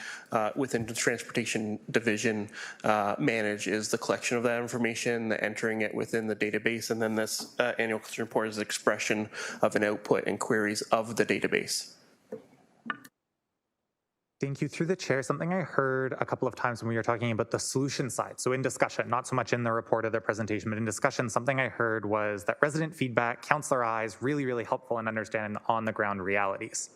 within the Transportation Division, manage, is the collection of that information, the entering it within the database, and then this annual collision report is an expression of an output and queries of the database. Thank you. Through the chair, something I heard a couple of times when we were talking about the solution side. So in discussion, not so much in the report or the presentation, but in discussion, something I heard was that resident feedback, councillor eyes, really, really helpful in understanding on the ground realities.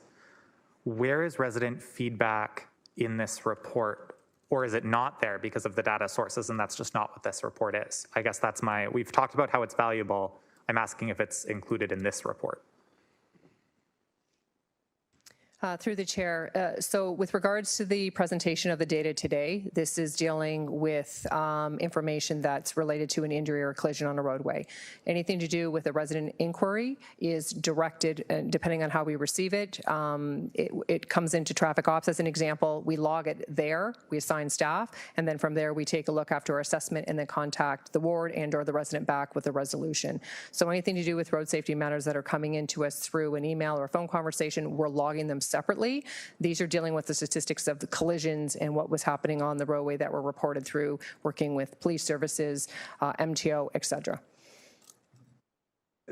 Where is resident feedback in this report? Or is it not there because of the data sources and that's just not what this report is? I guess that's we've talked about how it's valuable. I'm asking if it's included in this report. Through the chair, so with regards to the presentation of the data today, this is dealing with information that's related to an injury or a collision on a roadway. Anything to do with a resident inquiry is directed, and depending on how we receive it, it comes into traffic ops as an example. We log it there, we assign staff, and then from there we take a look after our assessment and then contact the ward and or the resident back with a resolution. So anything to do with road safety matters that are coming into us through an email or a phone conversation, we're logging them separately. These are dealing with the statistics of the collisions and what was happening on the roadway that were reported through working with police services, MTO, et cetera.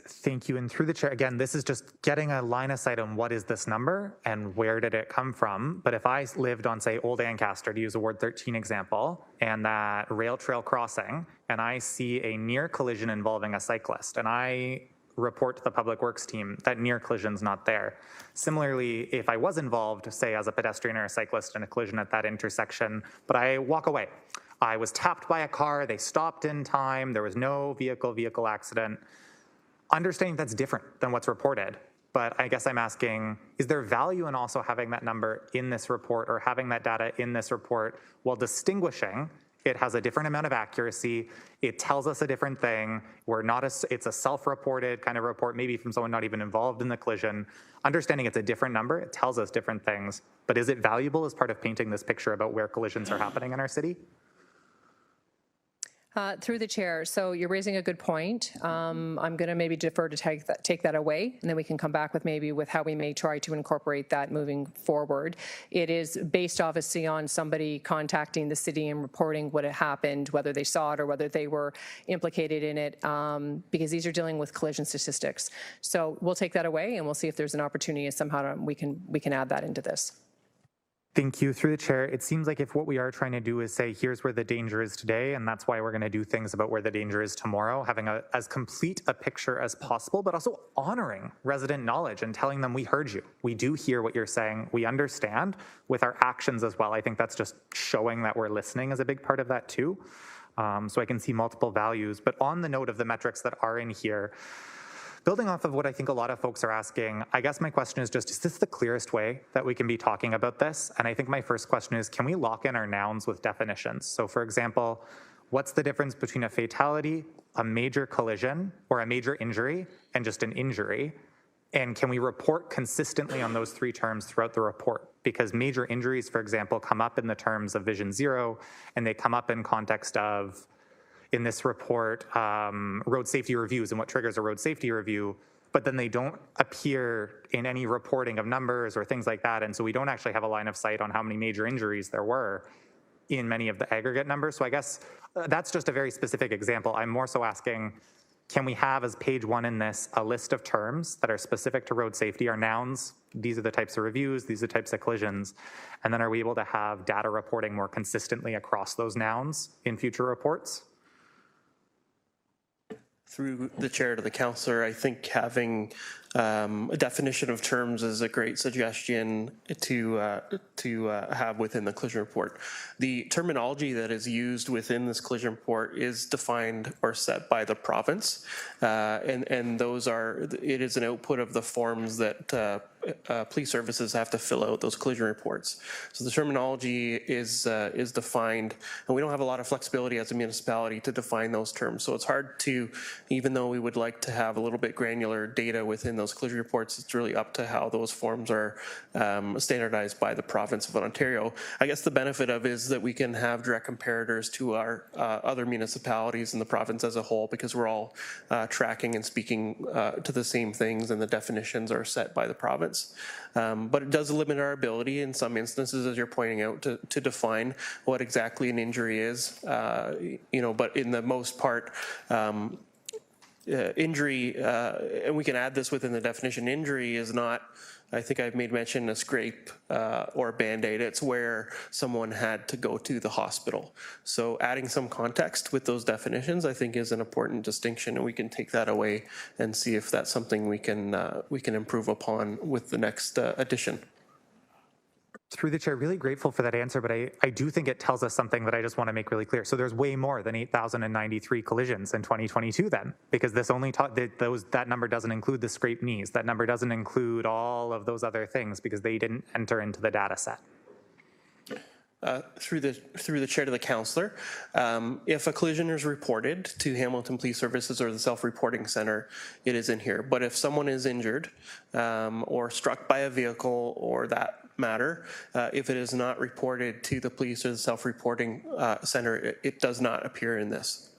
Thank you. And through the chair, again, this is just getting a line of sight on what is this number and where did it come from. But if I lived on, say, Old Ancaster, to use a Ward 13 example, and that rail trail crossing, and I see a near collision involving a cyclist, and I report to the Public Works team that near collision's not there. Similarly, if I was involved, say, as a pedestrian or a cyclist in a collision at that intersection, but I walk away, I was tapped by a car, they stopped in time, there was no vehicle accident, understanding that's different than what's reported. But I guess I'm asking, is there value in also having that number in this report or having that data in this report while distinguishing it has a different amount of accuracy, it tells us a different thing, it's a self-reported kind of report, maybe from someone not even involved in the collision, understanding it's a different number, it tells us different things, but is it valuable as part of painting this picture about where collisions are happening in our city? Through the chair, so you're raising a good point. I'm going to maybe defer to take that away, and then we can come back with maybe with how we may try to incorporate that moving forward. It is based obviously on somebody contacting the city and reporting what had happened, whether they saw it or whether they were implicated in it, because these are dealing with collision statistics. So we'll take that away, and we'll see if there's an opportunity somehow we can add that into this. Thank you. Through the chair, it seems like if what we are trying to do is say, here's where the danger is today, and that's why we're going to do things about where the danger is tomorrow, having as complete a picture as possible, but also honoring resident knowledge and telling them we heard you. We do hear what you're saying. We understand with our actions as well. I think that's just showing that we're listening is a big part of that too. So I can see multiple values. But on the note of the metrics that are in here, building off of what I think a lot of folks are asking, I guess my question is just, is this the clearest way that we can be talking about this? And I think my first question is, can we lock in our nouns with definitions? So for example, what's the difference between a fatality, a major collision, or a major injury, and just an injury? And can we report consistently on those three terms throughout the report? Because major injuries, for example, come up in the terms of Vision Zero, and they come up in context of, in this report, road safety reviews and what triggers a road safety review, but then they don't appear in any reporting of numbers or things like that. And so we don't actually have a line of sight on how many major injuries there were in many of the aggregate numbers. So I guess that's just a very specific example. I'm more so asking, can we have, as page 1 in this, a list of terms that are specific to road safety, are nouns, these are the types of reviews, these are the types of collisions, and then are we able to have data reporting more consistently across those nouns in future reports? Through the chair to the councillor, I think having a definition of terms is a great suggestion to have within the collision report. The terminology that is used within this collision report is defined or set by the province, and those are, it is an output of the forms that police services have to fill out those collision reports. So the terminology is defined, and we don't have a lot of flexibility as a municipality to define those terms. So it's hard to, even though we would like to have a little bit granular data within those collision reports, it's really up to how those forms are standardized by the province of Ontario. I guess the benefit of is that we can have direct comparators to our other municipalities in the province as a whole, because we're all tracking and speaking to the same things, and the definitions are set by the province. But it does limit our ability in some instances, as you're pointing out, to define what exactly an injury is. But in the most part, injury, and we can add this within the definition, injury is not, I think I've made mention, a scrape or a Band-Aid. It's where someone had to go to the hospital. So adding some context with those definitions, I think, is an important distinction, and we can take that away and see if that's something we can improve upon with the next addition. Through the chair, really grateful for that answer, but I do think it tells us something that I just want to make really clear. So there's way more than 8,093 collisions in 2022 then, because this only that number doesn't include the scraped knees. That number doesn't include all of those other things because they didn't enter into the data set. Through the chair to the councillor, if a collision is reported to Hamilton Police Services or the self-reporting center, it is in here. But if someone is injured or struck by a vehicle or that matter, if it is not reported to the police or the self-reporting center, it does not appear in this.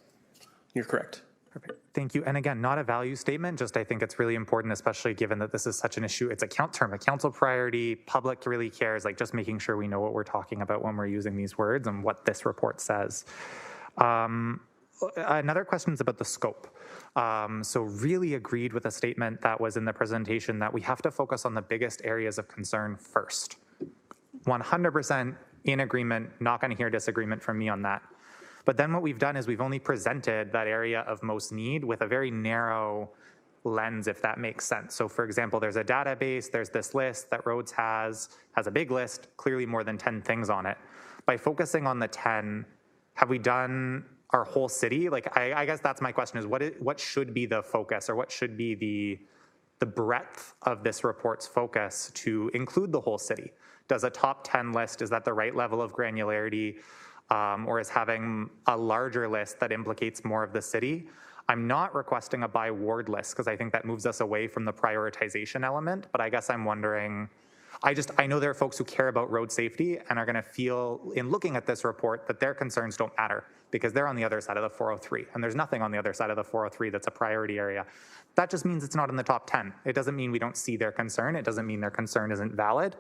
You're correct. Perfect. Thank you. And again, not a value statement, just I think it's really important, especially given that this is such an issue. It's a council priority, public really cares, like just making sure we know what we're talking about when we're using these words and what this report says. Another question is about the scope. So really agreed with a statement that was in the presentation that we have to focus on the biggest areas of concern first. 100% in agreement, not going to hear disagreement from me on that. But then what we've done is we've only presented that area of most need with a very narrow lens, if that makes sense. So for example, there's a database, there's this list that Roads has a big list, clearly more than 10 things on it. By focusing on the 10, have we done our whole city? Like, I guess that's my question, is what should be the focus, or what should be the breadth of this report's focus to include the whole city? Does a top 10 list, is that the right level of granularity? Or is having a larger list that implicates more of the city? I'm not requesting a by ward list because I think that moves us away from the prioritization element, but I guess I'm wondering, I know there are folks who care about road safety and are gonna feel, in looking at this report, that their concerns don't matter because they're on the other side of the 403, and there's nothing on the other side of the 403 that's a priority area. That just means it's not in the top 10. It doesn't mean we don't see their concern. It doesn't mean their concern isn't valid.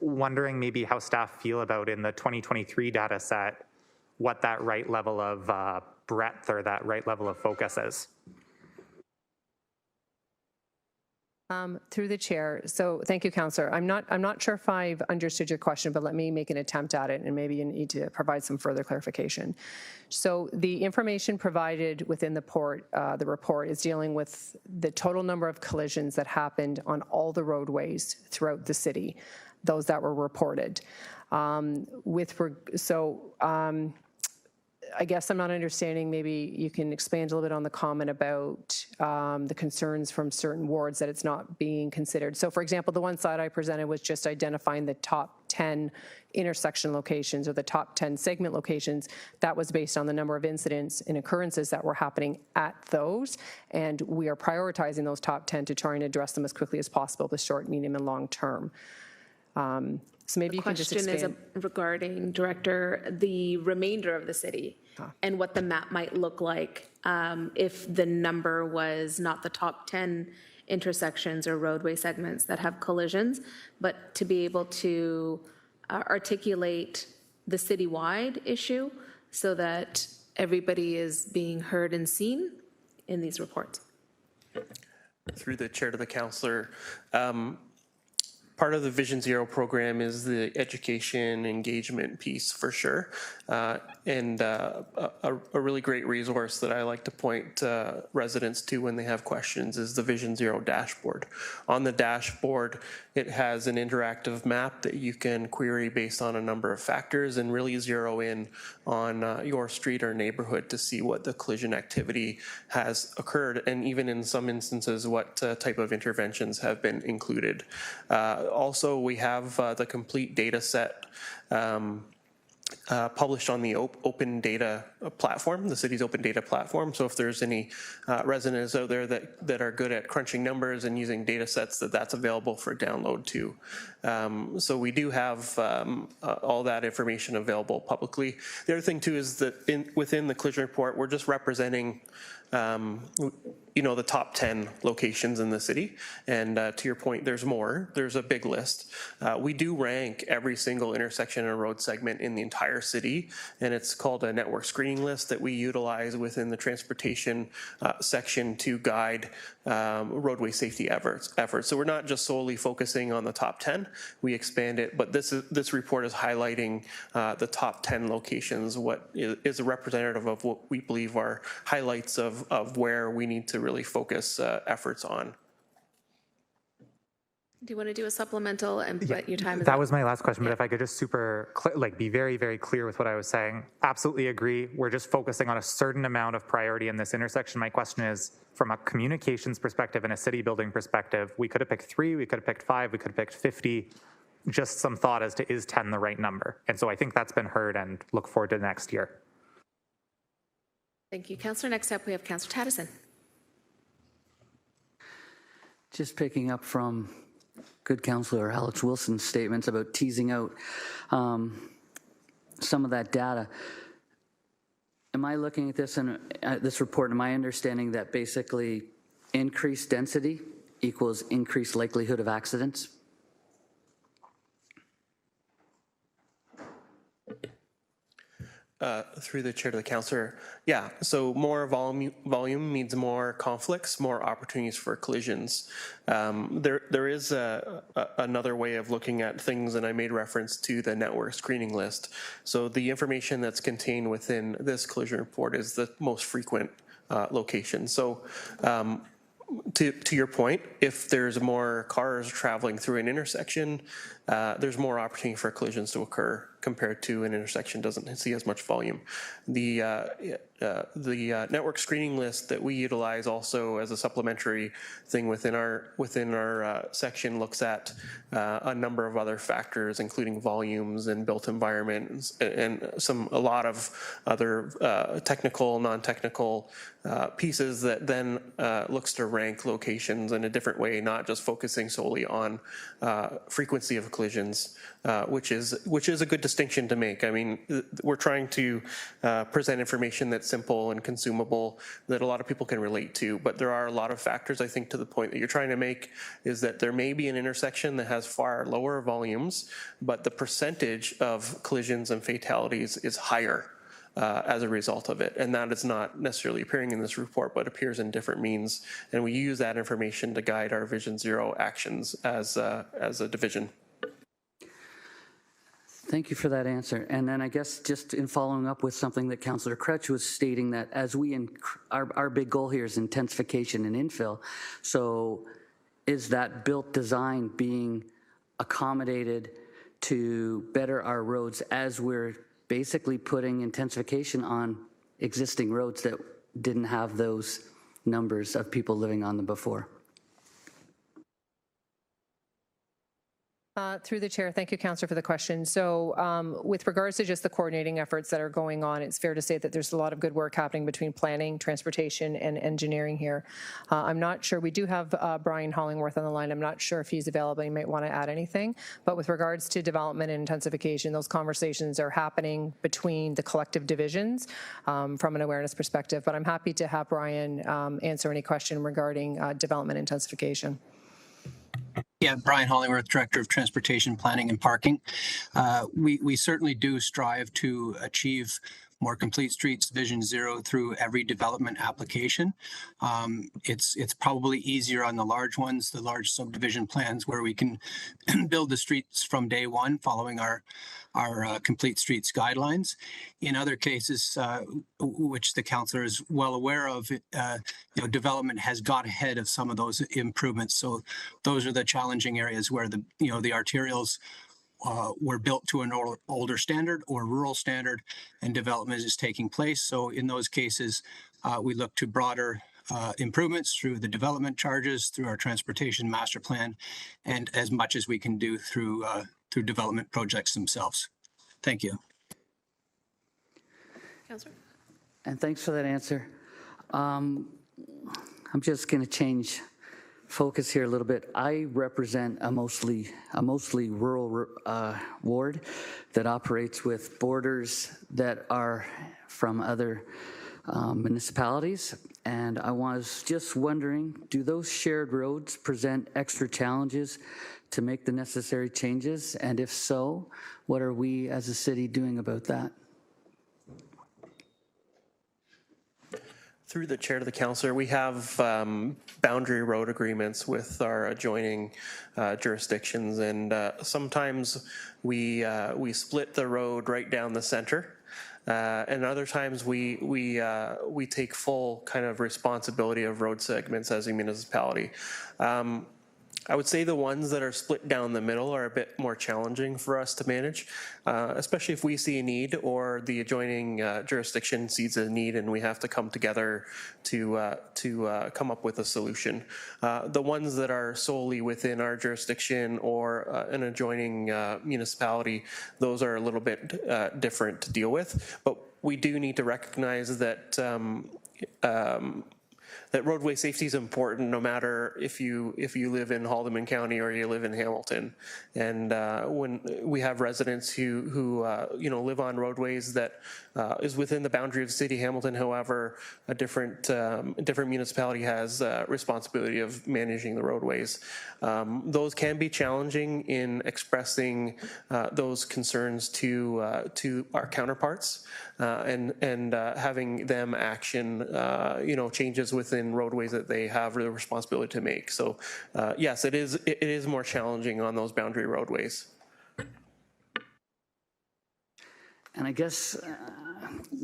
Wondering maybe how staff feel about, in the 2023 data set, what that right level of breadth or that right level of focus is. Through the chair. So thank you, Councillor. I'm not sure if I've understood your question, but let me make an attempt at it, and maybe you need to provide some further clarification. So the information provided within the report is dealing with the total number of collisions that happened on all the roadways throughout the city, those that were reported. I guess I'm not understanding, maybe you can expand a little bit on the comment about the concerns from certain wards that it's not being considered. So for example, the one slide I presented was just identifying the top 10 intersection locations or the top 10 segment locations, that was based on the number of incidents and occurrences that were happening at those. And we are prioritizing those top 10 to try and address them as quickly as possible, the short, medium, and long term. So maybe you can just expand. The question is regarding, Director, the remainder of the city and what the map might look like if the number was not the top 10 intersections or roadway segments that have collisions, but to be able to articulate the citywide issue so that everybody is being heard and seen in these reports. Through the chair to the councillor, part of the Vision Zero program is the education engagement piece for sure. And a really great resource that I like to point residents to when they have questions is the Vision Zero dashboard. On the dashboard, it has an interactive map that you can query based on a number of factors and really zero in on your street or neighborhood to see what the collision activity has occurred, and even in some instances what type of interventions have been included. Also, we have the complete data set published on the open data platform, the city's open data platform. So if there's any residents out there that are good at crunching numbers and using data sets, that's available for download too. So we do have all that information available publicly. The other thing too is that within the collision report, we're just representing the top 10 locations in the city. And to your point, there's more. There's a big list. We do rank every single intersection and road segment in the entire city, and it's called a network screening list that we utilize within the transportation section to guide roadway safety efforts. So we're not just solely focusing on the top 10. We expand it, but this report is highlighting the top 10 locations, what is a representative of what we believe are highlights of where we need to really focus efforts on. Do you want to do a supplemental and put your time? That was my last question, but if I could just be very, very clear with what I was saying. Absolutely agree. We're just focusing on a certain amount of priority in this intersection. My question is, from a communications perspective and a city building perspective, we could have picked 3, we could have picked 5, we could have picked 50. Just some thought as to, is 10 the right number? And so I think that's been heard, and look forward to next year. Thank you. Councillor, next up we have Councillor Taddison. Just picking up from good Councillor Alex Wilson's statements about teasing out some of that data. Am I looking at this and this report, am I understanding that basically increased density equals increased likelihood of accidents? Through the chair to the councillor, yeah. So more volume means more conflicts, more opportunities for collisions. There is another way of looking at things, and I made reference to the network screening list. So the information that's contained within this collision report is the most frequent location. So to your point, if there's more cars traveling through an intersection, there's more opportunity for collisions to occur compared to an intersection doesn't see as much volume. The network screening list that we utilize also as a supplementary thing within our section looks at a number of other factors, including volumes and built environments and a lot of other technical, non-technical pieces that then looks to rank locations in a different way, not just focusing solely on frequency of collisions, which is a good distinction to make. I mean, we're trying to present information that's simple and consumable that a lot of people can relate to, but there are a lot of factors, I think, to the point that you're trying to make, is that there may be an intersection that has far lower volumes, but the percentage of collisions and fatalities is higher as a result of it. And that is not necessarily appearing in this report, but appears in different means. And we use that information to guide our Vision Zero actions as a division. Thank you for that answer. And then I guess just in following up with something that Councillor Crutch was stating, that as our big goal here is intensification and infill. So is that built design being accommodated to better our roads as we're basically putting intensification on existing roads that didn't have those numbers of people living on them before? Through the chair, thank you, Councillor, for the question. So with regards to just the coordinating efforts that are going on, it's fair to say that there's a lot of good work happening between planning, transportation, and engineering here. I'm not sure, we do have Brian Hollingworth on the line. I'm not sure if he's available. He might want to add anything. But with regards to development and intensification, those conversations are happening between the collective divisions from an awareness perspective. But I'm happy to have Brian answer any question regarding development intensification. Yeah, Brian Hollingworth, Director of Transportation Planning and Parking. We certainly do strive to achieve more complete streets Vision Zero through every development application. It's probably easier on the large ones, the large subdivision plans, where we can build the streets from day one following our complete streets guidelines. In other cases, which the councillor is well aware of, development has got ahead of some of those improvements. So those are the challenging areas where the arterials were built to an older standard or rural standard, and development is taking place. So in those cases, we look to broader improvements through the development charges, through our transportation master plan, and as much as we can do through development projects themselves. Thank you. Councillor? And thanks for that answer. I'm just going to change focus here a little bit. I represent a mostly rural ward that operates with borders that are from other municipalities. And I was just wondering, do those shared roads present extra challenges to make the necessary changes? And if so, what are we as a city doing about that? Through the chair to the councillor, we have boundary road agreements with our adjoining jurisdictions, and sometimes we split the road right down the center, and other times we take full kind of responsibility of road segments as a municipality. I would say the ones that are split down the middle are a bit more challenging for us to manage, especially if we see a need or the adjoining jurisdiction sees a need and we have to come together to come up with a solution. The ones that are solely within our jurisdiction or an adjoining municipality, those are a little bit different to deal with, but we do need to recognize that that roadway safety is important no matter if you live in Haldimand County or you live in Hamilton. And when we have residents who live on roadways that is within the boundary of the city of Hamilton, however, a different municipality has responsibility of managing the roadways. Those can be challenging in expressing those concerns to our counterparts and having them action changes within roadways that they have the responsibility to make. So yes, it is more challenging on those boundary roadways. And I guess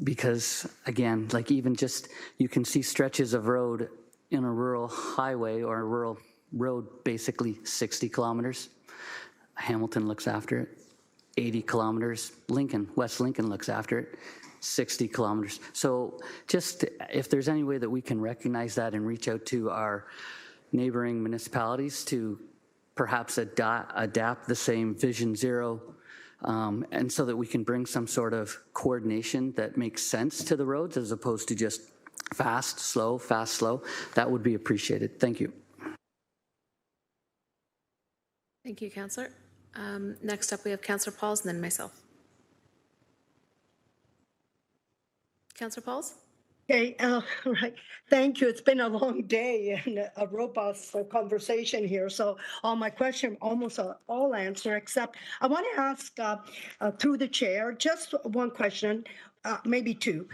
because again, like even just you can see stretches of road in a rural highway or a rural road, basically 60 kilometers. Hamilton looks after it. 80 kilometers. West Lincoln looks after it. 60 kilometers. So just if there's any way that we can recognize that and reach out to our neighboring municipalities to perhaps adapt the same Vision Zero, and so that we can bring some sort of coordination that makes sense to the roads as opposed to just fast, slow, that would be appreciated. Thank you. Thank you, Councillor. Next up, we have Councillor Pauls and then myself. Councillor Pauls? Okay, right. Thank you. It's been a long day and a robust conversation here. So all my questions almost all answered, except I want to ask through the chair, just one question, maybe two.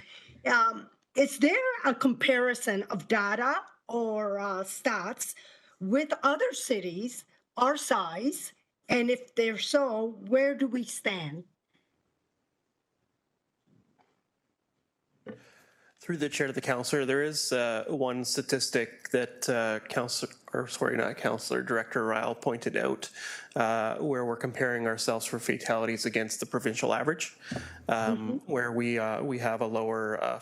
Is there a comparison of data or stats with other cities our size? And if they're so, where do we stand? Through the chair to the councillor, there is one statistic that Director Ryle pointed out, where we're comparing ourselves for fatalities against the provincial average, where we have a lower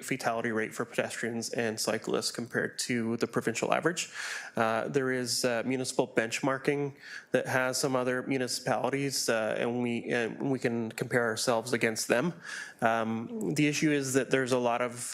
fatality rate for pedestrians and cyclists compared to the provincial average. There is municipal benchmarking that has some other municipalities, and we can compare ourselves against them. The issue is that there's a lot of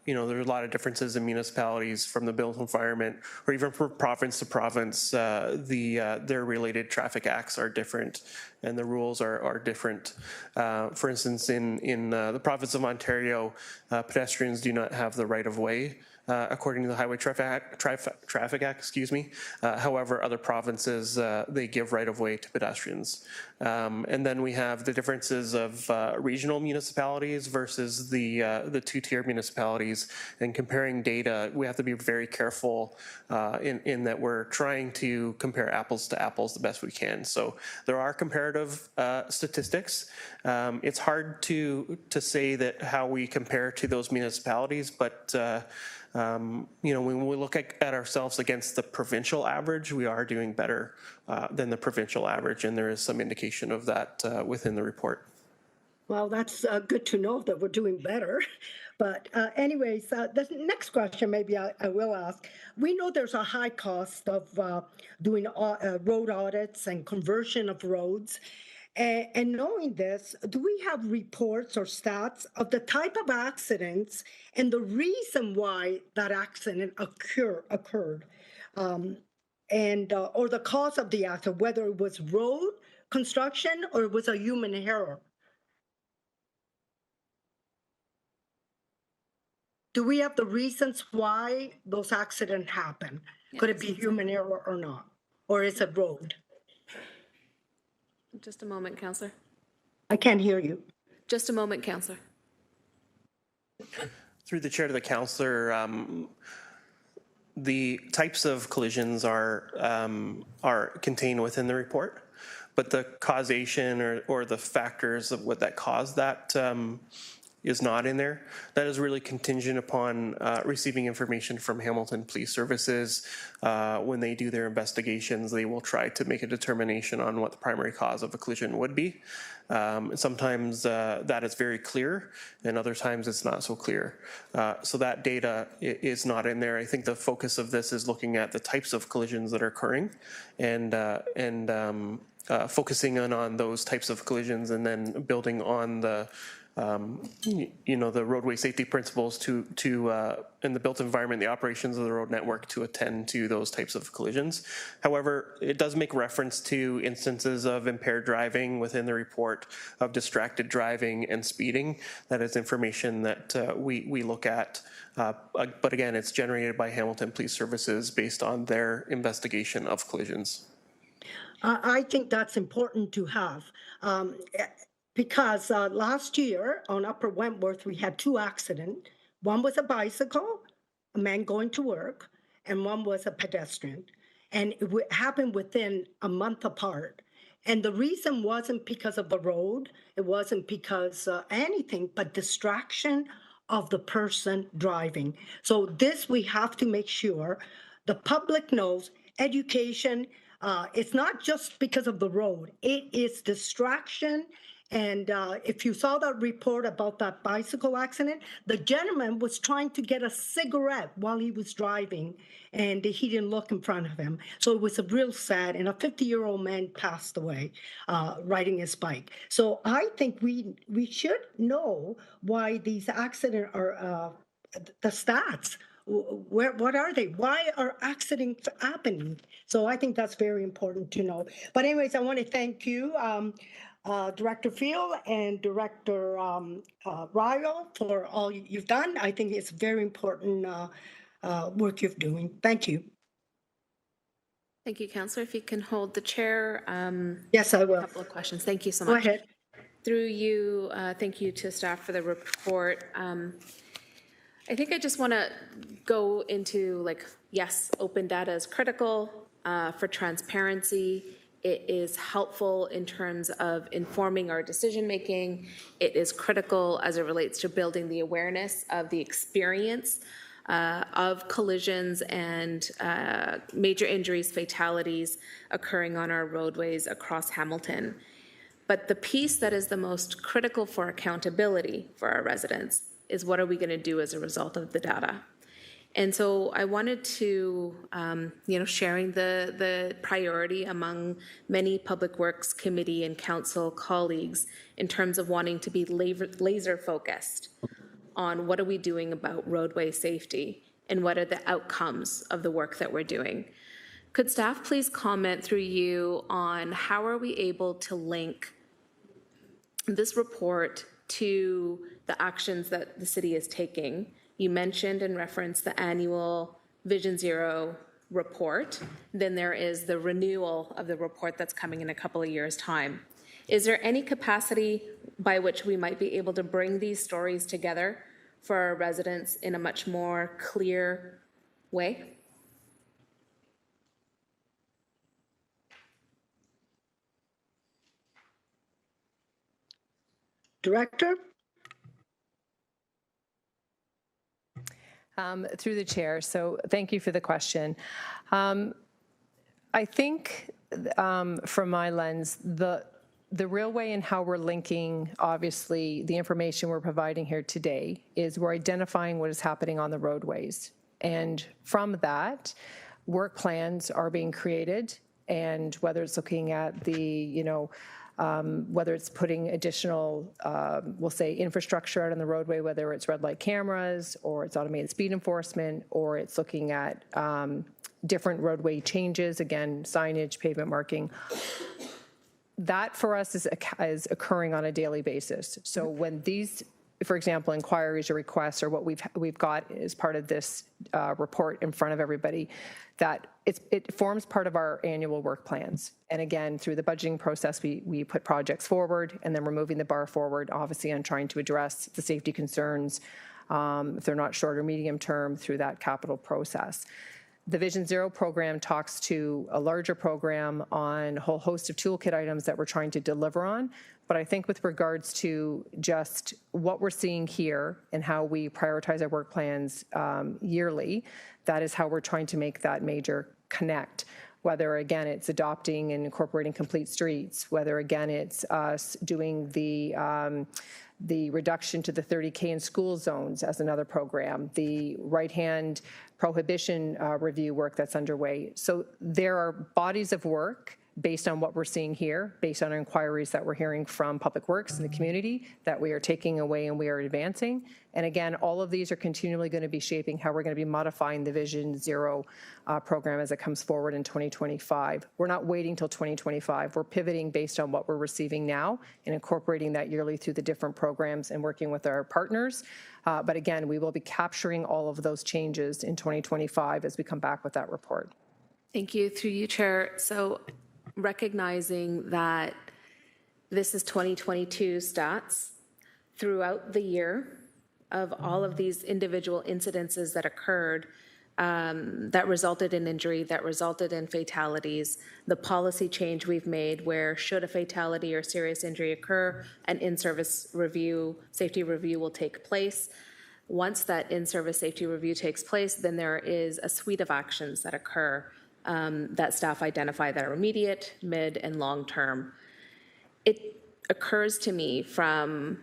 there's a lot of differences in municipalities from the built environment, or even from province to province. Their related traffic acts are different, and the rules are different. For instance, in the province of Ontario, pedestrians do not have the right of way, according to the Highway Traffic Act, excuse me. However, other provinces, they give right of way to pedestrians. And then we have the differences of regional municipalities versus the two-tier municipalities. And comparing data, we have to be very careful in that we're trying to compare apples to apples the best we can. So there are comparative statistics. It's hard to say that how we compare to those municipalities, but when we look at ourselves against the provincial average, we are doing better than the provincial average, and there is some indication of that within the report. Well, that's good to know that we're doing better. But anyways, the next question maybe I will ask. We know there's a high cost of doing road audits and conversion of roads. And knowing this, do we have reports or stats of the type of accidents and the reason why that accident occurred, or the cause of the accident, whether it was road construction or it was a human error? Do we have the reasons why those accidents happen? Yes. Could it be human error or not? Or is it road? Just a moment, Councillor. I can't hear you. Just a moment, Councillor. Through the chair to the councillor, the types of collisions are contained within the report, but the causation or the factors of what that caused that is not in there. That is really contingent upon receiving information from Hamilton Police Services. When they do their investigations, they will try to make a determination on what the primary cause of a collision would be. Sometimes that is very clear, and other times it's not so clear. So that data is not in there. I think the focus of this is looking at the types of collisions that are occurring and focusing on those types of collisions, and then building on the the roadway safety principles to in the built environment, the operations of the road network to attend to those types of collisions. However, it does make reference to instances of impaired driving within the report, of distracted driving and speeding. That is information that we look at. But again, it's generated by Hamilton Police Services based on their investigation of collisions. I think that's important to have. Because last year on Upper Wentworth, we had 2 accidents. One was a bicycle, a man going to work, and one was a pedestrian. And it happened within a month apart. And the reason wasn't because of the road. It wasn't because anything, but distraction of the person driving. So this, we have to make sure the public knows. Education, it's not just because of the road. It is distraction. And if you saw that report about that bicycle accident, the gentleman was trying to get a cigarette while he was driving, and he didn't look in front of him. So it was a real sad, and a 50-year-old man passed away riding his bike. So I think we should know why these accidents are, the stats. What are they? Why are accidents happening? So I think that's very important to know. But anyways, I want to thank you, Director Field and Director Ryle, for all you've done. I think it's very important work you're doing. Thank you. Thank you, Councillor. If you can hold the chair. Yes, I will. A couple of questions. Thank you so much. Go ahead. Through you, thank you to staff for the report. I think I just want to go into, yes, open data is critical for transparency. It is helpful in terms of informing our decision-making. It is critical as it relates to building the awareness of the experience of collisions and major injuries, fatalities occurring on our roadways across Hamilton. But the piece that is the most critical for accountability for our residents is what are we going to do as a result of the data? And so I wanted to, sharing the priority among many Public Works Committee and Council colleagues in terms of wanting to be laser focused on what are we doing about roadway safety and what are the outcomes of the work that we're doing. Could staff please comment through you on how are we able to link this report to the actions that the city is taking? You mentioned and referenced the annual Vision Zero report. Then there is the renewal of the report that's coming in a couple of years' time. Is there any capacity by which we might be able to bring these stories together for our residents in a much more clear way? Director? Through the chair, so thank you for the question. I think from my lens, the real way in how we're linking, obviously, the information we're providing here today is we're identifying what is happening on the roadways. And from that, work plans are being created, and whether it's looking at the, whether it's putting additional, we'll say, infrastructure out on the roadway, whether it's red light cameras or it's automated speed enforcement, or it's looking at different roadway changes, again, signage, pavement marking. That for us is occurring on a daily basis. So when these, for example, inquiries or requests or what we've got as part of this report in front of everybody, that it forms part of our annual work plans. And again, through the budgeting process, we put projects forward, and then we're moving the bar forward, obviously, on trying to address the safety concerns, if they're not short or medium term, through that capital process. The Vision Zero program talks to a larger program on a whole host of toolkit items that we're trying to deliver on. But I think with regards to just what we're seeing here and how we prioritize our work plans yearly, that is how we're trying to make that major connect. Whether, again, it's adopting and incorporating complete streets, whether, again, it's us doing the reduction to the 30K in school zones as another program, the right-hand prohibition review work that's underway. So there are bodies of work based on what we're seeing here, based on our inquiries that we're hearing from Public Works and the community, that we are taking away and we are advancing. And again, all of these are continually going to be shaping how we're going to be modifying the Vision Zero program as it comes forward in 2025. We're not waiting till 2025. We're pivoting based on what we're receiving now and incorporating that yearly through the different programs and working with our partners. But again, we will be capturing all of those changes in 2025 as we come back with that report. Thank you. Through you, Chair. So recognizing that this is 2022 stats throughout the year of all of these individual incidences that occurred that resulted in injury, that resulted in fatalities, the policy change we've made where should a fatality or serious injury occur, an in-service review, safety review will take place. Once that in-service safety review takes place, then there is a suite of actions that occur that staff identify that are immediate, mid, and long-term. It occurs to me from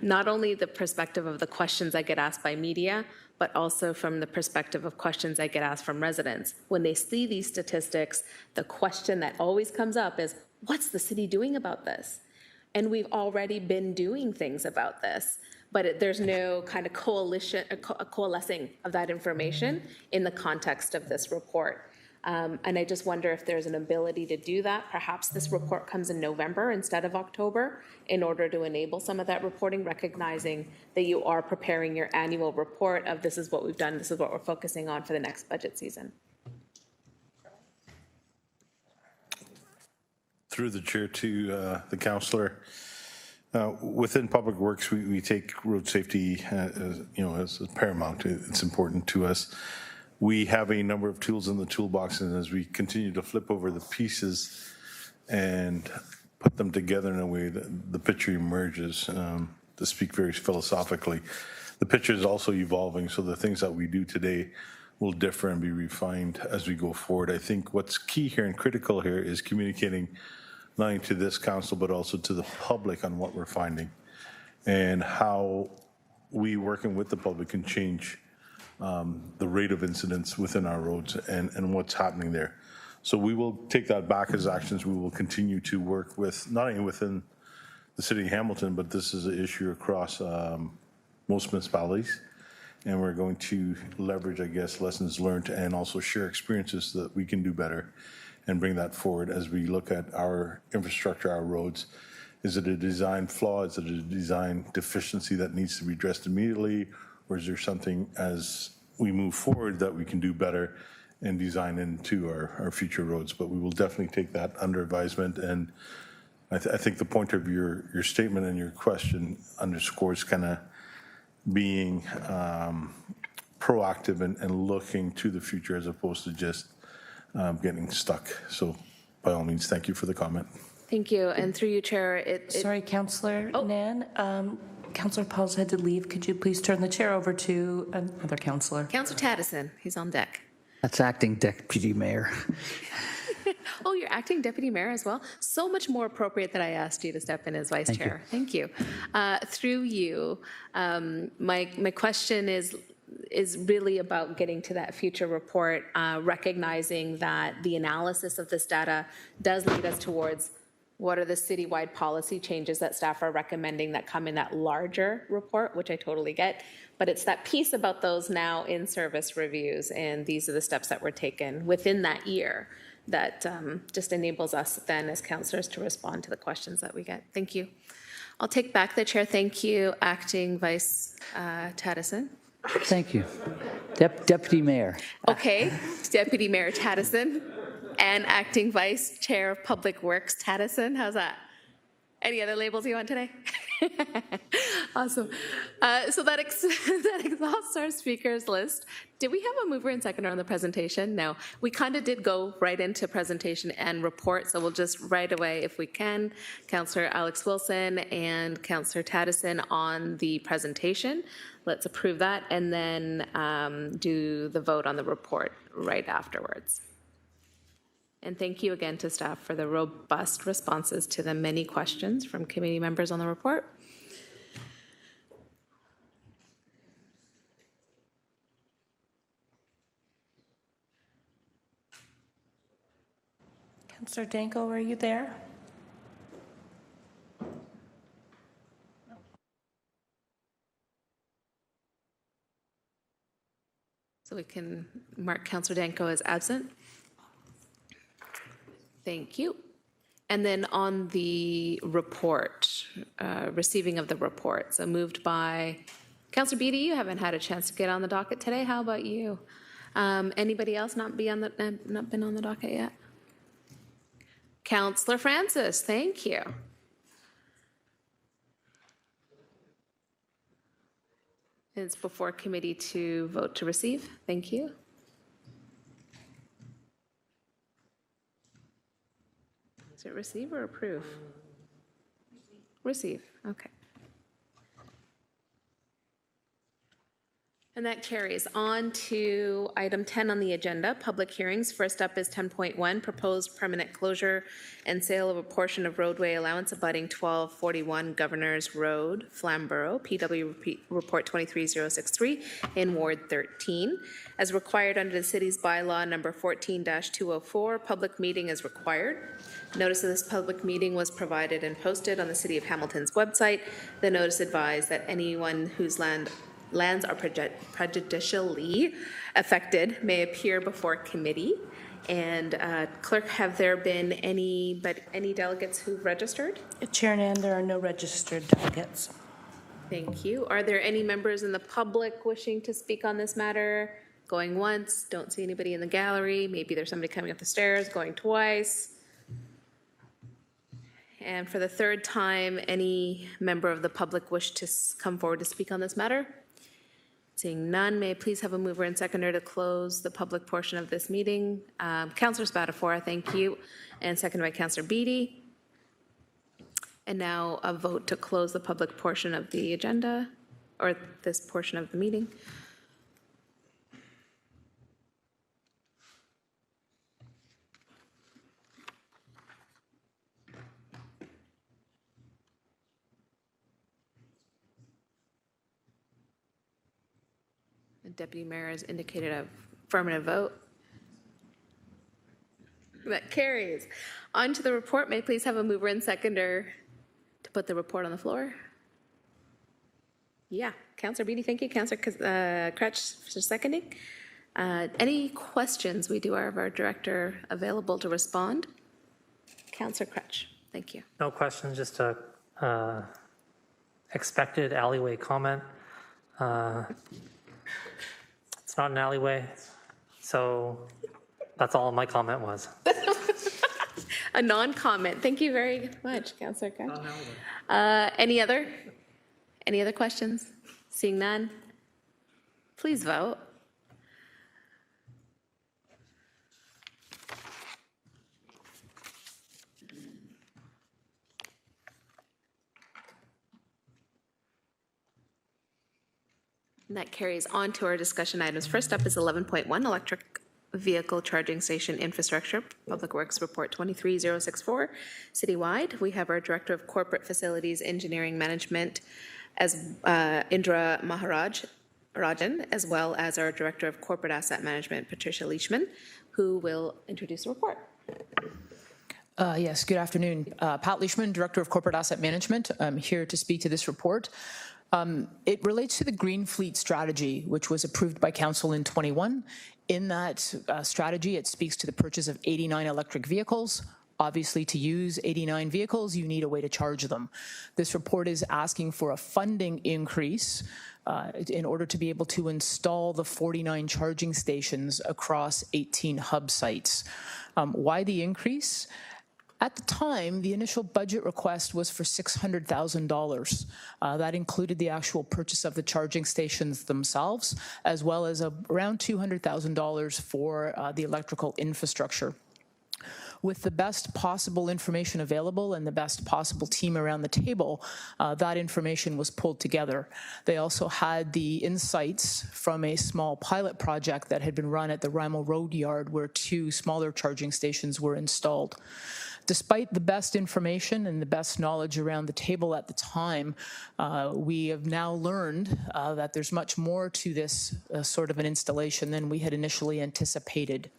not only the perspective of the questions I get asked by media, but also from the perspective of questions I get asked from residents. When they see these statistics, the question that always comes up is, what's the city doing about this? And we've already been doing things about this, but there's no kind of coalescing of that information in the context of this report. And I just wonder if there's an ability to do that. Perhaps this report comes in November instead of October in order to enable some of that reporting, recognizing that you are preparing your annual report of this is what we've done, this is what we're focusing on for the next budget season. Through the chair to the councillor, within Public Works, we take road safety as paramount. It's important to us. We have a number of tools in the toolbox, and as we continue to flip over the pieces and put them together in a way that the picture emerges, to speak very philosophically, the picture is also evolving, so the things that we do today will differ and be refined as we go forward. I think what's key here and critical here is communicating not only to this council, but also to the public on what we're finding and how we, working with the public, can change the rate of incidents within our roads and what's happening there. So we will take that back as actions. We will continue to work with, not only within the city of Hamilton, but this is an issue across most municipalities. And we're going to leverage, I guess, lessons learned and also share experiences so that we can do better and bring that forward as we look at our infrastructure, our roads. Is it a design flaw? Is it a design deficiency that needs to be addressed immediately? Or is there something as we move forward that we can do better and design into our future roads? But we will definitely take that under advisement. And I think the point of your statement and your question underscores kind of being proactive and looking to the future as opposed to just getting stuck. So by all means, thank you for the comment. Thank you. And through you, Chair, Sorry, Councillor Nan. Councillor Pauls had to leave. Could you please turn the chair over to another councillor? Councillor Taddison, he's on deck. That's acting deputy mayor. Oh, you're acting deputy mayor as well? So much more appropriate that I asked you to step in as vice chair. Thank you. Through you, my question is really about getting to that future report, recognizing that the analysis of this data does lead us towards what are the citywide policy changes that staff are recommending that come in that larger report, which I totally get. But it's that piece about those now in-service reviews, and these are the steps that were taken within that year that just enables us then as councillors to respond to the questions that we get. Thank you. I'll take back the chair. Thank you, Acting Vice Taddison. Thank you. Deputy Mayor. Okay, Deputy Mayor Taddison and Acting Vice Chair of Public Works Taddison. How's that? Any other labels you want today? Awesome. So that exhausts our speakers list. Did we have a mover and seconder on the presentation? No. We kind of did go right into presentation and report, so we'll just right away, if we can, Councillor Alex Wilson and Councillor Taddison on the presentation. Let's approve that and then do the vote on the report right afterwards. And thank you again to staff for the robust responses to the many questions from committee members on the report. Councillor Danko, are you there? So we can mark Councillor Danko as absent. Thank you. And then on the report, receiving of the report, so moved by Councillor Beattie. You haven't had a chance to get on the docket today. How about you? Anybody else not been on the docket yet? Councillor Francis, thank you. It's before committee to vote to receive. Thank you. Is it receive or approve? Receive. Okay. And that carries on to item 10 on the agenda, public hearings. First up is 10.1, proposed permanent closure and sale of a portion of roadway allowance abutting 1241 Governors Road, Flamborough, PW Report 23063 in Ward 13. As required under the city's bylaw number 14-204, public meeting is required. Notice of this public meeting was provided and posted on the City of Hamilton's website. The notice advised that anyone whose lands are prejudicially affected may appear before committee. And clerk, have there been any delegates who've registered? Chair Nan, there are no registered delegates. Thank you. Are there any members in the public wishing to speak on this matter? Going once, don't see anybody in the gallery. Maybe there's somebody coming up the stairs, going twice. And for the third time, any member of the public wish to come forward to speak on this matter? Seeing none, may I please have a mover and seconder to close the public portion of this meeting? Councillor Spatafora, thank you. And seconded by Councillor Beattie. And now a vote to close the public portion of the agenda. or this portion of the meeting. The Deputy Mayor has indicated an affirmative vote. That carries. On to the report. May I please have a mover and seconder to put the report on the floor? Yeah, Councillor Beattie, thank you. Councillor Crutch for seconding. Any questions? We do have our director available to respond. Councillor Crutch, thank you. No questions, just a expected alleyway comment. It's not an alleyway, so that's all my comment was. A non-comment. Thank you very much, Councillor Crutch. Any other questions? Seeing none, please vote. And that carries on to our discussion items. First up is 11.1, electric vehicle charging station infrastructure, Public Works Report 23064, citywide. We have our Director of Corporate Facilities Engineering Management, as Indra Maharajan, as well as our Director of Corporate Asset Management, Patricia Leishman, who will introduce the report. Yes, good afternoon. Pat Leishman, Director of Corporate Asset Management. I'm here to speak to this report. It relates to the Green Fleet Strategy, which was approved by Council in 21. In that strategy, it speaks to the purchase of 89 electric vehicles. Obviously, to use 89 vehicles, you need a way to charge them. This report is asking for a funding increase in order to be able to install the 49 charging stations across 18 hub sites. Why the increase? At the time, the initial budget request was for $600,000. That included the actual purchase of the charging stations themselves, as well as around $200,000 for the electrical infrastructure. With the best possible information available and the best possible team around the table, that information was pulled together. They also had the insights from a small pilot project that had been run at the Rymal Road Yard, where 2 smaller charging stations were installed. Despite the best information and the best knowledge around the table at the time, we have now learned that there's much more to this sort of an installation than we had initially anticipated.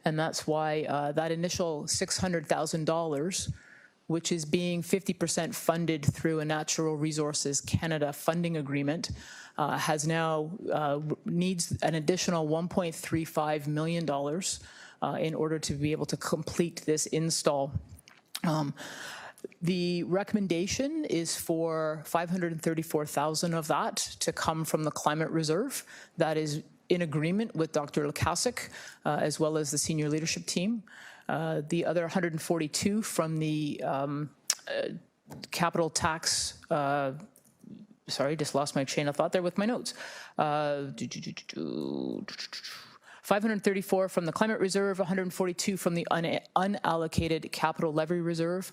And that's why that initial $600,000, which is being 50% funded through a Natural Resources Canada funding agreement, has now needs an additional $1.35 million in order to be able to complete this install. The recommendation is for $534,000 of that to come from the Climate Reserve. That is in agreement with Dr. Lukasik, as well as the senior leadership team. The other 142 from the capital tax, sorry, just lost my chain of thought there with my notes. 534 from the Climate Reserve, 142 from the unallocated capital levy reserve.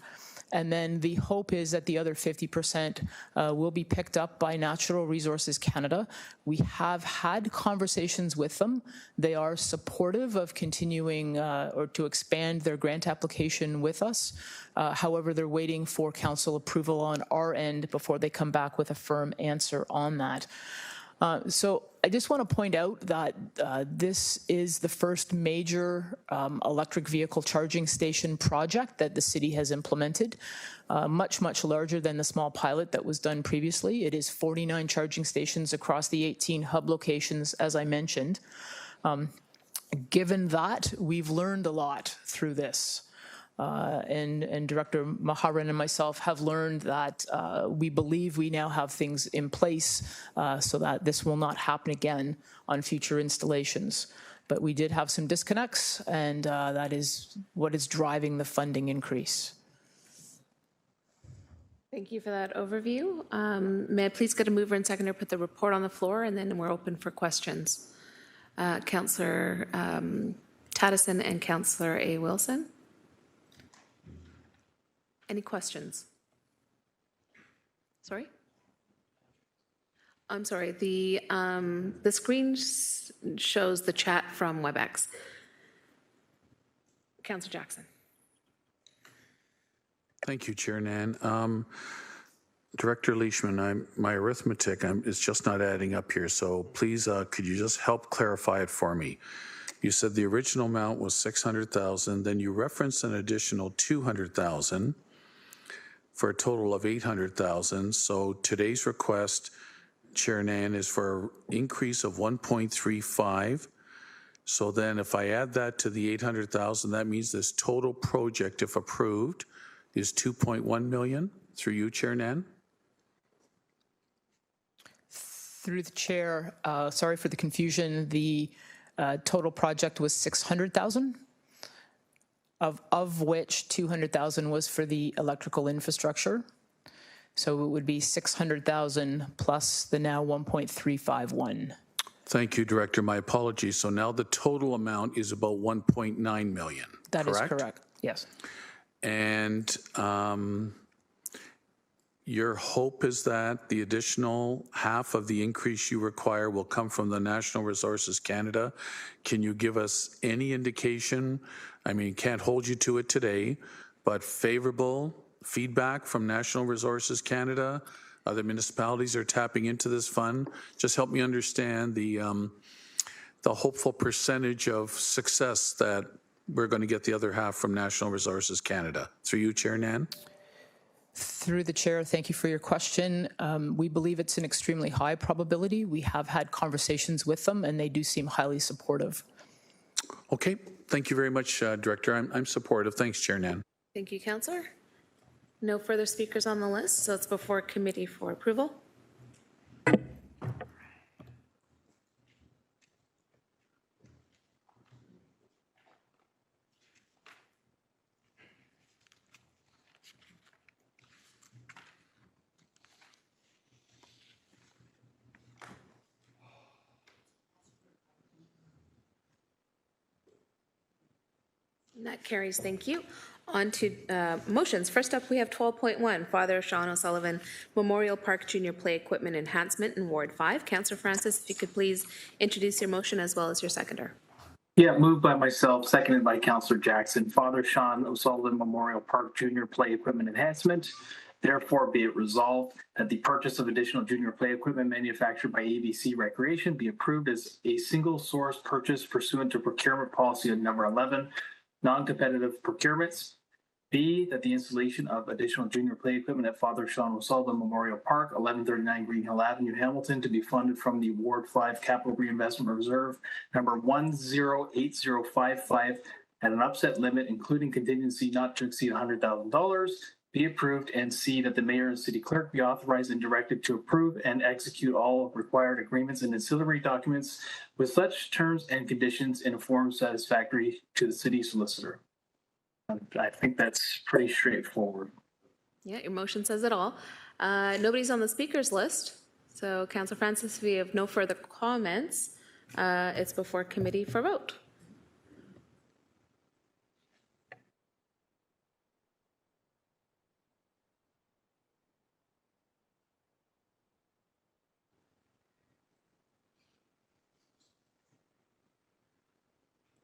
And then the hope is that the other 50% will be picked up by Natural Resources Canada. We have had conversations with them. They are supportive of continuing or to expand their grant application with us. However, they're waiting for council approval on our end before they come back with a firm answer on that. So I just want to point out that this is the first major electric vehicle charging station project that the city has implemented, much, much larger than the small pilot that was done previously. It is 49 charging stations across the 18 hub locations, as I mentioned. Given that, we've learned a lot through this. And Director Maharan and myself have learned that we believe we now have things in place so that this will not happen again on future installations. But we did have some disconnects, and that is what is driving the funding increase. Thank you for that overview. May I please get a mover and seconder put the report on the floor, and then we're open for questions. Councillor Taddison and Councillor A. Wilson. Any questions? Sorry? I'm sorry, the screen shows the chat from WebEx. Councillor Jackson. Thank you, Chair Nan. Director Leishman, my arithmetic is just not adding up here, so please, could you just help clarify it for me? You said the original amount was 600,000, then you referenced an additional 200,000 for a total of 800,000. So today's request, Chair Nan, is for an increase of 1.35. So then if I add that to the 800,000, that means this total project, if approved, is 2.1 million through you, Chair Nan? Through the chair, sorry for the confusion. The total project was 600,000, of which 200,000 was for the electrical infrastructure. So it would be 600,000 plus the now 1.351. Thank you, Director. My apologies. So now the total amount is about 1.9 million. That is correct. Yes. And your hope is that the additional half of the increase you require will come from the Natural Resources Canada. Can you give us any indication? I mean, can't hold you to it today, but favorable feedback from Natural Resources Canada? Other municipalities are tapping into this fund. Just help me understand the hopeful percentage of success that we're going to get the other half from Natural Resources Canada. Through you, Chair Nan. Through the chair, thank you for your question. We believe it's an extremely high probability. We have had conversations with them, and they do seem highly supportive. Okay, thank you very much, Director. I'm supportive. Thanks, Chair Nan. Thank you, Councillor. No further speakers on the list, so it's before committee for approval. That carries. Thank you. On to motions. First up, we have 12.1, Father Sean O'Sullivan Memorial Park Junior Play Equipment Enhancement in Ward 5. Councillor Francis, if you could please introduce your motion as well as your seconder. Yeah, moved by myself, seconded by Councillor Jackson. Father Sean O'Sullivan Memorial Park Junior Play Equipment Enhancement. Therefore, be it resolved that the purchase of additional junior play equipment manufactured by ABC Recreation be approved as a single source purchase pursuant to procurement policy number 11, non-competitive procurements. B, that the installation of additional junior play equipment at Father Sean O'Sullivan Memorial Park, 1139 Green Hill Avenue, Hamilton, to be funded from the Ward 5 Capital Reinvestment Reserve, number 108055, at an upset limit, including contingency not to exceed $100,000, be approved. And C, that the mayor and city clerk be authorized and directed to approve and execute all required agreements and ancillary documents with such terms and conditions in a form satisfactory to the city solicitor. I think that's pretty straightforward. Yeah, your motion says it all. Nobody's on the speakers list. So, Councillor Francis, if we have no further comments, it's before committee for vote.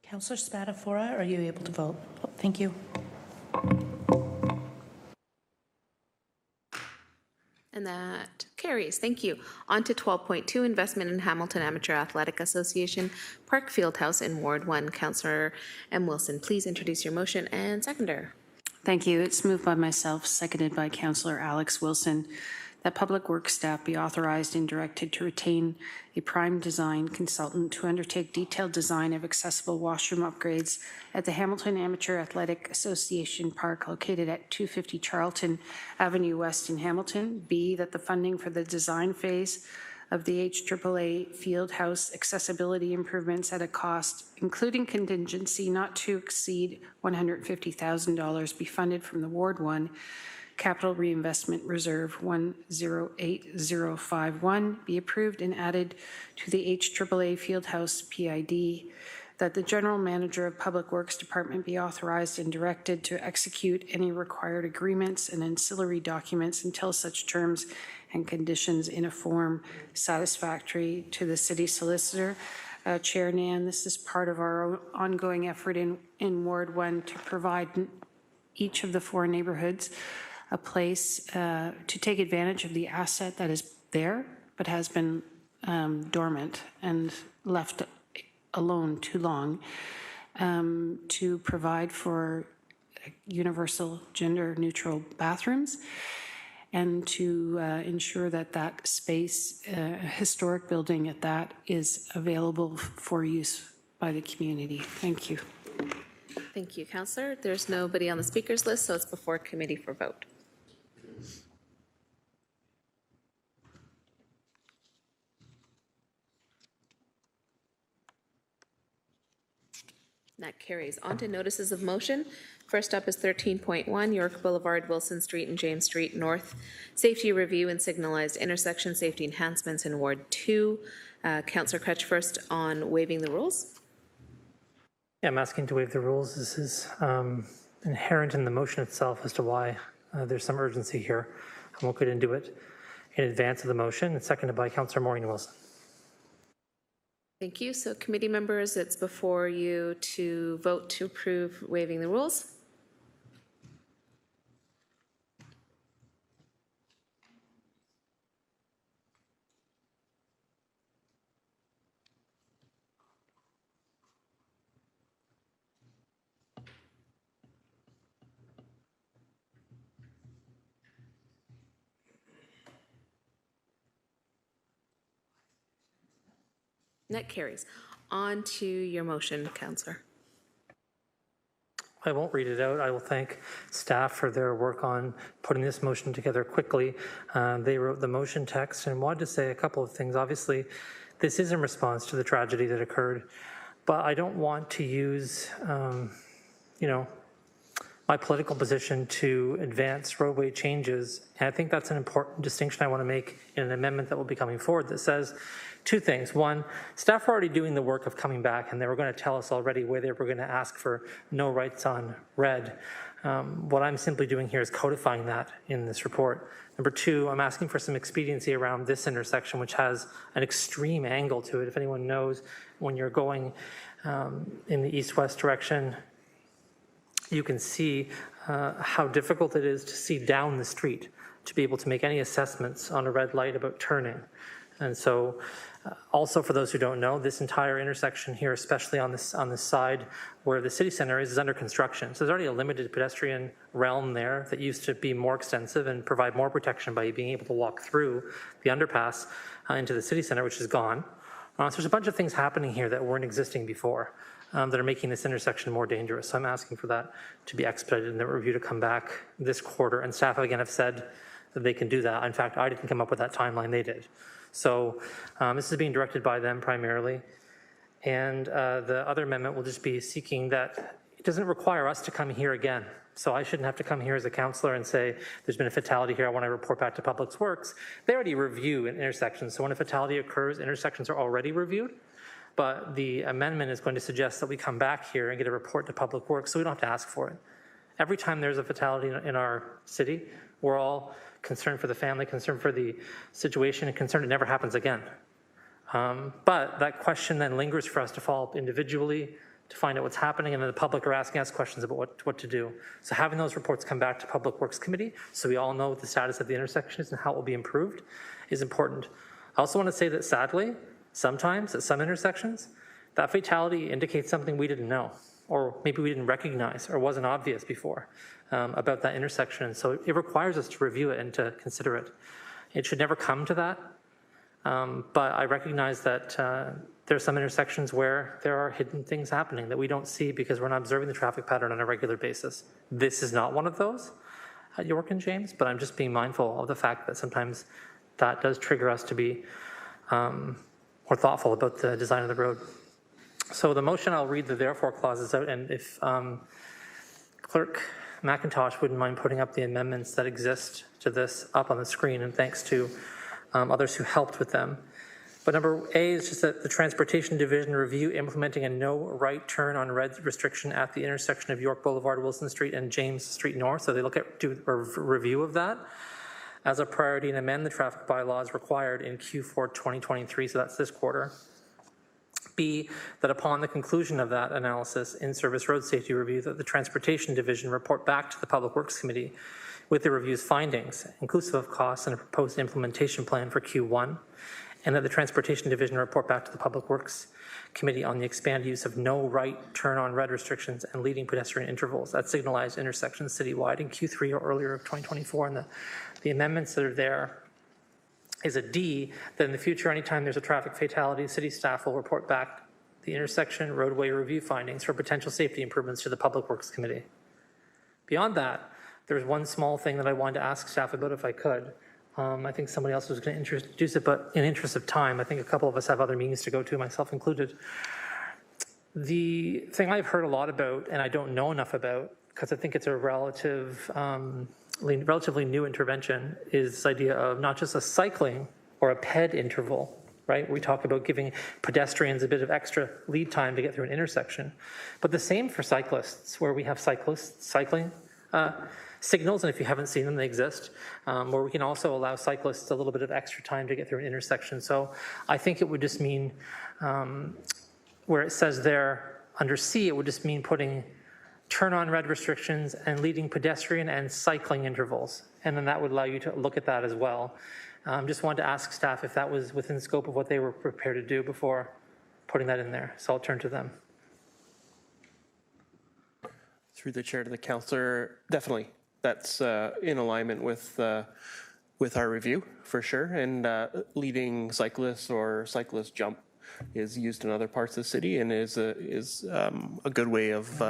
Councillor Spadafora, are you able to vote? Oh, thank you. And that carries. Thank you. On to 12.2, investment in Hamilton Amateur Athletic Association Park Fieldhouse in Ward 1. Councillor M. Wilson, please introduce your motion and seconder. Thank you. It's moved by myself, seconded by Councillor Alex Wilson, that Public Works staff be authorized and directed to retain a prime design consultant to undertake detailed design of accessible washroom upgrades at the Hamilton Amateur Athletic Association Park located at 250 Charlton Avenue West in Hamilton. B, that the funding for the design phase of the HAAA Fieldhouse accessibility improvements at a cost, including contingency not to exceed $150,000, be funded from the Ward 1 Capital Reinvestment Reserve 108051, be approved and added to the HAAA Fieldhouse PID, that the General Manager of Public Works Department be authorized and directed to execute any required agreements and ancillary documents until such terms and conditions in a form satisfactory to the city solicitor. Chair Nan, this is part of our ongoing effort in Ward 1 to provide each of the 4 neighborhoods a place to take advantage of the asset that is there but has been dormant and left alone too long, to provide for universal gender-neutral bathrooms and to ensure that that space, historic building at that, is available for use by the community. Thank you. Thank you, Councillor. There's nobody on the speakers list, so it's before committee for vote. That carries. On to notices of motion. First up is 13.1, York Boulevard, Wilson Street and James Street North. Safety review and signalized intersection safety enhancements in Ward 2. Councillor Crutch first on waiving the rules. Yeah, I'm asking to waive the rules. This is inherent in the motion itself as to why there's some urgency here. I won't get into it in advance of the motion. It's seconded by Councillor Maureen Wilson. Thank you. So committee members, it's before you to vote to approve waiving the rules. That carries. On to your motion, Councillor. I won't read it out. I will thank staff for their work on putting this motion together quickly. They wrote the motion text and wanted to say a couple of things. Obviously, this is in response to the tragedy that occurred, but I don't want to use, my political position to advance roadway changes. And I think that's an important distinction I want to make in an amendment that will be coming forward that says 2 things. One, staff are already doing the work of coming back, and they were going to tell us already where they were going to ask for no rights on red. What I'm simply doing here is codifying that in this report. Number 2, I'm asking for some expediency around this intersection, which has an extreme angle to it. If anyone knows, when you're going in the east-west direction, you can see how difficult it is to see down the street to be able to make any assessments on a red light about turning. And so also for those who don't know, this entire intersection here, especially on this side where the city center is under construction. So there's already a limited pedestrian realm there that used to be more extensive and provide more protection by being able to walk through the underpass into the city center, which is gone. So there's a bunch of things happening here that weren't existing before that are making this intersection more dangerous. So I'm asking for that to be expedited and the review to come back this quarter. And staff again have said that they can do that. In fact, I didn't come up with that timeline, they did. So this is being directed by them primarily. And the other amendment will just be seeking that it doesn't require us to come here again. So I shouldn't have to come here as a councillor and say, there's been a fatality here, I want to report back to Public Works. They already review an intersection. So when a fatality occurs, intersections are already reviewed. But the amendment is going to suggest that we come back here and get a report to Public Works so we don't have to ask for it. Every time there's a fatality in our city, we're all concerned for the family, concerned for the situation, and concerned it never happens again. But that question then lingers for us to follow up individually to find out what's happening, and then the public are asking us questions about what to do. So having those reports come back to Public Works Committee so we all know what the status of the intersection is and how it will be improved is important. I also want to say that sadly, sometimes at some intersections, that fatality indicates something we didn't know, or maybe we didn't recognize, or wasn't obvious before about that intersection. So it requires us to review it and to consider it. It should never come to that, but I recognize that there are some intersections where there are hidden things happening that we don't see because we're not observing the traffic pattern on a regular basis. This is not one of those at York and James, but I'm just being mindful of the fact that sometimes that does trigger us to be more thoughtful about the design of the road. So the motion, I'll read the therefore clauses out, and if Clerk McIntosh wouldn't mind putting up the amendments that exist to this up on the screen, and thanks to others who helped with them. But number A is just that the Transportation Division review implementing a no right turn on red restriction at the intersection of York Boulevard, Wilson Street, and James Street North. So they do a review of that as a priority and amend the traffic bylaws required in Q4 2023. So that's this quarter. B, that upon the conclusion of that analysis, in-service road safety review, that the Transportation Division report back to the Public Works Committee with the review's findings, inclusive of costs and a proposed implementation plan for Q1, and that the Transportation Division report back to the Public Works Committee on the expanded use of no right turn on red restrictions and leading pedestrian intervals at signalized intersections citywide in Q3 or earlier of 2024. And the amendments that are there is a D, that in the future, anytime there's a traffic fatality, city staff will report back the intersection roadway review findings for potential safety improvements to the Public Works Committee. Beyond that, there's one small thing that I wanted to ask staff about if I could. I think somebody else was going to introduce it, but in interest of time, I think a couple of us have other meetings to go to, myself included. The thing I've heard a lot about, and I don't know enough about, because I think it's a relatively new intervention, is this idea of not just a cycling or a PED interval, right? We talk about giving pedestrians a bit of extra lead time to get through an intersection, but the same for cyclists, where we have cycling signals, and if you haven't seen them, they exist, where we can also allow cyclists a little bit of extra time to get through an intersection. So I think it would just mean, where it says there under C, it would just mean putting turn on red restrictions and leading pedestrian and cycling intervals. And then that would allow you to look at that as well. Just wanted to ask staff if that was within the scope of what they were prepared to do before putting that in there. So I'll turn to them. Through the chair to the councillor, definitely. That's in alignment with our review, for sure. And leading cyclists or cyclist jump is used in other parts of the city and is a good way of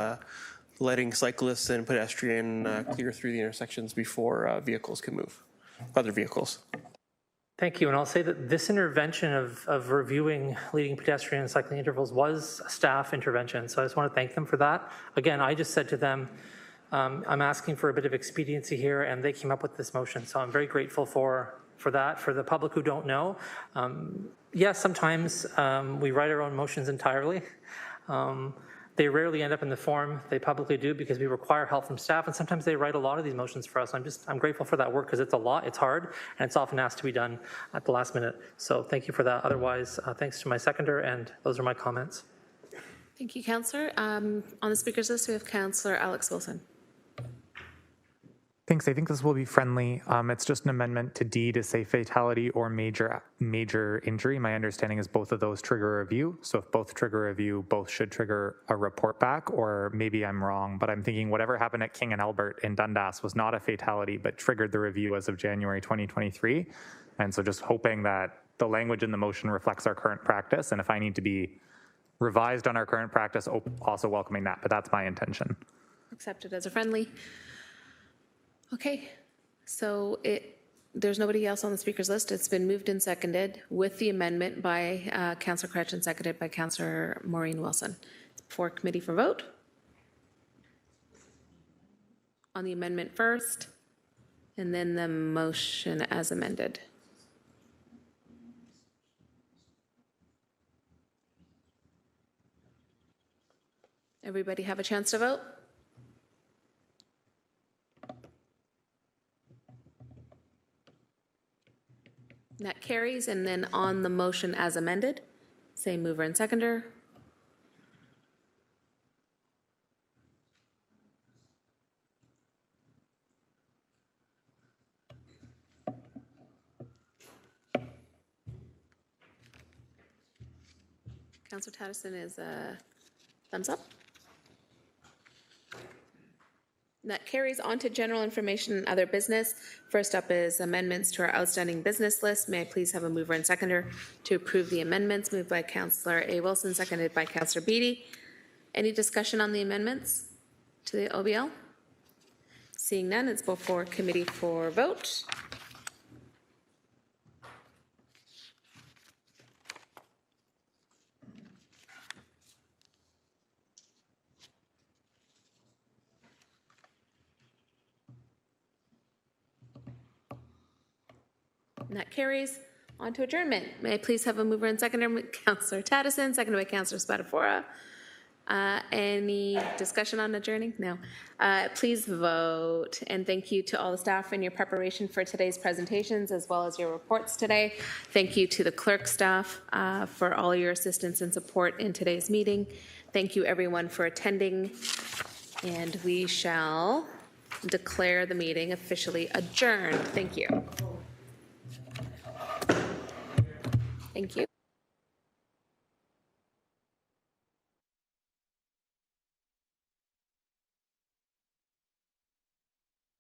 letting cyclists and pedestrian clear through the intersections before vehicles can move, other vehicles. Thank you. And I'll say that this intervention of reviewing leading pedestrian and cycling intervals was a staff intervention. So I just want to thank them for that. Again, I just said to them, I'm asking for a bit of expediency here, and they came up with this motion. So I'm very grateful for that. For the public who don't know, yes, sometimes we write our own motions entirely. They rarely end up in the form they publicly do because we require help from staff, and sometimes they write a lot of these motions for us. I'm grateful for that work because it's a lot, it's hard, and it's often asked to be done at the last minute. So thank you for that. Otherwise, thanks to my seconder, and those are my comments. Thank you, Councillor. On the speakers list, we have Councillor Alex Wilson. Thanks. I think this will be friendly. It's just an amendment to D to say fatality or major injury. My understanding is both of those trigger a review. So if both trigger a review, both should trigger a report back, or maybe I'm wrong, but I'm thinking whatever happened at King and Albert in Dundas was not a fatality, but triggered the review as of January 2023. And so just hoping that the language in the motion reflects our current practice. And if I need to be revised on our current practice, also welcoming that, but that's my intention. Accepted as a friendly. Okay, so there's nobody else on the speakers list. It's been moved and seconded with the amendment by Councillor Cretch and seconded by Councillor Maureen Wilson. For committee for vote. On the amendment first, and then the motion as amended. Everybody have a chance to vote? That carries, and then on the motion as amended, same mover and seconder. Councillor Tattison is a thumbs up. That carries on to general information and other business. First up is amendments to our outstanding business list. May I please have a mover and seconder to approve the amendments? Moved by Councillor A. Wilson, seconded by Councillor Beattie. Any discussion on the amendments to the OBL? Seeing none, it's before committee for vote. And that carries. On to adjournment. May I please have a mover and seconder, Councillor Taddison, seconded by Councillor Spatafora. Any discussion on adjourning? No. Please vote. And thank you to all the staff in your preparation for today's presentations as well as your reports today. Thank you to the clerk staff for all your assistance and support in today's meeting. Thank you everyone for attending. And we shall declare the meeting officially adjourned. Thank you. Thank you.